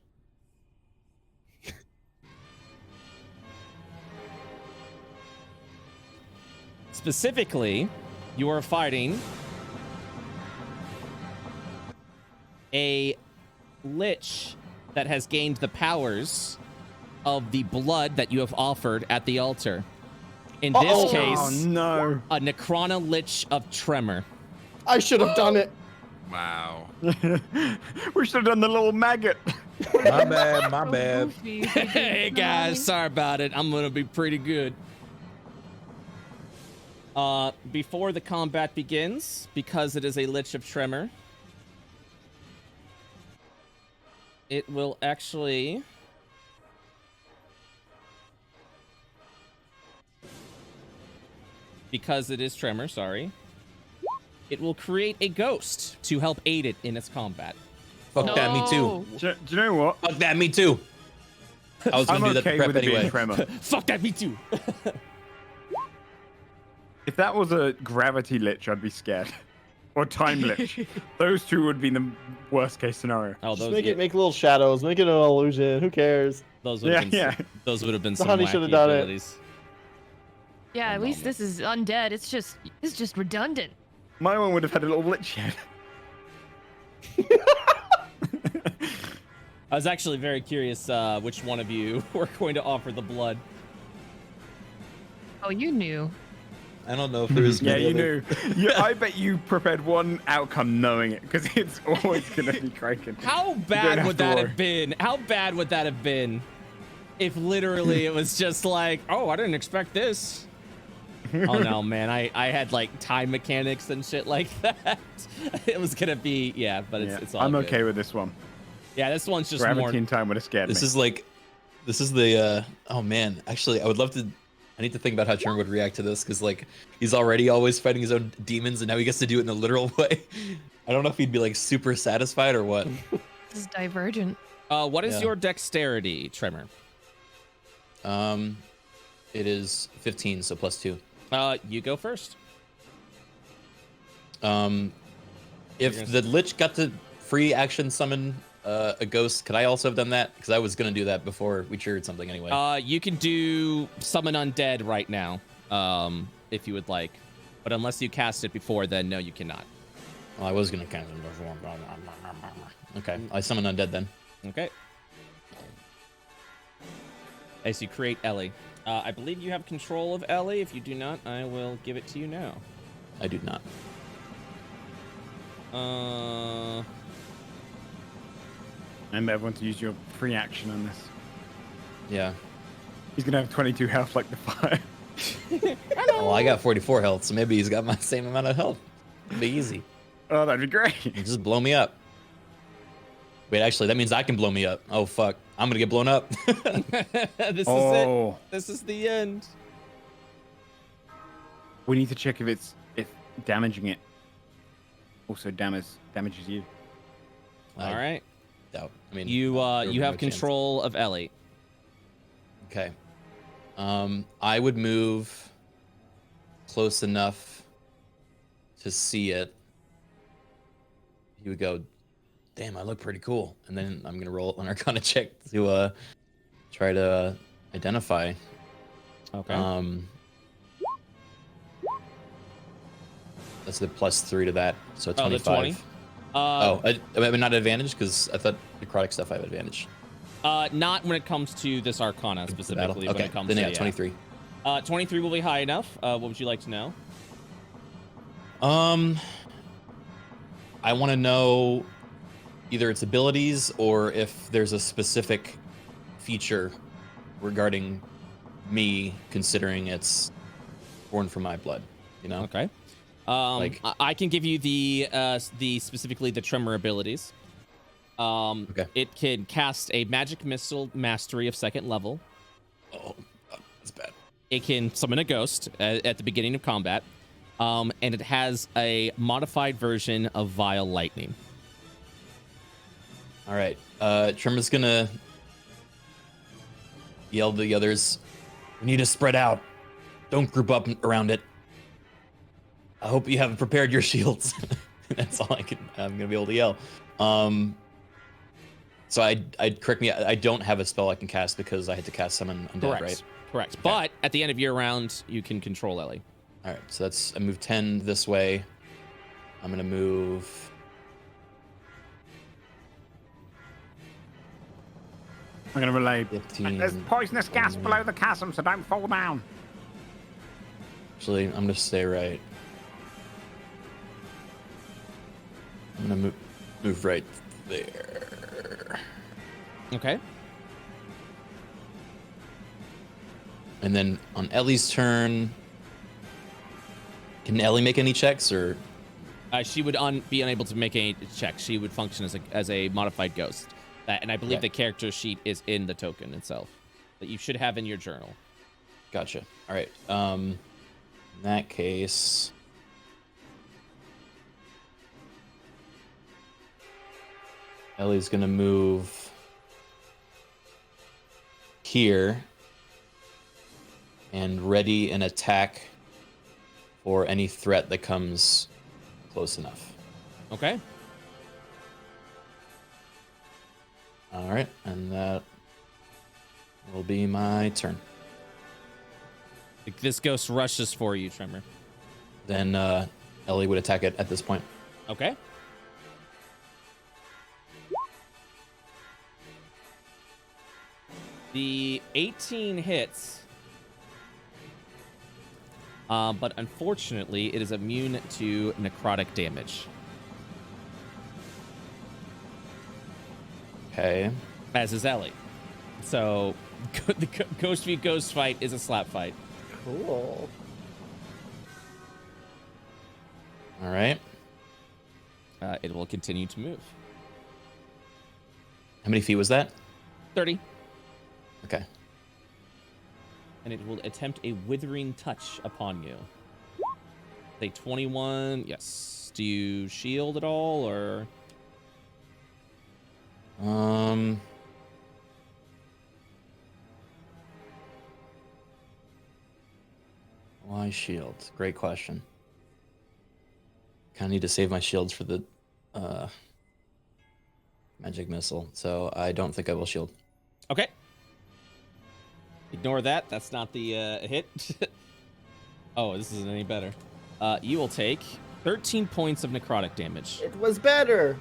S1: Specifically, you are fighting a lich that has gained the powers of the blood that you have offered at the altar. In this case,
S3: no.
S1: a Necrona Lich of Tremor.
S5: I should have done it.
S8: Wow.
S3: We should have done the little maggot.
S11: My bad, my
S7: So
S11: bad.
S7: goofy.
S1: Hey guys, sorry about it. I'm gonna be pretty good. Before the combat begins, because it is a Lich of Tremor, it will actually because it is Tremor, sorry. It will create a ghost to help aid it in its combat.
S4: Fuck that, me too.
S3: Do you know what?
S4: Fuck that, me too. I was
S3: I'm
S4: gonna do that
S3: okay
S4: prep
S3: with it being
S4: anyway.
S3: Tremor.
S1: Fuck that, me too.
S3: If that was a gravity lich, I'd be scared. Or time lich. Those two would be the worst case scenario.
S1: Oh,
S5: Just
S1: those
S5: make it make little shadows. Make it an illusion. Who cares?
S1: those would have
S3: Yeah,
S1: been
S3: yeah.
S1: those would have been
S5: The
S1: some
S5: honey
S1: wacky
S5: should have done it.
S1: abilities.
S7: Yeah, at
S1: One
S7: least
S1: moment.
S7: this is undead. It's just redundant.
S3: My one would have had a little lich head.
S1: I was actually very curious which one of you were going to offer the blood.
S7: Oh, you knew.
S4: I don't know if there is.
S3: Yeah,
S4: many
S3: you
S4: other-
S3: knew. I bet you prepared one outcome knowing it, because it's always going to be Criken.
S1: How
S3: don't
S1: bad
S3: have
S1: would
S3: to
S1: that
S3: worry.
S1: have been? How bad would that have been if literally it was just like, oh, I didn't expect this. Oh no, man, I had like time mechanics and shit like that. It was gonna be, yeah, but it's all
S3: I'm
S1: good.
S3: okay with this one.
S1: Yeah, this one's just
S3: Gravity
S1: more.
S3: and time would have scared
S4: This
S3: me.
S4: is like, this is the. Oh man, actually, I would love to. I need to think about how Tremor would react to this, because like he's already always fighting his own demons, and now he gets to do it in a literal way. I don't know if he'd be like super satisfied or what.
S7: This is divergent.
S1: What is
S4: Yeah.
S1: your dexterity, Tremor?
S4: It is 15, so +2.
S1: You go first.
S4: If the Lich got to free action summon a ghost, could I also have done that? Because I was gonna do that before we triggered something anyway.
S1: You can do summon undead right now, if you would like, but unless you cast it before, then no, you cannot.
S4: Well, I was gonna cast it before. Okay, I summon undead then.
S1: Okay. As you create Ellie. I believe you have control of Ellie. If you do not, I will give it to you now.
S4: I do not.
S3: Remember everyone to use your free action on this.
S4: Yeah.
S3: He's gonna have 22 health like the fire.
S4: Well, I got 44 health, so maybe he's got my same amount of health. It'd be easy.
S3: Oh, that'd be great.
S4: Just blow me up. Wait, actually, that means I can blow me up. Oh fuck, I'm gonna get blown up.
S1: This is
S3: Oh.
S1: it. This is the end.
S3: We need to check if damaging it also damages you.
S1: All right.
S4: Doubt. I mean,
S1: You
S4: there would
S1: you
S4: be
S1: have
S4: no chance.
S1: control of Ellie.
S4: Okay. I would move close enough to see it. He would go, damn, I look pretty cool. And then I'm gonna roll an Arcana check to try to identify.
S1: Okay.
S4: That's the +3 to that, so
S1: Oh, the
S4: 25.
S1: 20?
S4: I mean, not advantage, because I thought necrotic stuff I have advantage.
S1: Not when it comes to this Arcana specifically. When
S4: Okay,
S1: it comes
S4: then
S1: to,
S4: yeah, 23.
S1: 23 will be high enough. What would you like to know?
S4: I want to know either its abilities or if there's a specific feature regarding me, considering it's born from my blood. You know?
S1: Okay.
S4: Like-
S1: I can give you the specifically the Tremor abilities.
S4: Okay.
S1: It can cast a magic missile mastery of 2nd level.
S4: Oh, that's bad.
S1: It can summon a ghost at the beginning of combat. And it has a modified version of Vile Lightning.
S4: All right. Tremor's gonna yell to the others, "We need to spread out. Don't group up around it. I hope you have prepared your shields." That's all I'm gonna be able to yell. So I'd correct me. I don't have a spell I can cast because I had to cast summon undead,
S1: Correct.
S4: right?
S1: Correct.
S4: Okay.
S1: But at the end of your round, you can control Ellie.
S4: All right. So I move 10 this way. I'm gonna move.
S6: I'm going to relay.
S4: 15.
S6: There's poisonous gas below the chasm, so don't fall down.
S4: Actually, I'm gonna stay right. I'm gonna move right there.
S1: Okay.
S4: And then on Ellie's turn, can Ellie make any checks or?
S1: She would be unable to make any checks. She would function as a modified ghost. And I believe
S4: Okay.
S1: the character sheet is in the token itself that you should have in your journal.
S4: Gotcha. All right. In that case, Ellie's gonna move here and ready an attack for any threat that comes close enough.
S1: Okay.
S4: All right, and that will be my turn.
S1: This ghost rushes for you, Tremor.
S4: Then Ellie would attack it at this point.
S1: Okay. The 18 hits. But unfortunately, it is immune to necrotic damage.
S4: Okay.
S1: As is Ellie. So, the Ghost v Ghost fight is a slap fight.
S5: Cool.
S4: All right.
S1: It will continue to move.
S4: How many feet was that?
S1: 30.
S4: Okay.
S1: And it will attempt a withering touch upon you. Say 21. Yes. Do you shield at all, or?
S4: Why shield? Great question. Kind of need to save my shields for the magic missile, so I don't think I will shield.
S1: Okay. Ignore that. That's not the hit. Oh, this isn't any better. You will take 13 points of necrotic damage.
S5: It was better.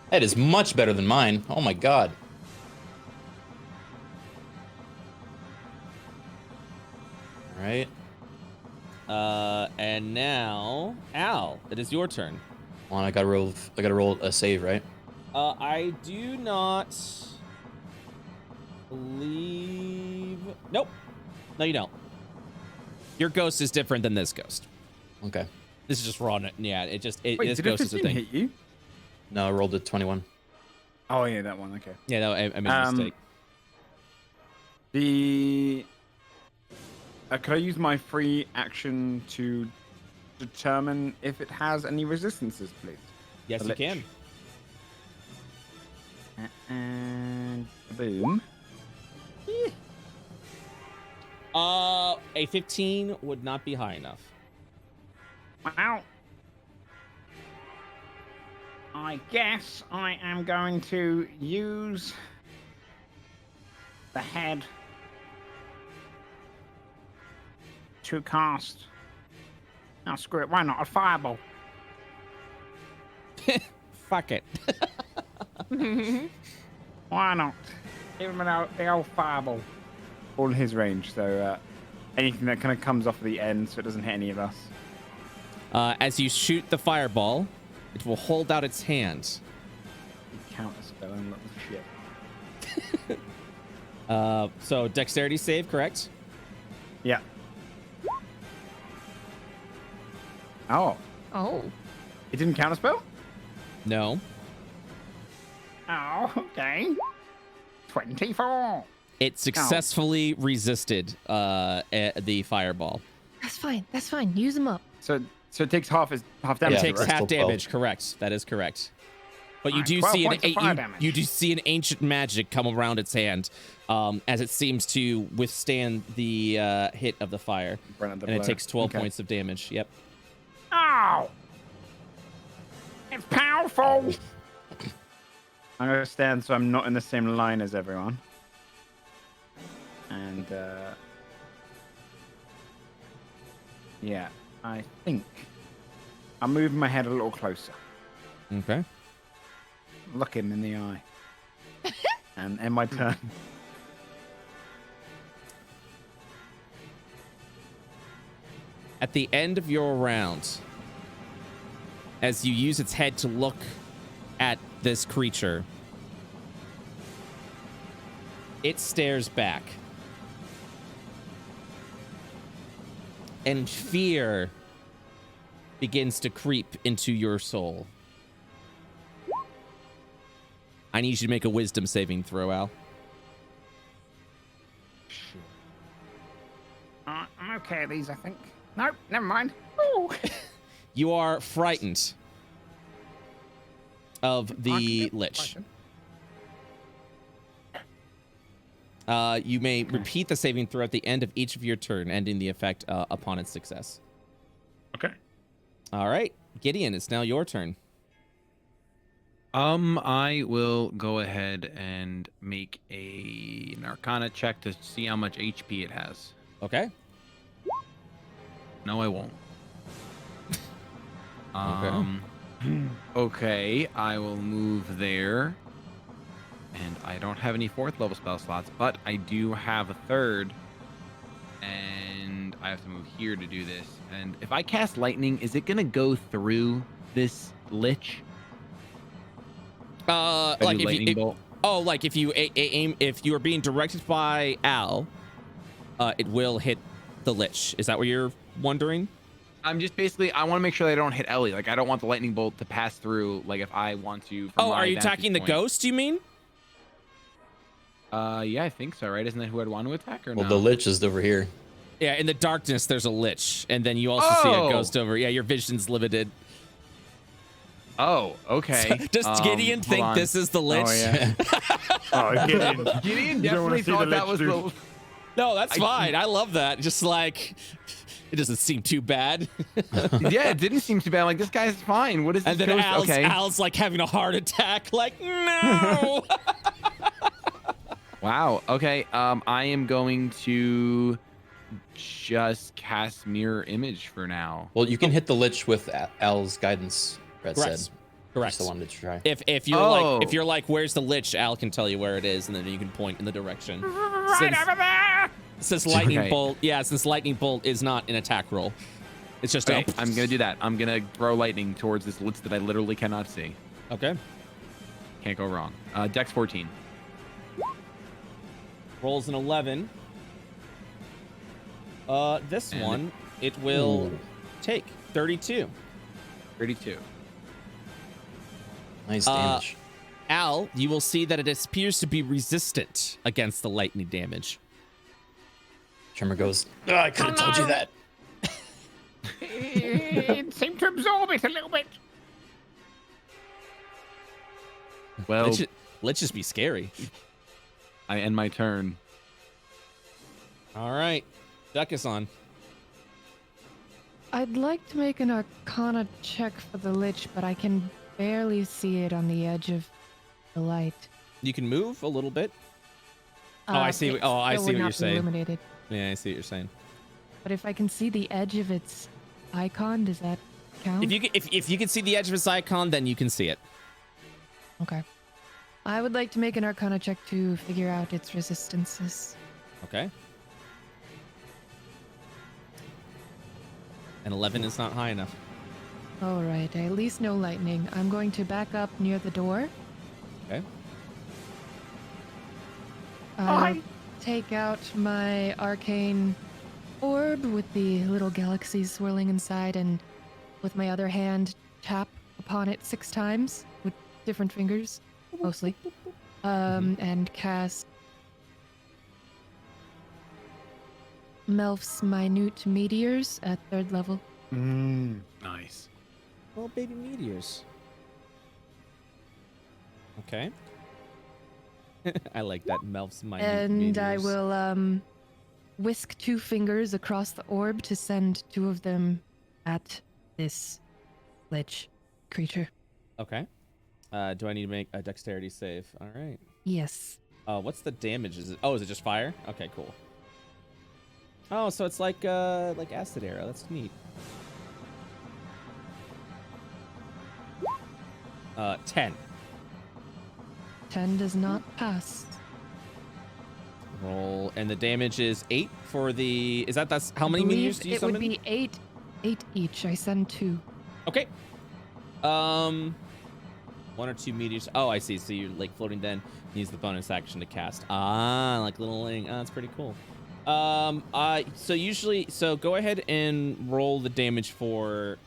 S4: That is much better than mine. Oh my god. All right.
S1: And now, Al, it is your turn.
S4: Well, I gotta roll a save, right?
S1: I do not believe. Nope. No, you don't. Your ghost is different than this ghost.
S4: Okay.
S1: This is just raw. Yeah,
S3: Wait,
S1: this
S3: did a
S1: ghost is a
S3: 15
S1: thing.
S3: hit you?
S4: No, I rolled a 21.
S3: Oh yeah, that one. Okay.
S1: Yeah, no, I made a mistake.
S3: The could I use my free action to determine if it has any resistances, please?
S1: Yes,
S3: The
S1: you
S3: lich.
S1: can.
S3: And boom.
S1: A 15 would not be high enough.
S6: Well, I guess I am going to use the head to cast. Oh, screw it. Why not? A fireball.
S1: Fuck it.
S6: Why not? Give him the old fireball.
S3: All in his range, so anything that kind of comes off the end, so it doesn't hit any of us.
S1: As you shoot the fireball, it will hold out its hand.
S3: Counter spell and lots of shit.
S1: So dexterity save, correct?
S3: Yeah. Oh,
S2: Oh.
S3: it didn't counter spell?
S1: No.
S6: Oh, okay. 24.
S1: It successfully resisted the fireball.
S2: That's fine. That's fine. Use them up.
S3: So it takes half damage.
S1: It
S4: Yeah,
S1: takes
S4: right.
S1: half
S4: Still 12.
S1: damage, correct. That is correct. But you
S6: Alright,
S1: do
S6: 12
S1: see
S6: points of fire damage.
S1: you do see an ancient magic come around its hand, as it seems to withstand the hit of the fire,
S3: Burn up the
S1: and it
S3: blow.
S1: takes 12
S3: Okay.
S1: points of damage. Yep.
S6: Oh! It's powerful.
S3: I'm gonna stand so I'm not in the same line as everyone. And yeah, I think I'll move my head a little closer.
S1: Okay.
S3: Look him in the eye. And end my turn.
S1: At the end of your round, as you use its head to look at this creature, it stares back. And fear begins to creep into your soul. I need you to make a wisdom saving throw, Al.
S6: I'm okay at these, I think. Nope, never mind. Ooh.
S1: You are frightened of the lich. You may repeat the saving throw at the end of each of your turn, ending the effect upon its success.
S3: Okay.
S1: All right, Gideon, it's now your turn.
S8: I will go ahead and make an Arcana check to see how much HP it has.
S1: Okay.
S8: No, I won't. Okay, I will move there. And I don't have any 4th level spell slots, but I do have a 3rd. And I have to move here to do this. And if I cast lightning, is it gonna go through this lich?
S1: Like if you aim, if you are being directed by Al, it will hit the lich. Is that what you're wondering?
S8: I'm just basically, I want to make sure I don't hit Ellie. Like, I don't want the lightning bolt to pass through. Like, if I want to.
S1: Oh, are you attacking the ghost? You mean?
S8: Yeah, I think so. Right? Isn't that who I'd want to attack or
S4: Well,
S8: no?
S4: the lich is over here.
S1: Yeah, in the darkness, there's a lich, and then you also see a ghost over. Yeah, your vision's limited.
S8: Oh, okay.
S1: Does Gideon think this is the lich?
S3: Oh, yeah. Oh,
S8: Gideon definitely thought that was the...
S1: No, that's fine. I love that. Just like, it doesn't seem too bad.
S8: Yeah, it didn't seem too bad. Like, this guy's fine. What is this?
S1: And then
S8: ghost?
S1: Al's like having a heart attack. Like, no.
S8: Wow. Okay. I am going to just cast Mirror Image for now.
S4: Well, you can hit the lich with Al's guidance. Brett said.
S1: Correct.
S4: Just wanted to try.
S1: If you're like, where's the lich? Al can tell you where it is, and then you can point in the direction.
S6: Right over there.
S1: Since lightning bolt, since lightning bolt is not an attack roll, it's just
S8: okay. I'm gonna do that. I'm gonna throw lightning towards this lich that I literally cannot see.
S1: Okay.
S8: Can't go wrong. Dex 14.
S1: Rolls an 11. This one it will take 32.
S8: 32.
S4: Nice damage.
S1: Al, you will see that it appears to be resistant against the lightning damage.
S4: Tremor goes, oh, I could have told you that.
S6: It seemed to absorb it a little bit.
S8: Well,
S1: let's just be scary.
S8: I end my turn.
S1: All right. Duck is on.
S7: I'd like to make an Arcana check for the lich, but I can barely see it on the edge of the light.
S1: You can move a little bit. I see. I see what you're saying.
S7: Illuminated.
S1: Yeah, I see what you're saying.
S7: But if I can see the edge of its icon, does that count?
S1: If you can see the edge of its icon, then you can see it.
S7: Okay. I would like to make an Arcana check to figure out its resistances.
S1: Okay. And 11 is not high enough.
S7: All right. I at least know lightning. I'm going to back up near the door.
S1: Okay.
S7: Take out my arcane orb with the little galaxies swirling inside, and with my other hand tap upon it 6 times with different fingers, mostly, and cast Melf's Minute Meteors at 3rd level.
S8: Nice.
S1: Well, baby meteors. Okay. I like that. Melf's Minute Meteors.
S7: And I will whisk 2 fingers across the orb to send 2 of them at this lich creature.
S1: Okay. Do I need to make a dexterity save? All right.
S7: Yes.
S1: What's the damage? Is it just fire? Okay, cool. Oh, so it's like acid arrow. That's neat. 10.
S7: 10 does not pass.
S1: Roll, and the damage is 8 for the. That's how many meteors do you summon?
S7: It would be 8 each. I send 2.
S1: Okay. 1 or 2 meteors. Oh, I see. So you're like floating, then use the bonus action to cast. Like little ling. That's pretty cool. So go ahead and roll the damage for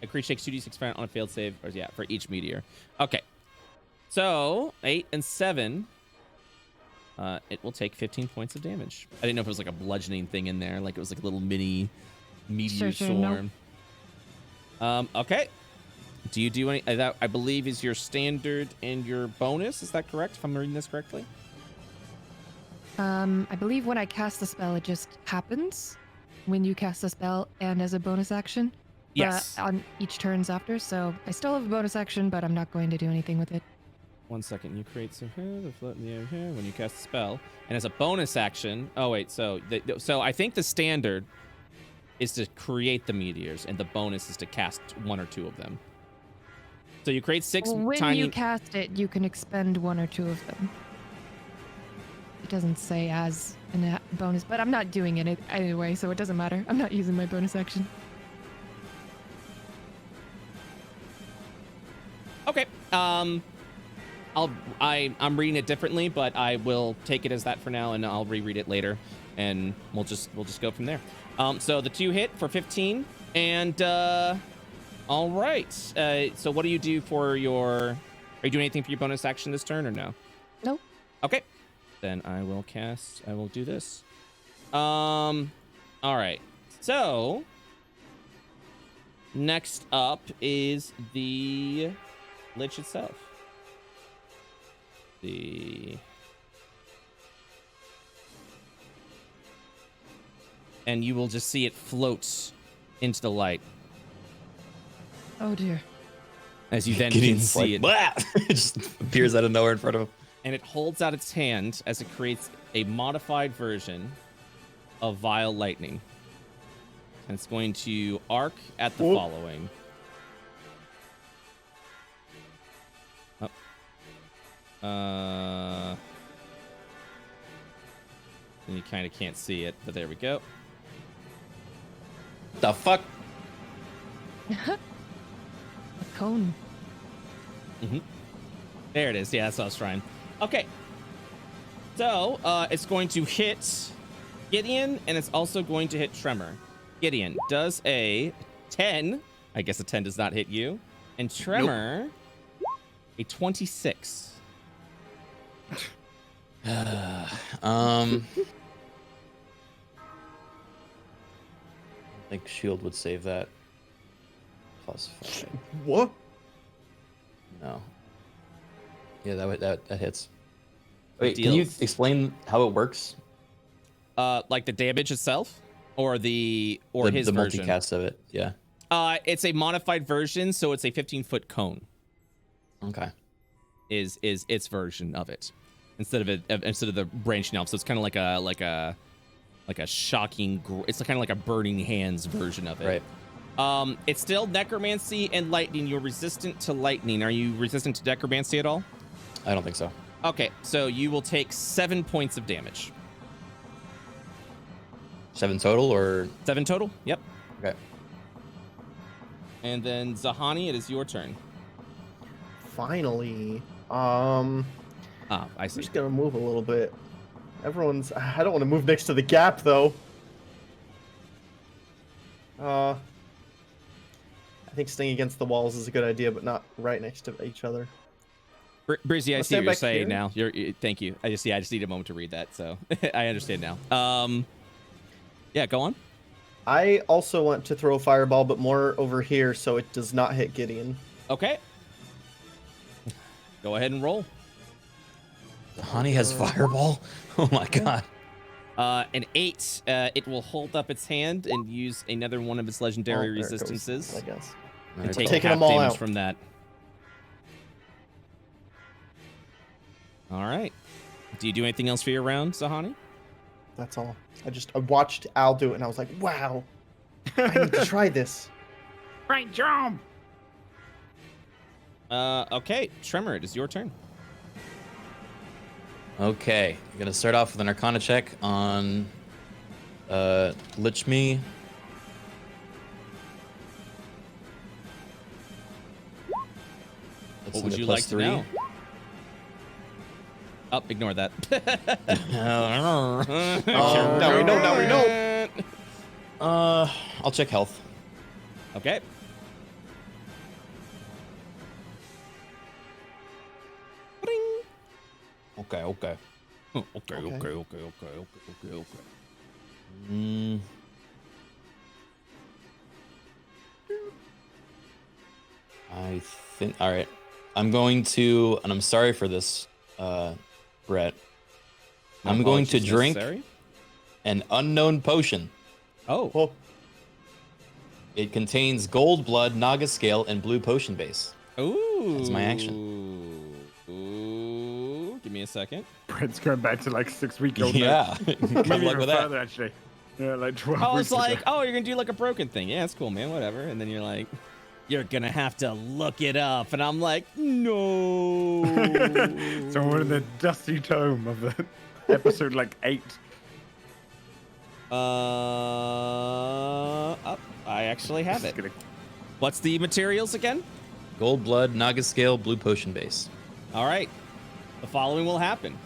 S1: a creature takes 2d6 on a failed save, or yeah, for each meteor. Okay. So 8 and 7. It will take 15 points of damage. I didn't know if it was like a bludgeoning thing in there, like it was like a little mini meteor swarm. No. Okay. Do you do any? That I believe is your standard and your bonus. Is that correct? If I'm reading this correctly.
S7: I believe when I cast the spell, it just happens when you cast the spell and as a bonus action.
S1: Yes.
S7: On each turns after, so I still have a bonus action, but I'm not going to do anything with it.
S1: 1 second. You create some the float in the air here when you cast a spell, and as a bonus action. Oh wait, so I think the standard is to create the meteors, and the bonus is to cast 1 or 2 of them. So you create 6
S7: when
S1: tiny.
S7: you cast it, you can expend 1 or 2 of them. It doesn't say as a bonus, but I'm not doing it anyway, so it doesn't matter. I'm not using my bonus action.
S1: Okay. I'm reading it differently, but I will take it as that for now, and I'll reread it later, and we'll just go from there. So the 2 hit for 15, and all right. So what do you do for your? Are you doing anything for your bonus action this turn or no?
S7: Nope.
S1: Okay. Then I will do this. All right. So next up is the Lich itself. And you will just see it floats into the light.
S7: Oh dear.
S1: As you then can see it.
S4: It just appears out of nowhere in front of him.
S1: And it holds out its hand as it creates a modified version of Vile Lightning. And it's going to arc at the following. And you kind of can't see it, but there we go.
S4: The fuck?
S7: A cone.
S1: There it is. Yeah, that's what I was trying. Okay. So, it's going to hit Gideon, and it's also going to hit Tremor. Gideon does a 10. I guess a 10 does not hit you. And Tremor, a 26.
S4: I think shield would save that. +5.
S5: What?
S4: No. Yeah, that hits. Wait, can
S1: Deals.
S4: you explain how it works?
S1: Like the damage itself, or his
S4: the
S1: version.
S4: multicast of it. Yeah.
S1: It's a modified version, so it's a 15-foot cone.
S4: Okay.
S1: Is its version of it instead of the branching off. So it's kind of like a shocking. It's kind of like a burning hands version of it.
S4: Right.
S1: It's still necromancy and lightning. You're resistant to lightning. Are you resistant to necromancy at all?
S4: I don't think so.
S1: Okay, so you will take 7 points of damage.
S4: 7 total, or
S1: 7 total? Yep.
S4: okay.
S1: And then Zahani, it is your turn.
S5: Finally.
S1: I
S5: I'm
S1: see.
S5: just gonna move a little bit. I don't want to move next to the gap though. I think staying against the walls is a good idea, but not right next to each other.
S1: Brizzy, I
S5: I'll
S1: see what
S5: stand
S1: you're
S5: back
S1: saying
S5: here.
S1: now. Thank you. I just need a moment to read that, so I understand now. Yeah, go on.
S5: I also want to throw a fireball, but more over here so it does not hit Gideon.
S1: Okay. Go ahead and roll.
S4: Honey has fireball. Oh my god.
S1: An 8. It will hold up its hand and use another one of its legendary
S5: Oh, there it goes,
S1: resistances
S5: I guess.
S1: and take
S5: Taking
S1: half
S5: them all
S1: damage
S5: out.
S1: from that. All right. Do you do anything else for your round, Sahani?
S5: That's all. I watched Al do it and I was like, wow, I need to try this.
S6: Great job.
S1: Okay, Tremor, it is your turn.
S4: Okay, I'm gonna start off with an Arcana check on Lich Me.
S1: What would you like to know? Oh, ignore that.
S5: Now we know.
S4: I'll check health.
S1: Okay.
S4: Okay.
S1: Okay.
S4: I think. All right. I'm going to, and I'm sorry for this, Brett. I'm going to drink an unknown potion.
S1: Oh.
S5: Well,
S4: It contains gold blood, Naga scale, and blue potion base.
S1: Ooh.
S4: That's my action.
S1: Ooh. Give me a second.
S3: Brett's going back to like 6 week old.
S4: Yeah. Good
S3: Maybe
S4: luck
S3: even
S4: with that.
S3: further, actually. Yeah, like 12
S1: I was
S3: weeks
S1: like,
S3: ago.
S1: oh, you're gonna do like a broken thing. Yeah, it's cool, man. Whatever. And then you're like, you're gonna have to look it up. And I'm like, no.
S3: So we're in the dusty tome of the episode like 8.
S1: I actually have it.
S3: Just gonna-
S1: What's the materials again?
S4: Gold blood, Naga scale, blue potion base.
S1: All right. The following will happen.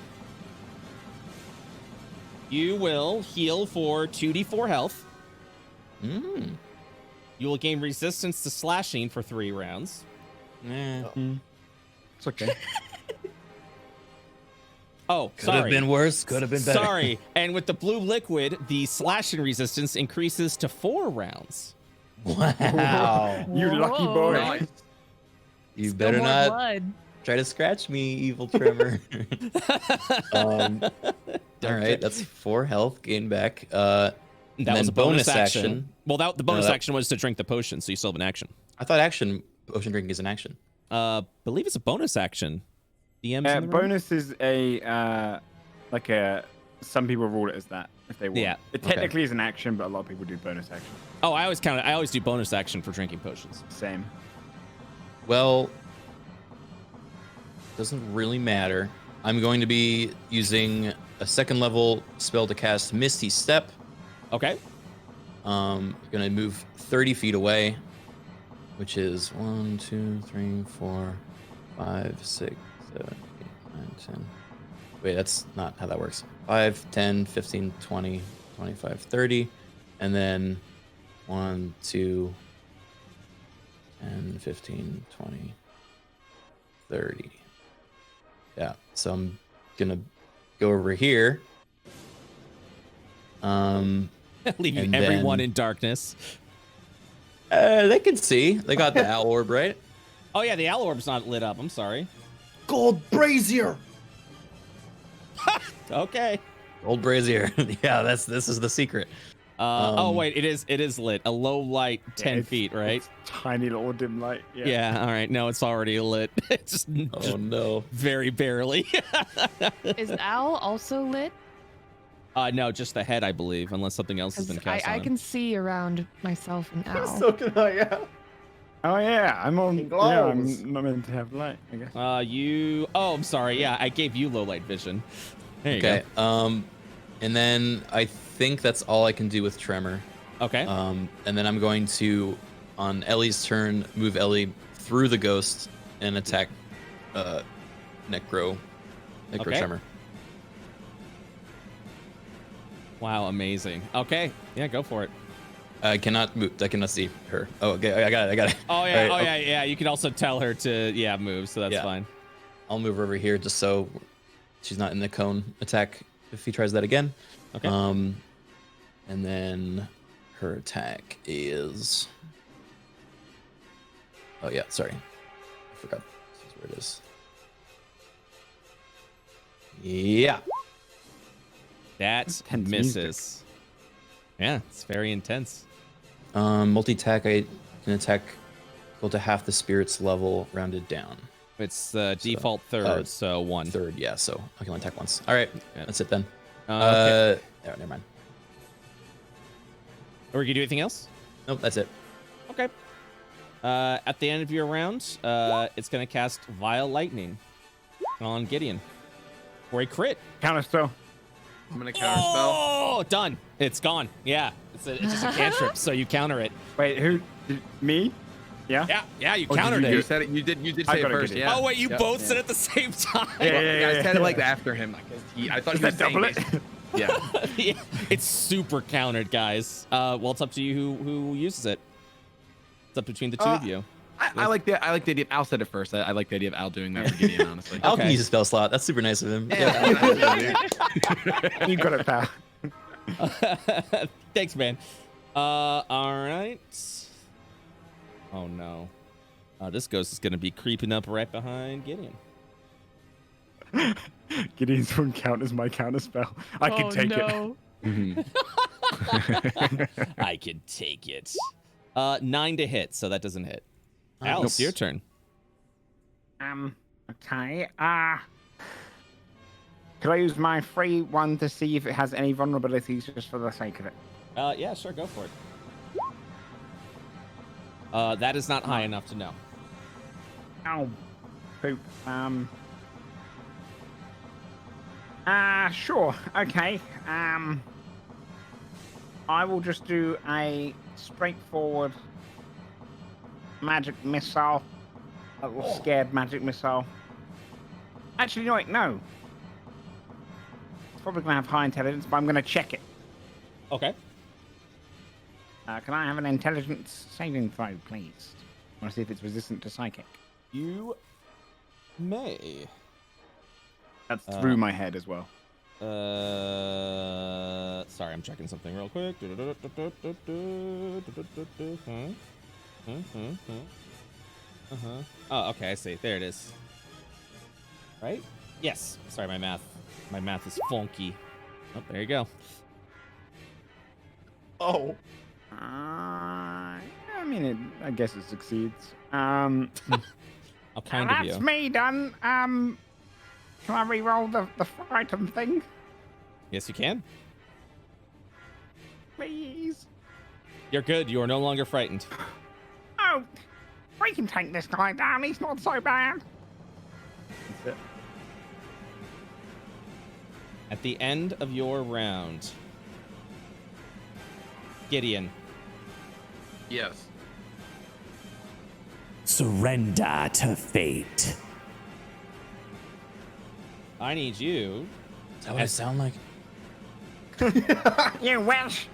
S1: You will heal for 2d4 health.
S4: Mm.
S1: You will gain resistance to slashing for 3 rounds.
S3: It's okay.
S1: Oh,
S4: Could
S1: sorry.
S4: have been worse. Could have been better.
S1: Sorry. And with the blue liquid, the slashing resistance increases to 4 rounds.
S4: Wow.
S3: You lucky boy.
S6: Nice.
S4: You
S2: Spill
S4: better
S2: more
S4: not
S2: blood.
S4: try to scratch me, evil Tremor. All right, that's 4 health gain back.
S1: That
S4: then
S1: was a bonus
S4: bonus
S1: action.
S4: action.
S1: Well, the bonus
S4: that-
S1: action was to drink the potion, so you still have an action.
S4: I thought potion drinking is an action.
S1: Believe it's a bonus action. DM's in the room?
S3: Bonus is a some people rule it as that if they want.
S1: Yeah.
S3: It technically is an action, but a lot of people do bonus action.
S1: Oh, I always do bonus action for drinking potions.
S3: Same.
S4: Well, doesn't really matter. I'm going to be using a 2nd level spell to cast Misty Step.
S1: Okay.
S4: Gonna move 30 feet away, which is 1, 2, 3, 4, 5, 6, 7, 8, 9, 10. Wait, that's not how that works. 5, 10, 15, 20, 25, 30. And then 1, 2, 10, 15, 20, 30. Yeah, so I'm gonna go over here.
S1: Leaving
S4: And
S1: everyone
S4: then-
S1: in darkness.
S4: They can see. They got the owl orb, right?
S1: Oh yeah, the owl orb's not lit up. I'm sorry.
S5: gold brazier.
S1: Okay.
S4: Old brazier. Yeah, this is the secret.
S1: Oh wait, it is lit. A low light, 10
S3: it's-
S1: feet, right?
S3: it's tiny little dim light. Yeah.
S1: Yeah. All right. No, it's already lit. It's just,
S4: Oh no.
S1: very barely.
S7: Is Owl also lit?
S1: No, just the head, I believe, unless something else has been
S7: 'Cause
S1: cast
S7: I
S1: on.
S7: can see around myself and Owl.
S5: So can I, yeah.
S3: Oh yeah, I'm on.
S5: It
S3: Yeah,
S5: glows.
S3: I'm not meant to have light. I guess.
S1: Oh, I'm sorry. Yeah, I gave you low light vision. There you
S4: Okay. And then I think that's all I can do with Tremor.
S1: go. Okay.
S4: And then I'm going to, on Ellie's turn, move Ellie through the ghost and attack Necro
S1: Okay.
S4: Tremor.
S1: Wow, amazing. Okay. Yeah, go for it.
S4: I cannot move. I cannot see her. Oh, okay. I got it.
S1: Oh yeah.
S4: All right,
S1: Yeah. You can also tell her to move, so that's
S4: Yeah.
S1: fine.
S4: I'll move her over here just so she's not in the cone attack if he tries that again.
S1: Okay.
S4: And then her attack is. Oh yeah, sorry, I forgot. This is where it is. Yeah.
S1: That
S3: Intense
S1: misses. Yeah, it's very intense.
S4: Multi attack. I can attack equal to half the spirit's level rounded down.
S1: It's default third, so 1.
S4: Third, yeah. So I can only attack once. All right, that's it then.
S1: Okay.
S4: Oh, never mind.
S1: Or you do anything else?
S4: Nope, that's it.
S1: Okay. At the end of your round, it's going to cast Vile Lightning on Gideon for a crit.
S3: Counter spell.
S8: I'm gonna counter spell.
S1: Oh, done. It's gone. Yeah, it's just a cantrip, so you counter it.
S3: Wait, who? Me? Yeah.
S1: Yeah, you
S8: Oh,
S1: countered
S8: you
S1: it.
S8: said it. You did
S3: I
S8: say it
S3: got it,
S8: first.
S3: good.
S8: Yeah.
S1: Oh wait, you
S8: Yep.
S1: both said it at the same time.
S8: I said it like after him. I thought
S3: Is
S8: he was
S3: that double
S8: saying
S3: it?
S8: Yeah.
S1: Yeah, it's super countered, guys. Well, it's up to you who uses it. It's up between the two of you.
S8: I like the idea. Al said it first. I like the idea of Al doing that for Gideon, honestly.
S4: Al can use a spell slot. That's super nice of him.
S3: You got it, pal.
S1: Thanks, man. All right. Oh no. This ghost is gonna be creeping up right behind Gideon.
S3: Gideon's one count as my counter spell. I can take it.
S8: Mhm.
S1: I can take it. 9 to hit, so that doesn't hit. Al, it's
S4: Nope.
S1: your turn.
S6: Okay. Could I use my free one to see if it has any vulnerabilities just for the sake of it?
S1: Yeah, sure, go for it. That is not high enough to know.
S6: Oh, poop. Sure. Okay. I will just do a straightforward magic missile. A little scared magic missile. Actually, no, wait, no. It's probably gonna have high intelligence, but I'm gonna check it.
S1: Okay.
S6: Can I have an intelligence saving throw, please? I want to see if it's resistant to psychic.
S1: You may.
S3: That's through my head as well.
S1: Sorry, I'm checking something real quick. Oh, okay, I see. There it is. Right? Yes. Sorry, my math is funky. Oh, there you go.
S5: Oh.
S3: I mean, I guess it succeeds.
S1: I'll kind of
S6: That's
S1: you.
S6: me done. Can I re-roll the frighten thing,
S1: Yes, you can.
S6: please?
S1: You're good. You are no longer frightened.
S6: Oh, we can take this guy down. He's not so bad.
S3: That's it.
S1: At the end of your round, Gideon,
S8: Yes.
S9: Surrender to fate.
S1: I need you.
S4: Is that what I sound like?
S6: You Welsh.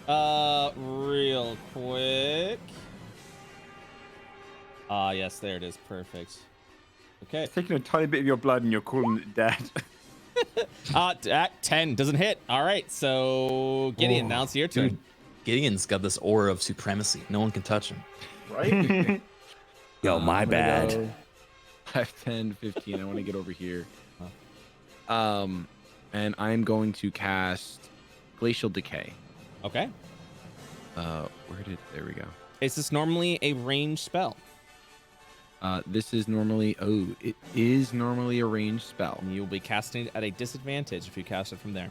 S1: Real quick. Ah, yes, there it is. Perfect. Okay.
S3: It's taking a tiny bit of your blood and you're calling it dead.
S1: 10 doesn't hit. All right, so Gideon, now it's your turn.
S4: Dude, Gideon's got this aura of supremacy. No one can touch him.
S5: Right?
S9: Yo, my bad.
S8: Go 5, 10, 15. I want to get over here. And I'm going to cast Glacial Decay.
S1: Okay.
S8: There we go.
S1: Is this normally a ranged spell?
S8: This is normally, it is normally a ranged spell.
S1: And you'll be casting it at a disadvantage if you cast it from there.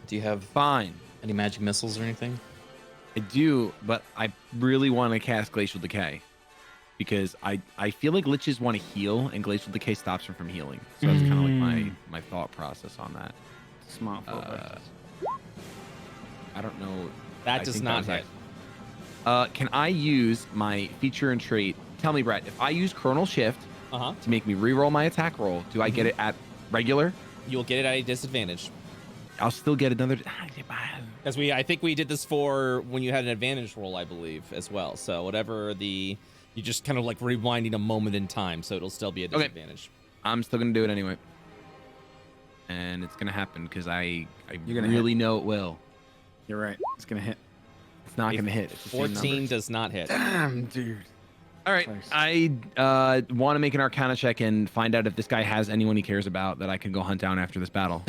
S4: Do you have
S8: Fine.
S4: any magic missiles or anything?
S8: I do, but I really want to cast Glacial Decay because I feel like liches want to heal, and Glacial Decay stops them from healing. So that's kind of like my thought process on that.
S3: Smart thought.
S8: I don't know.
S1: That
S8: I
S1: does
S8: think
S1: not
S8: was
S1: hit.
S8: Can I use my feature and trait? Tell me, Brett, if I use Chronal Shift
S1: Uh-huh.
S8: to make me reroll my attack roll, do I get it at regular?
S1: You'll get it at a disadvantage.
S8: I'll still get another.
S1: Because I think we did this for when you had an advantage roll, I believe, as well. So whatever you just kind of like rewinding a moment in time, so it'll still be a disadvantage.
S8: I'm still gonna do it anyway, and it's gonna happen because I
S3: You're gonna
S8: really know it will.
S3: You're right. It's gonna hit.
S8: It's not gonna hit. It's the same
S1: 14
S8: numbers.
S1: does not hit.
S3: Damn, dude.
S8: All right,
S3: Close.
S8: I want to make an Arcana check and find out if this guy has anyone he cares about that I can go hunt down after this battle.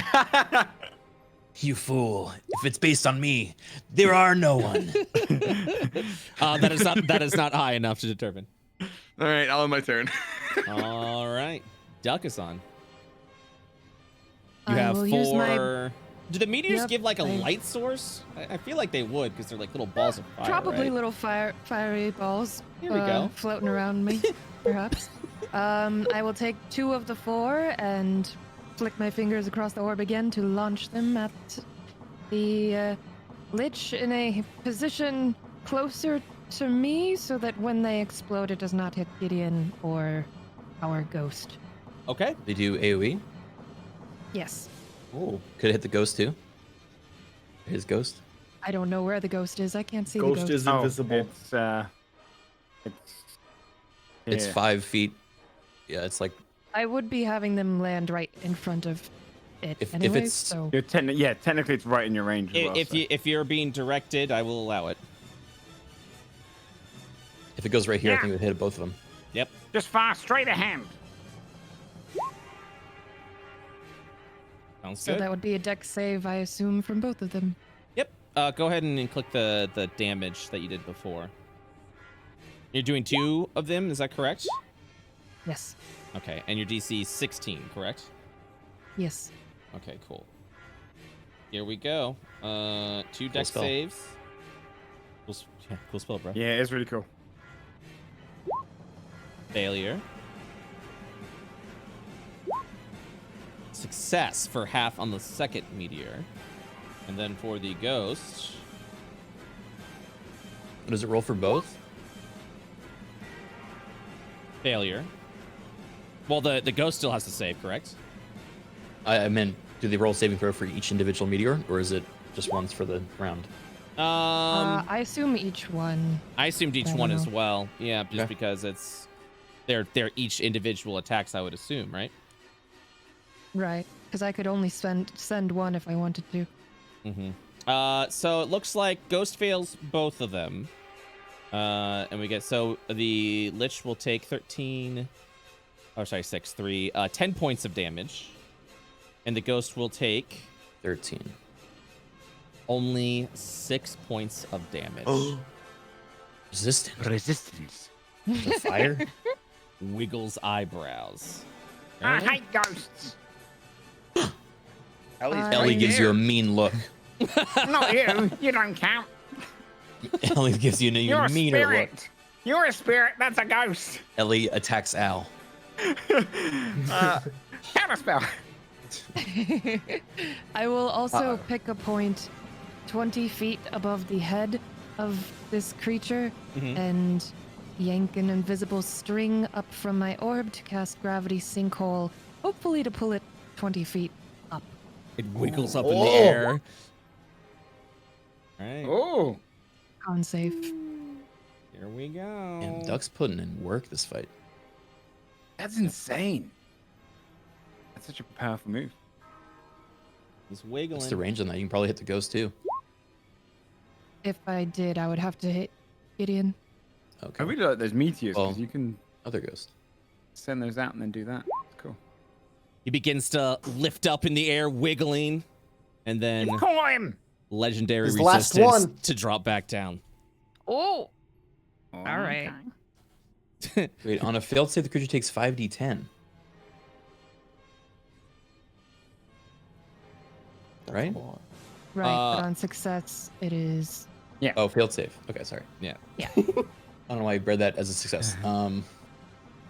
S4: You fool. If it's based on me, there are no one.
S1: That is not high enough to determine.
S8: All right, I'll end my turn.
S1: All right. Duck is on. You
S7: I
S1: have
S7: will use my-
S1: 4. Do the meteors
S7: Yep,
S1: give like a
S7: I-
S1: light source? I feel like they would because they're like little balls of fire.
S7: Probably
S1: right?
S7: little fiery balls.
S1: Here we go.
S7: Floating around me, perhaps. I will take 2 of the 4 and flick my fingers across the orb again to launch them at the Lich in a position closer to me so that when they explode, it does not hit Gideon or our ghost.
S1: Okay.
S4: They do AoE.
S7: Yes.
S4: Oh, could it hit the ghost too? His ghost.
S7: I don't know where the ghost is. I can't see
S5: Ghost
S7: the ghost.
S5: is invisible.
S4: It's
S3: yeah.
S4: 5 feet. Yeah, it's like
S7: I would be having them land right in front of it
S4: If
S7: anyways,
S4: it's-
S7: so
S3: You're technically it's right in your range. As well,
S1: If you're being directed, I will allow it.
S4: if it goes right here, I
S6: Yeah.
S4: think it would hit both of them.
S1: Yep.
S6: Just fire straight ahead.
S1: Sounds
S7: so
S1: good.
S7: that would be a deck save, I assume, from both of them.
S1: Yep. Go ahead and click the damage that you did before. You're doing 2 of them, is that correct?
S7: Yes.
S1: Okay, and your DC is 16, correct?
S7: Yes.
S1: Okay, cool. Here we go. 2 deck
S4: spell.
S1: saves. Cool spell, bro.
S3: Yeah, it's really cool.
S1: Failure. Success for half on the second meteor. And then for the ghost,
S4: Does it roll for both?
S1: failure. Well, the ghost still has to save, correct?
S4: I meant, do they roll saving throw for each individual meteor, or is it just once for the round?
S7: I assume each one.
S1: I assumed each
S7: I don't
S1: one as
S7: know.
S1: well. Yeah, just
S4: Okay.
S1: because they're each individual attacks, I would assume, right?
S7: Right. Because I could only send one if I wanted to.
S1: Mm-hmm. So it looks like Ghost fails both of them. And we get, so the Lich will take 13, oh, sorry, 6, 3, 10 points of damage. And the Ghost will take
S4: 13.
S1: only 6 points of damage.
S4: Resistance.
S8: The fire?
S1: Wiggles eyebrows.
S6: I hate ghosts.
S4: Ellie gives you a mean look.
S6: Not you. You don't count.
S4: Ellie gives you
S6: You're
S4: a
S6: a
S4: meaner look.
S6: spirit. You're a spirit. That's a ghost.
S4: Ellie attacks Al.
S6: Counterspell.
S7: I will also pick a point 20 feet above the head of this creature and yank an invisible string up from my orb to cast Gravity Sinkhole, hopefully to pull it 20 feet up.
S1: It wiggles up in the air. All right.
S3: Oh,
S7: Con save.
S1: Here we go.
S4: And Duck's putting in work this fight.
S3: that's insane. That's such a powerful move.
S1: He's wiggling.
S4: What's the range on that? You can probably hit the ghost too.
S7: If I did, I would have to hit Gideon.
S4: Okay.
S3: I really like those meteors because
S4: Well-
S3: you can
S4: Other ghost.
S3: send those out and then do that. It's cool.
S1: He begins to lift up in the air, wiggling, and then
S6: Call him.
S1: legendary
S5: This is the last
S1: resistance
S5: one.
S1: to drop back down.
S7: Oh!
S6: All
S7: right.
S4: Wait, on a failed save, the creature takes 5d10. Right?
S7: Right,
S1: Uh,
S7: but on success, it is.
S4: Oh, failed save. Okay, sorry.
S1: Yeah.
S7: Yeah.
S4: I don't know why I read that as a success.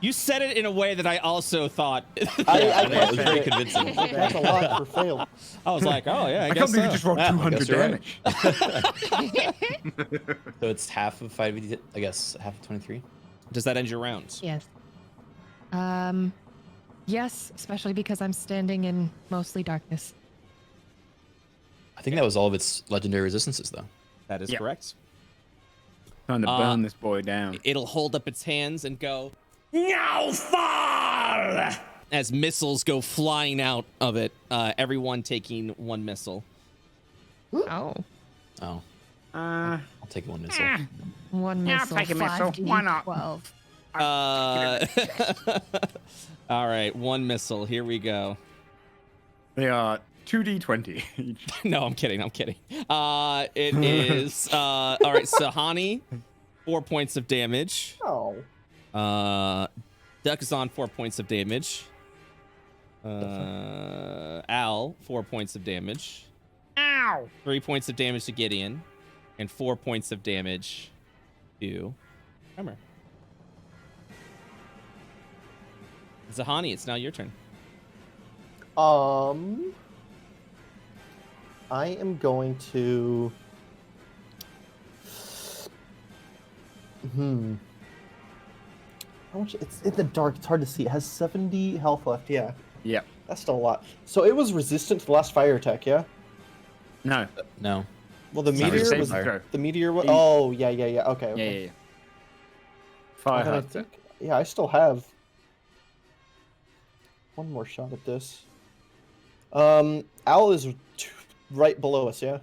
S1: You said it in a way that I also thought.
S5: I
S4: know, it was very
S5: guessed it.
S4: convincing.
S5: That's a lot for fail.
S1: I was like, oh yeah, I
S3: I
S1: guess
S3: can't believe
S1: so.
S3: you just rolled
S4: Yeah, I
S3: 200
S4: guess you're right.
S3: damage.
S4: So it's half of 5d10, I guess, half of 23.
S1: Does that end your round?
S7: Yes. Yes, especially because I'm standing in mostly darkness.
S4: I think that was all of its legendary resistances, though.
S1: That is
S3: Yeah.
S1: correct.
S3: Time to burn this boy down.
S1: It'll hold up its hands and go, "Now fall!" as missiles go flying out of it. Everyone taking 1 missile.
S7: Oh.
S4: Oh,
S3: Uh,
S4: I'll take one missile.
S6: Ah,
S7: One
S6: Yeah, I'll
S7: missile,
S6: take a missile. Why not?
S7: 5d12.
S1: All right, 1 missile. Here we go.
S3: they are 2d20 each.
S1: No, I'm kidding. It is all right. Sahani, 4 points of damage.
S5: Oh.
S1: Duck is on 4 points of damage. Al, 4 points of damage.
S6: Ow!
S1: 3 points of damage to Gideon. And 4 points of damage to Tremor. Zahani, it's now your turn.
S5: I am going to. How much? It's in the dark. It's hard to see. It has 70 health left. Yeah.
S3: Yeah.
S5: That's still a lot. So it was resistant to the last fire attack. Yeah.
S3: No.
S4: No.
S5: Well, the
S4: It's not
S5: meteor was.
S4: resistant fire.
S5: The meteor was. Oh yeah. Okay.
S3: Yeah,
S5: Okay.
S3: yeah. Fire
S5: Then I
S3: hurts it.
S5: think. Yeah, I still have one more shot at this. Owl is right below us. Yeah.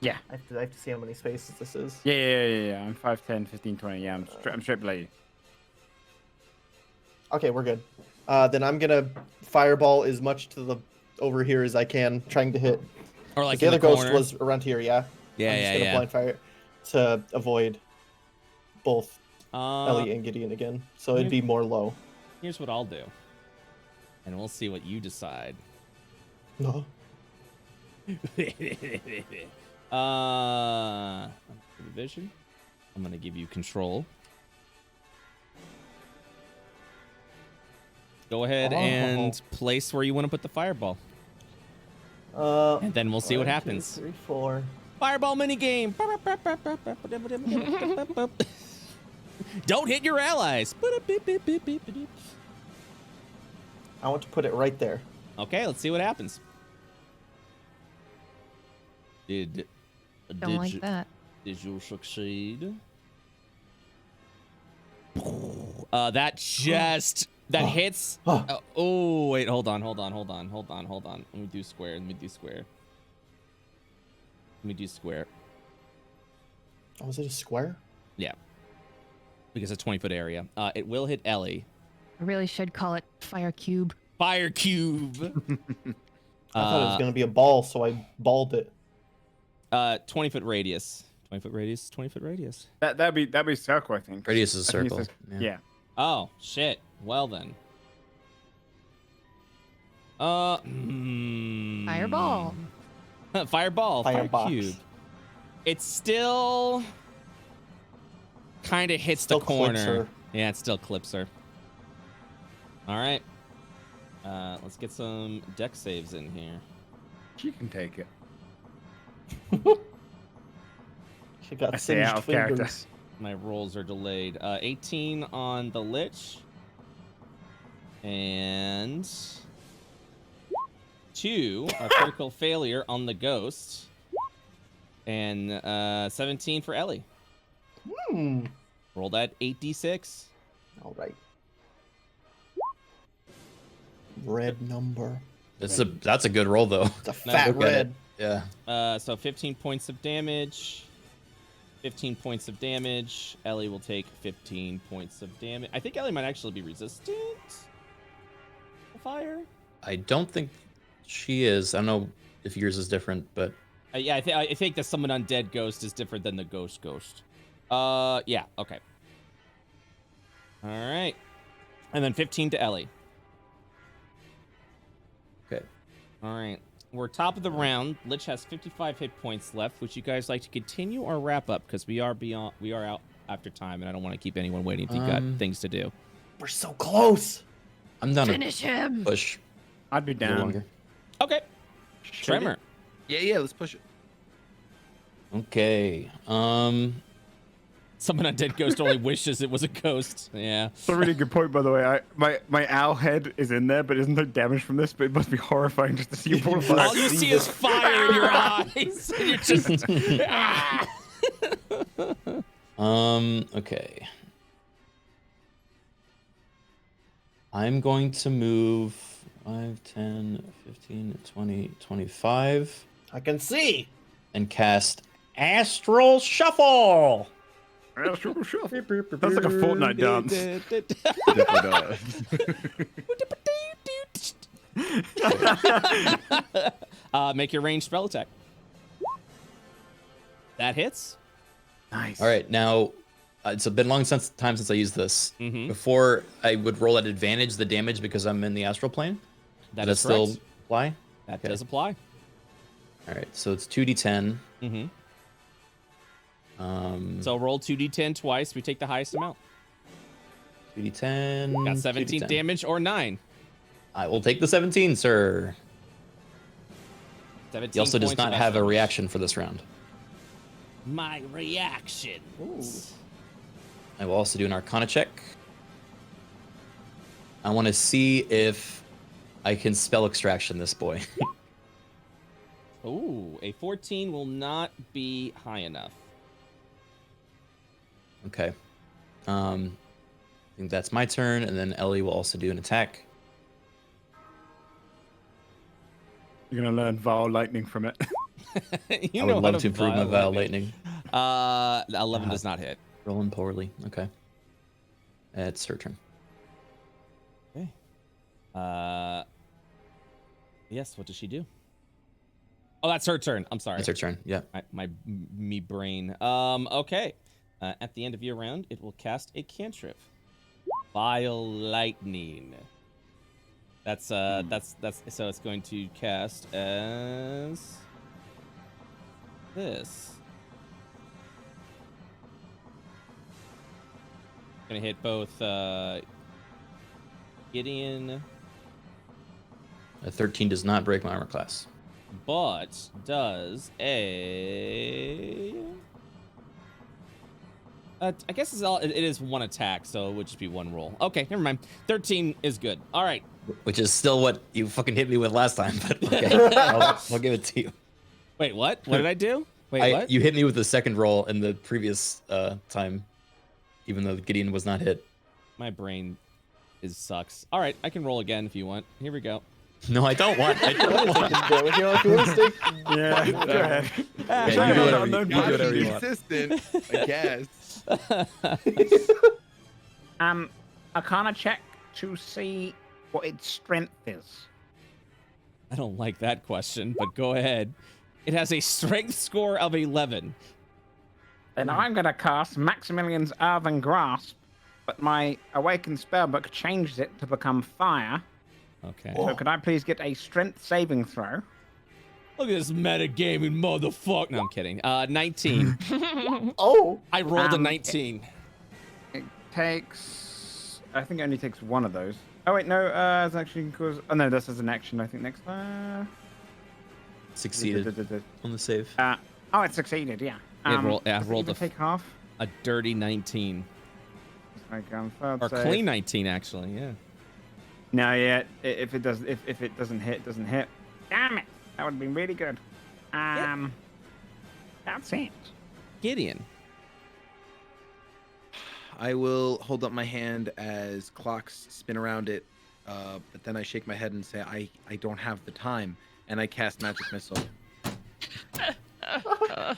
S3: Yeah.
S5: I have to see how many spaces this is.
S3: Yeah. I'm 5, 10, 15, 20. Yeah, I'm straight below you.
S5: Okay, we're good. Then I'm gonna fireball as much to the over here as I can, trying to hit.
S1: Or like
S5: the
S1: in
S5: other
S1: the
S5: ghost
S1: corner.
S5: was around here, yeah.
S1: Yeah,
S5: I'm just
S1: yeah,
S5: gonna
S1: yeah.
S5: blind fire to avoid both
S1: Uh,
S5: Ellie and Gideon again. So it'd be more low.
S1: Here's what I'll do. And we'll see what you decide.
S5: No.
S1: Vision. I'm gonna give you control. Go ahead and place where you want to put the fireball. And then we'll see what happens.
S5: 1, 2, 3, 4.
S1: Fireball minigame. Don't hit your allies.
S5: I want to put it right there.
S1: Okay, let's see what happens. Did
S7: Don't like that.
S1: Did you succeed? That just that hits. Oh wait, hold on. Let me do square.
S5: Oh, is it a square?
S1: Yeah, because it's a 20-foot area. It will hit Ellie.
S7: I really should call it fire cube.
S1: Fire cube.
S5: I thought it was gonna be a ball, so I balled it.
S1: 20-foot radius. 20-foot radius.
S3: That'd be circle, I think.
S4: Radius is a
S3: I think
S4: circle.
S3: it's a- yeah.
S1: Oh shit. Well then.
S7: Fireball.
S1: Fireball. Fire
S5: Firebox.
S1: cube. It still kind of hits
S5: Still
S1: the corner.
S5: clips her.
S1: Yeah, it still clips her. All right. Let's get some deck saves in here.
S3: She can take it.
S5: She got
S3: I say out
S5: singed
S3: of character.
S5: fingers.
S1: My rolls are delayed. 18 on the Lich. And 2, a critical failure on the Ghost. And 17 for Ellie. Roll that 8d6.
S5: All right. Red number.
S4: That's a good roll though.
S5: It's a fat
S4: look at
S5: red.
S4: it. Yeah.
S1: So 15 points of damage. 15 points of damage. Ellie will take 15 points of damage. I think Ellie might actually be resistant to fire.
S4: I don't think she is. I don't know if yours is different, but
S1: Yeah, I think the summon undead ghost is different than the ghost. Yeah, okay. All right. And then 15 to Ellie.
S4: okay.
S1: All right. We're top of the round. Lich has 55 hit points left. Would you guys like to continue or wrap up? Because we are out after time, and I don't want to keep anyone waiting if you've got things to do.
S5: We're so close.
S4: I'm down
S7: Finish him.
S4: to push.
S3: I'd be
S4: a little
S3: down.
S4: longer.
S1: Okay. Tremor.
S8: Yeah, let's push it.
S4: Okay.
S1: Summon undead ghost only wishes it was a ghost. Yeah.
S3: That's a really good point, by the way. My owl head is in there, but isn't there damage from this? But it must be horrifying just to see you pull a fire.
S1: All you see is fire in your eyes. And you're just.
S4: Okay. I'm going to move 5, 10, 15, 20, 25
S5: I can see.
S4: and cast Astral Shuffle.
S3: That's like a Fortnite dance.
S1: Make your ranged spell attack. That hits.
S3: Nice.
S4: All right, now It's been a long time since I used this. Before, I would roll at advantage the damage because I'm in the astral plane.
S1: That
S4: Does
S1: is
S4: that still
S1: correct.
S4: apply?
S1: That does apply.
S4: All right, so it's 2d10.
S1: So roll 2d10 twice. We take the highest amount.
S4: 2d10.
S1: Got 17
S4: 2d10.
S1: damage or 9.
S4: I will take the 17, sir.
S1: 17
S4: He also does
S1: points
S4: not
S1: of
S4: have a
S1: damage.
S4: reaction for this round.
S1: My reaction.
S4: I will also do an Arcana check. I want to see if I can spell extraction this boy.
S1: Ooh, a 14 will not be high enough.
S4: Okay. I think that's my turn, and then Ellie will also do an attack.
S3: You're gonna learn Vile Lightning from it.
S1: You
S4: I
S1: know
S4: would
S1: how
S4: love to improve my Vile
S1: lightning.
S4: Lightning.
S1: 11 does not hit.
S4: Rolling poorly. Okay. It's her turn.
S1: Okay. Yes, what does she do? Oh, that's her turn. I'm sorry.
S4: It's her turn. Yeah.
S1: Me brain. Okay. At the end of your round, it will cast a cantrip. Vile Lightning. That's so it's going to cast as this. Gonna hit both Gideon,
S4: A 13 does not break my armor class.
S1: but does a. I guess it is one attack, so it would just be one roll. Okay, never mind. 13 is good. All right.
S4: Which is still what you fucking hit me with last time, but okay. I'll give it to you.
S1: Wait, what? What did I do? Wait, what?
S4: You hit me with the second roll in the previous time, even though Gideon was not hit.
S1: My brain sucks. All right, I can roll again if you want. Here we go.
S4: No, I don't want. I don't want.
S5: Damage, you know, if you want to stick.
S3: Yeah, go ahead.
S4: Yeah, you do whatever you do
S8: Gotta
S4: whatever
S8: be
S4: you want.
S8: consistent, I guess.
S6: Arcana check to see what its strength is.
S1: I don't like that question, but go ahead. It has a strength score of 11.
S6: Then I'm gonna cast Maximilian's Earthen Grasp, but my awakened spellbook changes it to become fire.
S1: Okay.
S6: So could I please get a strength saving throw?
S1: Look at this metagaming motherfucker. No, I'm kidding. 19.
S5: Oh!
S1: I rolled a
S6: Um,
S1: 19.
S6: It takes... I think it only takes one of those. Oh wait, no, it's actually because... Oh no, this is an action, I think, next.
S4: Succeeded on the save.
S6: Oh, it succeeded, yeah.
S1: I rolled
S6: even take half.
S1: a dirty 19.
S6: Like, third
S1: Or
S6: save.
S1: clean 19, actually, yeah.
S6: No, yeah. If it doesn't hit, it doesn't hit. Damn it! That would have been really good. That's it.
S1: Gideon.
S8: I will hold up my hand as clocks spin around it, but then I shake my head and say, I don't have the time, and I cast Magic Missile.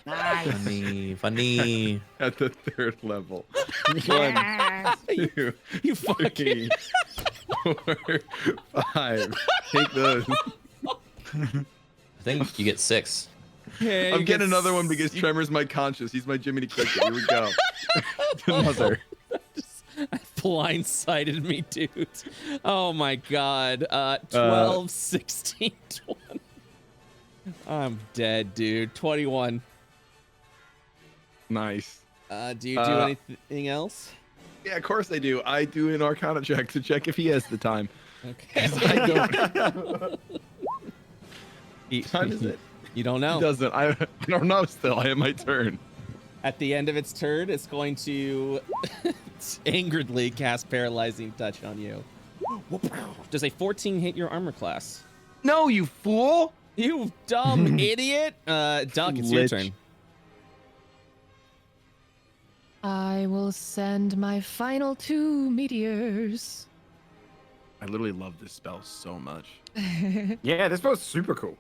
S4: Funny, funny.
S8: At the 3rd level.
S6: Yes.
S8: 2,
S1: You fucking...
S8: 4, 5. Take those.
S4: I think you get 6.
S1: Yeah,
S8: I'm
S1: you
S8: getting
S1: get
S8: another one because Tremor's my conscience. He's my Jiminy Cricket. Here we go. Another.
S1: blindsided me, dude. Oh my god. 12, 16, 20. I'm dead, dude. 21.
S8: Nice.
S1: Do you do anything else?
S8: Yeah, of course I do. I do an Arcana check to check if he has the time.
S1: Okay.
S8: I don't.
S1: What
S8: time is it?
S1: You don't know.
S8: He doesn't. I don't know still. I have my turn.
S1: At the end of its turn, it's going to angeredly cast Paralyzing Touch on you. Does a 14 hit your armor class?
S8: No, you fool!
S1: You dumb idiot! Duck, it's your
S8: Lich.
S1: turn.
S7: I will send my final 2 meteors.
S8: I literally love this spell so much.
S3: Yeah, this spell's super cool.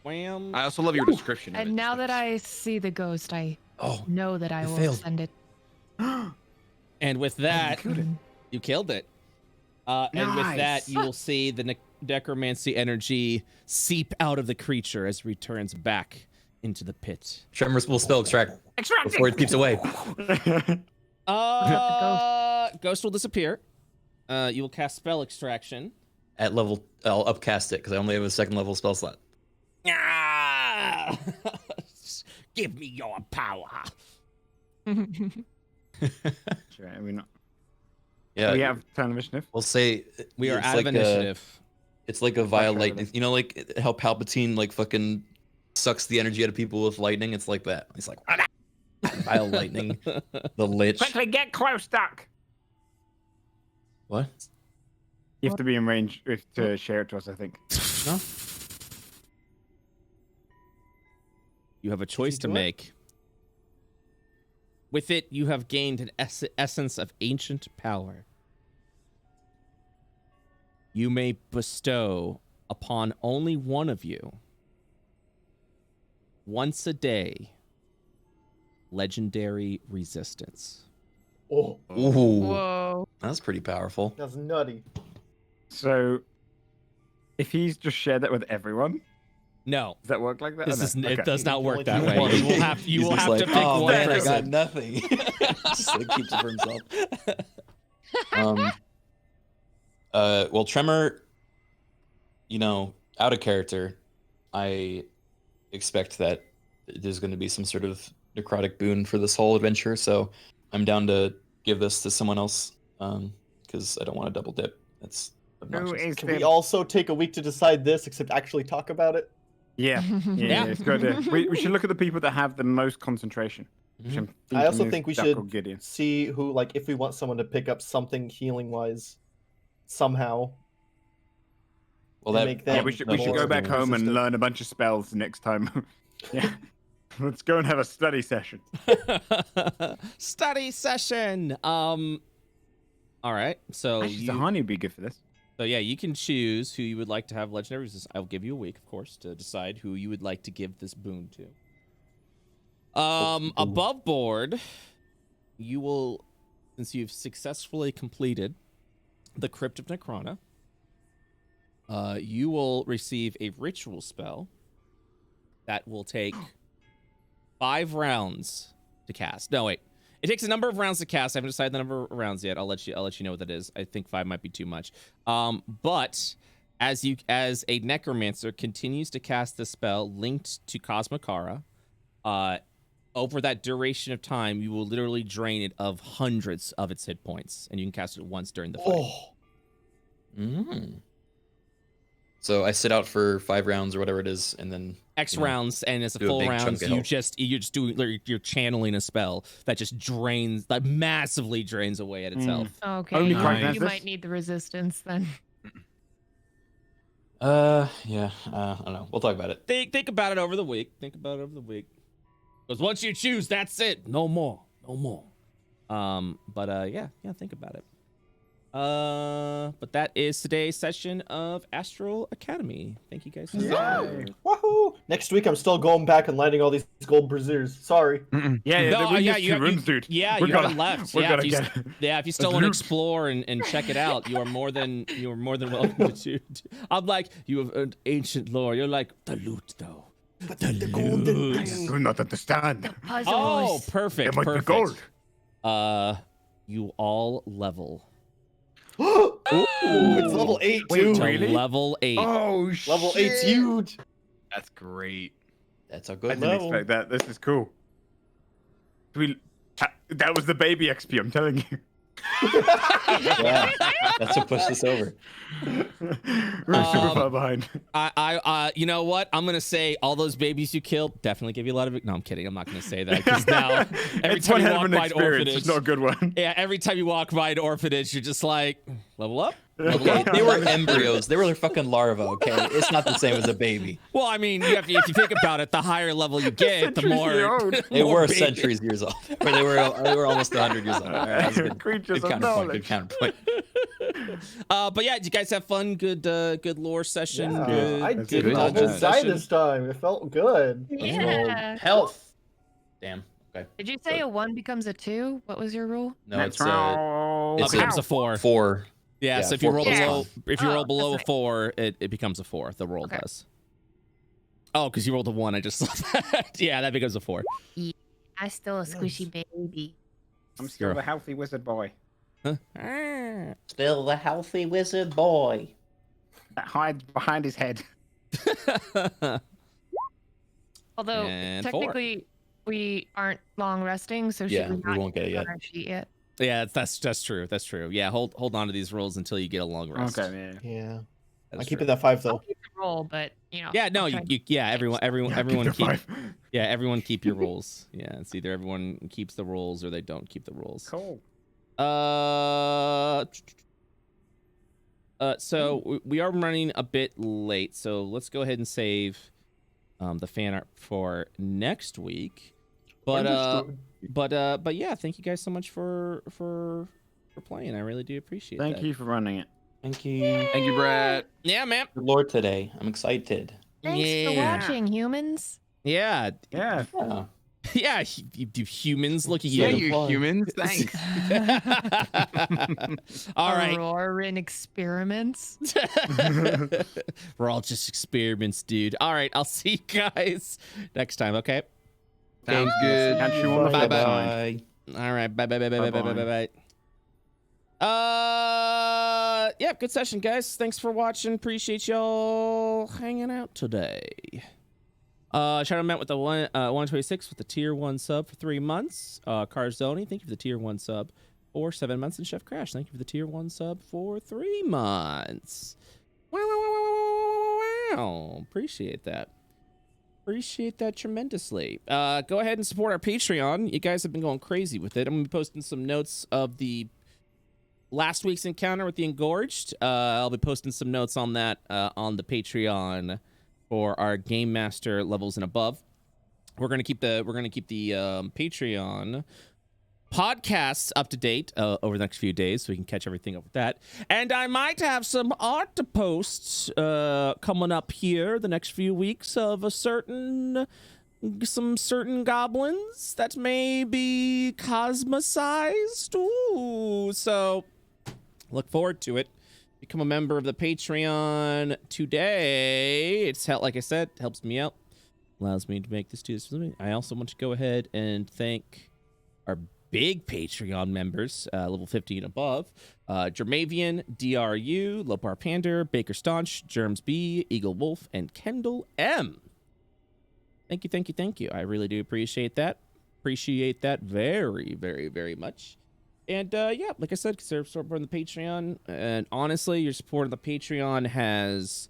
S1: Wham.
S8: I also love your description. of
S7: And
S8: it.
S7: now that I see the ghost, I know that I
S4: you
S7: will
S4: failed.
S7: send it.
S1: And with that, you killed it. And with that, you will see the necromancy energy seep out of the creature as it returns back into the pit.
S4: Tremor will spell extract before it keeps away.
S1: Ghost will disappear. You will cast spell extraction.
S4: At level, I'll upcast it because I only have a 2nd level spell slot.
S1: Give me your power.
S3: Sure, are we not?
S4: Yeah,
S3: We have turn of initiative.
S4: we'll say
S1: We are
S4: it's
S1: out of
S4: like
S1: initiative.
S4: It's like a vile
S3: Flash
S4: lightning. You know, like how Palpatine like fucking sucks the energy out of people with lightning. It's like that. He's like vile lightning. The lich.
S6: Quickly get close, Duck.
S4: What?
S3: You have to be in range to share it to us, I think.
S4: No.
S1: You have a choice to
S5: do it?
S1: make. With it, you have gained an essence of ancient power. You may bestow upon only one of you, once a day, legendary resistance.
S5: Oh,
S4: Ooh,
S2: Whoa.
S4: that's pretty powerful.
S5: that's nutty.
S3: So, if he's just shared that with everyone,
S1: No,
S3: does that work like that?
S1: this
S3: Oh, no.
S1: is,
S3: Okay.
S1: it does not work that
S5: Only
S1: way.
S5: one.
S1: You will have
S4: He's just
S1: to
S4: like,
S1: pick
S4: oh,
S1: one
S4: man, I
S1: person.
S4: got nothing. Just like keeps it for himself. Well, Tremor, you know, out of character, I expect that there's going to be some sort of necrotic boon for this whole adventure, so I'm down to give this to someone else, because I don't want to double dip. That's
S6: Who
S4: obnoxious.
S6: is
S5: Can we
S6: the
S5: also take a week to decide this, except actually talk about it?
S3: Yeah,
S1: Yeah.
S3: it's good. We should look at the people that have the most concentration. Which I'm
S5: I also
S3: thinking
S5: think we
S3: is Duck or
S5: should
S3: Gideon.
S5: see who, like, if we want someone to pick up something healing wise, somehow.
S4: Well,
S5: and
S4: that
S5: make
S3: Yeah,
S5: them
S3: we should
S5: more
S3: go back home and
S5: resistant.
S3: learn a bunch of spells next time. Yeah, let's go and have a study session.
S1: Study session. All right. So
S3: Actually,
S1: you,
S3: Sahani would be good for this.
S1: so yeah, you can choose who you would like to have legendary resistance. I'll give you a week, of course, to decide who you would like to give this boon to. Above board, you will, since you've successfully completed the Crypt of Necrona, you will receive a ritual spell that will take 5 rounds to cast. No, wait. It takes a number of rounds to cast. I haven't decided the number of rounds yet. I'll let you know what that is. I think 5 might be too much. But as a necromancer continues to cast the spell linked to Cosmokara, over that duration of time, you will literally drain it of hundreds of its hit points, and you can cast it once during the fight.
S5: Oh,
S4: Mm. So I sit out for 5 rounds or whatever it is, and then
S1: X
S4: you know,
S1: rounds, and it's a
S4: do a
S1: full
S4: big chunk
S1: rounds.
S4: of
S1: You're
S4: health.
S1: just doing, you're channeling a spell that just drains, that massively drains away at itself.
S2: Okay.
S3: Only
S2: you,
S3: Criken has
S2: you
S3: this?
S2: might need the resistance then.
S4: yeah, I don't know. We'll talk about it.
S1: Think about it over the week. Because once you choose, that's it. No more. But yeah, think about it. But that is today's session of Astral Academy. Thank you guys so much.
S5: woohoo! Next week, I'm still going back and lighting all these gold braziers. Sorry.
S3: Yeah,
S1: No,
S3: we
S1: yeah,
S3: missed
S1: you
S3: 2 rooms, dude.
S1: Yeah,
S3: We
S1: you
S3: gotta-
S1: haven't left.
S3: we
S1: Yeah,
S3: gotta
S1: if you still
S3: Let's
S1: want to
S3: loot.
S1: explore and check it out, you are more than welcome to. I'm like, you have earned ancient lore. You're like, the loot though.
S5: But the golden
S3: I do not understand.
S2: Puzzles.
S1: Oh, perfect.
S3: There might be
S1: Perfect.
S3: gold.
S1: You all level
S5: Ooh, it's level 8
S3: Wait,
S5: too.
S1: to
S3: Really?
S1: level 8.
S3: Oh, shit.
S5: Level 8's huge.
S8: That's great.
S4: That's a
S3: I
S4: good
S3: didn't
S5: level.
S3: expect that. This is cool. That was the baby XP, I'm telling you.
S4: Yeah, that's what pushed us over.
S3: We're super far behind.
S1: I you know what? I'm gonna say all those babies you killed definitely give you a lot of. No, I'm kidding. I'm not gonna say that because now every
S3: It's
S1: time
S3: one
S1: you
S3: hell of
S1: walk
S3: an
S1: by an
S3: experience.
S1: orphanage,
S3: It's not a good one.
S1: yeah, every time you walk by an orphanage, you're just like, level up.
S4: Okay, they were embryos. They were fucking larvae. Okay, it's not the same as a baby.
S1: Well, I mean, if you think about it, the higher level you get, the
S3: Centuries
S1: more
S3: old.
S4: They
S1: more
S4: were
S1: baby-
S4: centuries years old. Or they were almost 100 years old. All right, that's a good,
S3: Creatures
S4: good
S3: of
S4: counterpoint.
S3: knowledge.
S4: Good counterpoint.
S1: But yeah, did you guys have fun? Good lore session.
S5: Yeah,
S1: Good,
S5: I
S3: That's
S5: did
S3: good.
S5: not
S1: dungeon
S5: just die
S1: session.
S5: this time. It felt good.
S2: Yeah.
S5: Health.
S4: Damn. Okay.
S2: Did you say a 1 becomes a 2? What was your rule?
S4: No, it's
S6: Natural
S1: It becomes a 4.
S4: 4.
S1: Yeah,
S4: Yeah,
S1: so if you
S4: 4
S1: roll
S4: plus
S1: below,
S4: 1.
S1: if you roll
S2: Oh,
S1: below a
S2: that's right.
S1: 4, it becomes a 4. The roll
S2: Okay.
S1: does. Oh, because you rolled a 1. I just saw that. Yeah, that becomes a 4.
S2: Yeah, I still a squishy baby.
S6: I'm still the healthy wizard boy
S1: Huh?
S10: Still the healthy wizard boy.
S6: that hides behind his head.
S2: Although
S1: And
S2: technically we aren't long resting, so
S4: Yeah,
S2: should
S4: we won't get it yet.
S2: on our sheet yet?
S1: Yeah, that's true. That's true. Yeah, hold on to these rolls until you get a long rest.
S3: Okay, yeah.
S5: Yeah.
S1: That's
S5: I keep
S1: true.
S5: it at 5
S2: I'll
S5: though.
S2: keep the roll, but you know.
S1: Yeah, no,
S2: I'll try-
S1: everyone keep.
S3: 5.
S1: Yeah, everyone keep your rolls. Yeah, it's either everyone keeps the rolls or they don't keep the rolls.
S6: Cool.
S1: So we are running a bit late, so let's go ahead and save the fan art for next week. But yeah, thank you guys so much for playing. I really do appreciate
S3: Thank
S1: that.
S3: you for running it.
S10: Thank you.
S8: Thank you, Brett.
S1: Yeah, man.
S10: Good Lord today. I'm excited.
S2: Thanks for watching, humans.
S1: Yeah.
S3: Yeah.
S10: Yeah.
S1: Yeah, you humans, look at you.
S8: Yeah, you humans. Thanks.
S1: All right.
S7: Auroran experiments.
S1: We're all just experiments, dude. All right, I'll see you guys next time, okay?
S8: Sounds good.
S3: Catch you on the flip side.
S1: All right, bye. Yeah, good session, guys. Thanks for watching. Appreciate y'all hanging out today. Shadow Matt with the 126 with the tier 1 sub for 3 months. Carzoni, thank you for the tier 1 sub for 7 months. And Chef Crash, thank you for the tier 1 sub for 3 months. Wow. Appreciate that. Appreciate that tremendously. Go ahead and support our Patreon. You guys have been going crazy with it. I'm going to be posting some notes of the last week's encounter with the Engorged. I'll be posting some notes on that on the Patreon for our Game Master levels and above. We're gonna keep the Patreon podcasts up to date over the next few days, so we can catch everything up with that. And I might have some art to post coming up here the next few weeks of some certain goblins that may be cosmicized. Ooh, so look forward to it. Become a member of the Patreon today. It's like I said, helps me out, allows me to make this do this. I also want to go ahead and thank our big Patreon members, level 50 and above: Jermavian, DRU, Lopar Pander, Baker Staunch, Germs B, Eagle Wolf, and Kendall M. Thank you. I really do appreciate that. Appreciate that very, very, very much. And yeah, like I said, consider supporting the Patreon. And honestly, your support of the Patreon has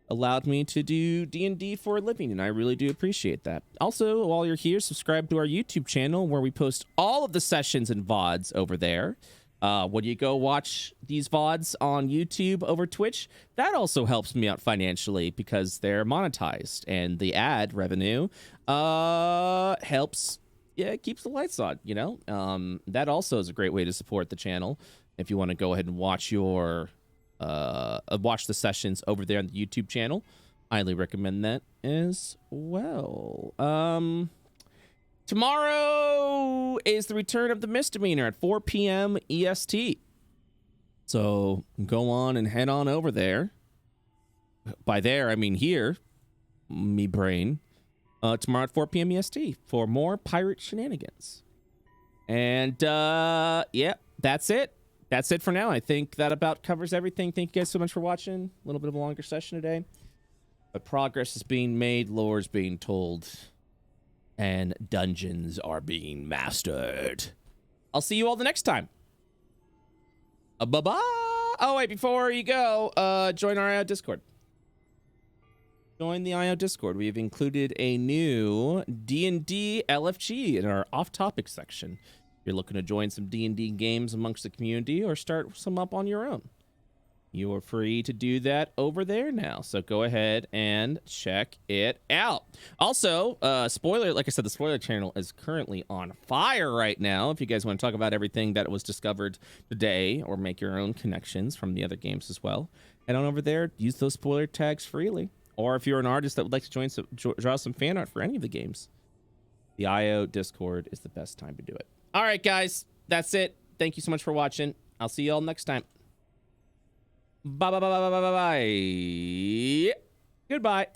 S1: allowed me to do D&D for a living, and I really do appreciate that. Also, while you're here, subscribe to our YouTube channel where we post all of the sessions and VODs over there. When you go watch these VODs on YouTube over Twitch, that also helps me out financially because they're monetized, and the ad revenue helps. Yeah, it keeps the lights on, you know? That also is a great way to support the channel. If you want to go ahead and watch watch the sessions over there on the YouTube channel, highly recommend that as well. Tomorrow is the return of the Misdemeanor at 4 p.m. EST. So go on and head on over there. By there, I mean here. Me brain. Tomorrow at 4 p.m. EST for more pirate shenanigans. And yeah, that's it. That's it for now. I think that about covers everything. Thank you guys so much for watching. A little bit of a longer session today, but progress is being made, lore is being told, and dungeons are being mastered. I'll see you all the next time. Bye-bye. Oh, wait, before you go, join our Discord. Join the IO Discord. We have included a new D&D LFG in our off-topic section. If you're looking to join some D&D games amongst the community or start some up on your own, you are free to do that over there now. So go ahead and check it out. Also, spoiler, like I said, the spoiler channel is currently on fire right now. If you guys want to talk about everything that was discovered today or make your own connections from the other games as well, head on over there, use those spoiler tags freely. Or if you're an artist that would like to draw some fan art for any of the games, the IO Discord is the best time to do it. All right, guys, that's it. Thank you so much for watching. I'll see you all next time. Bye. Goodbye.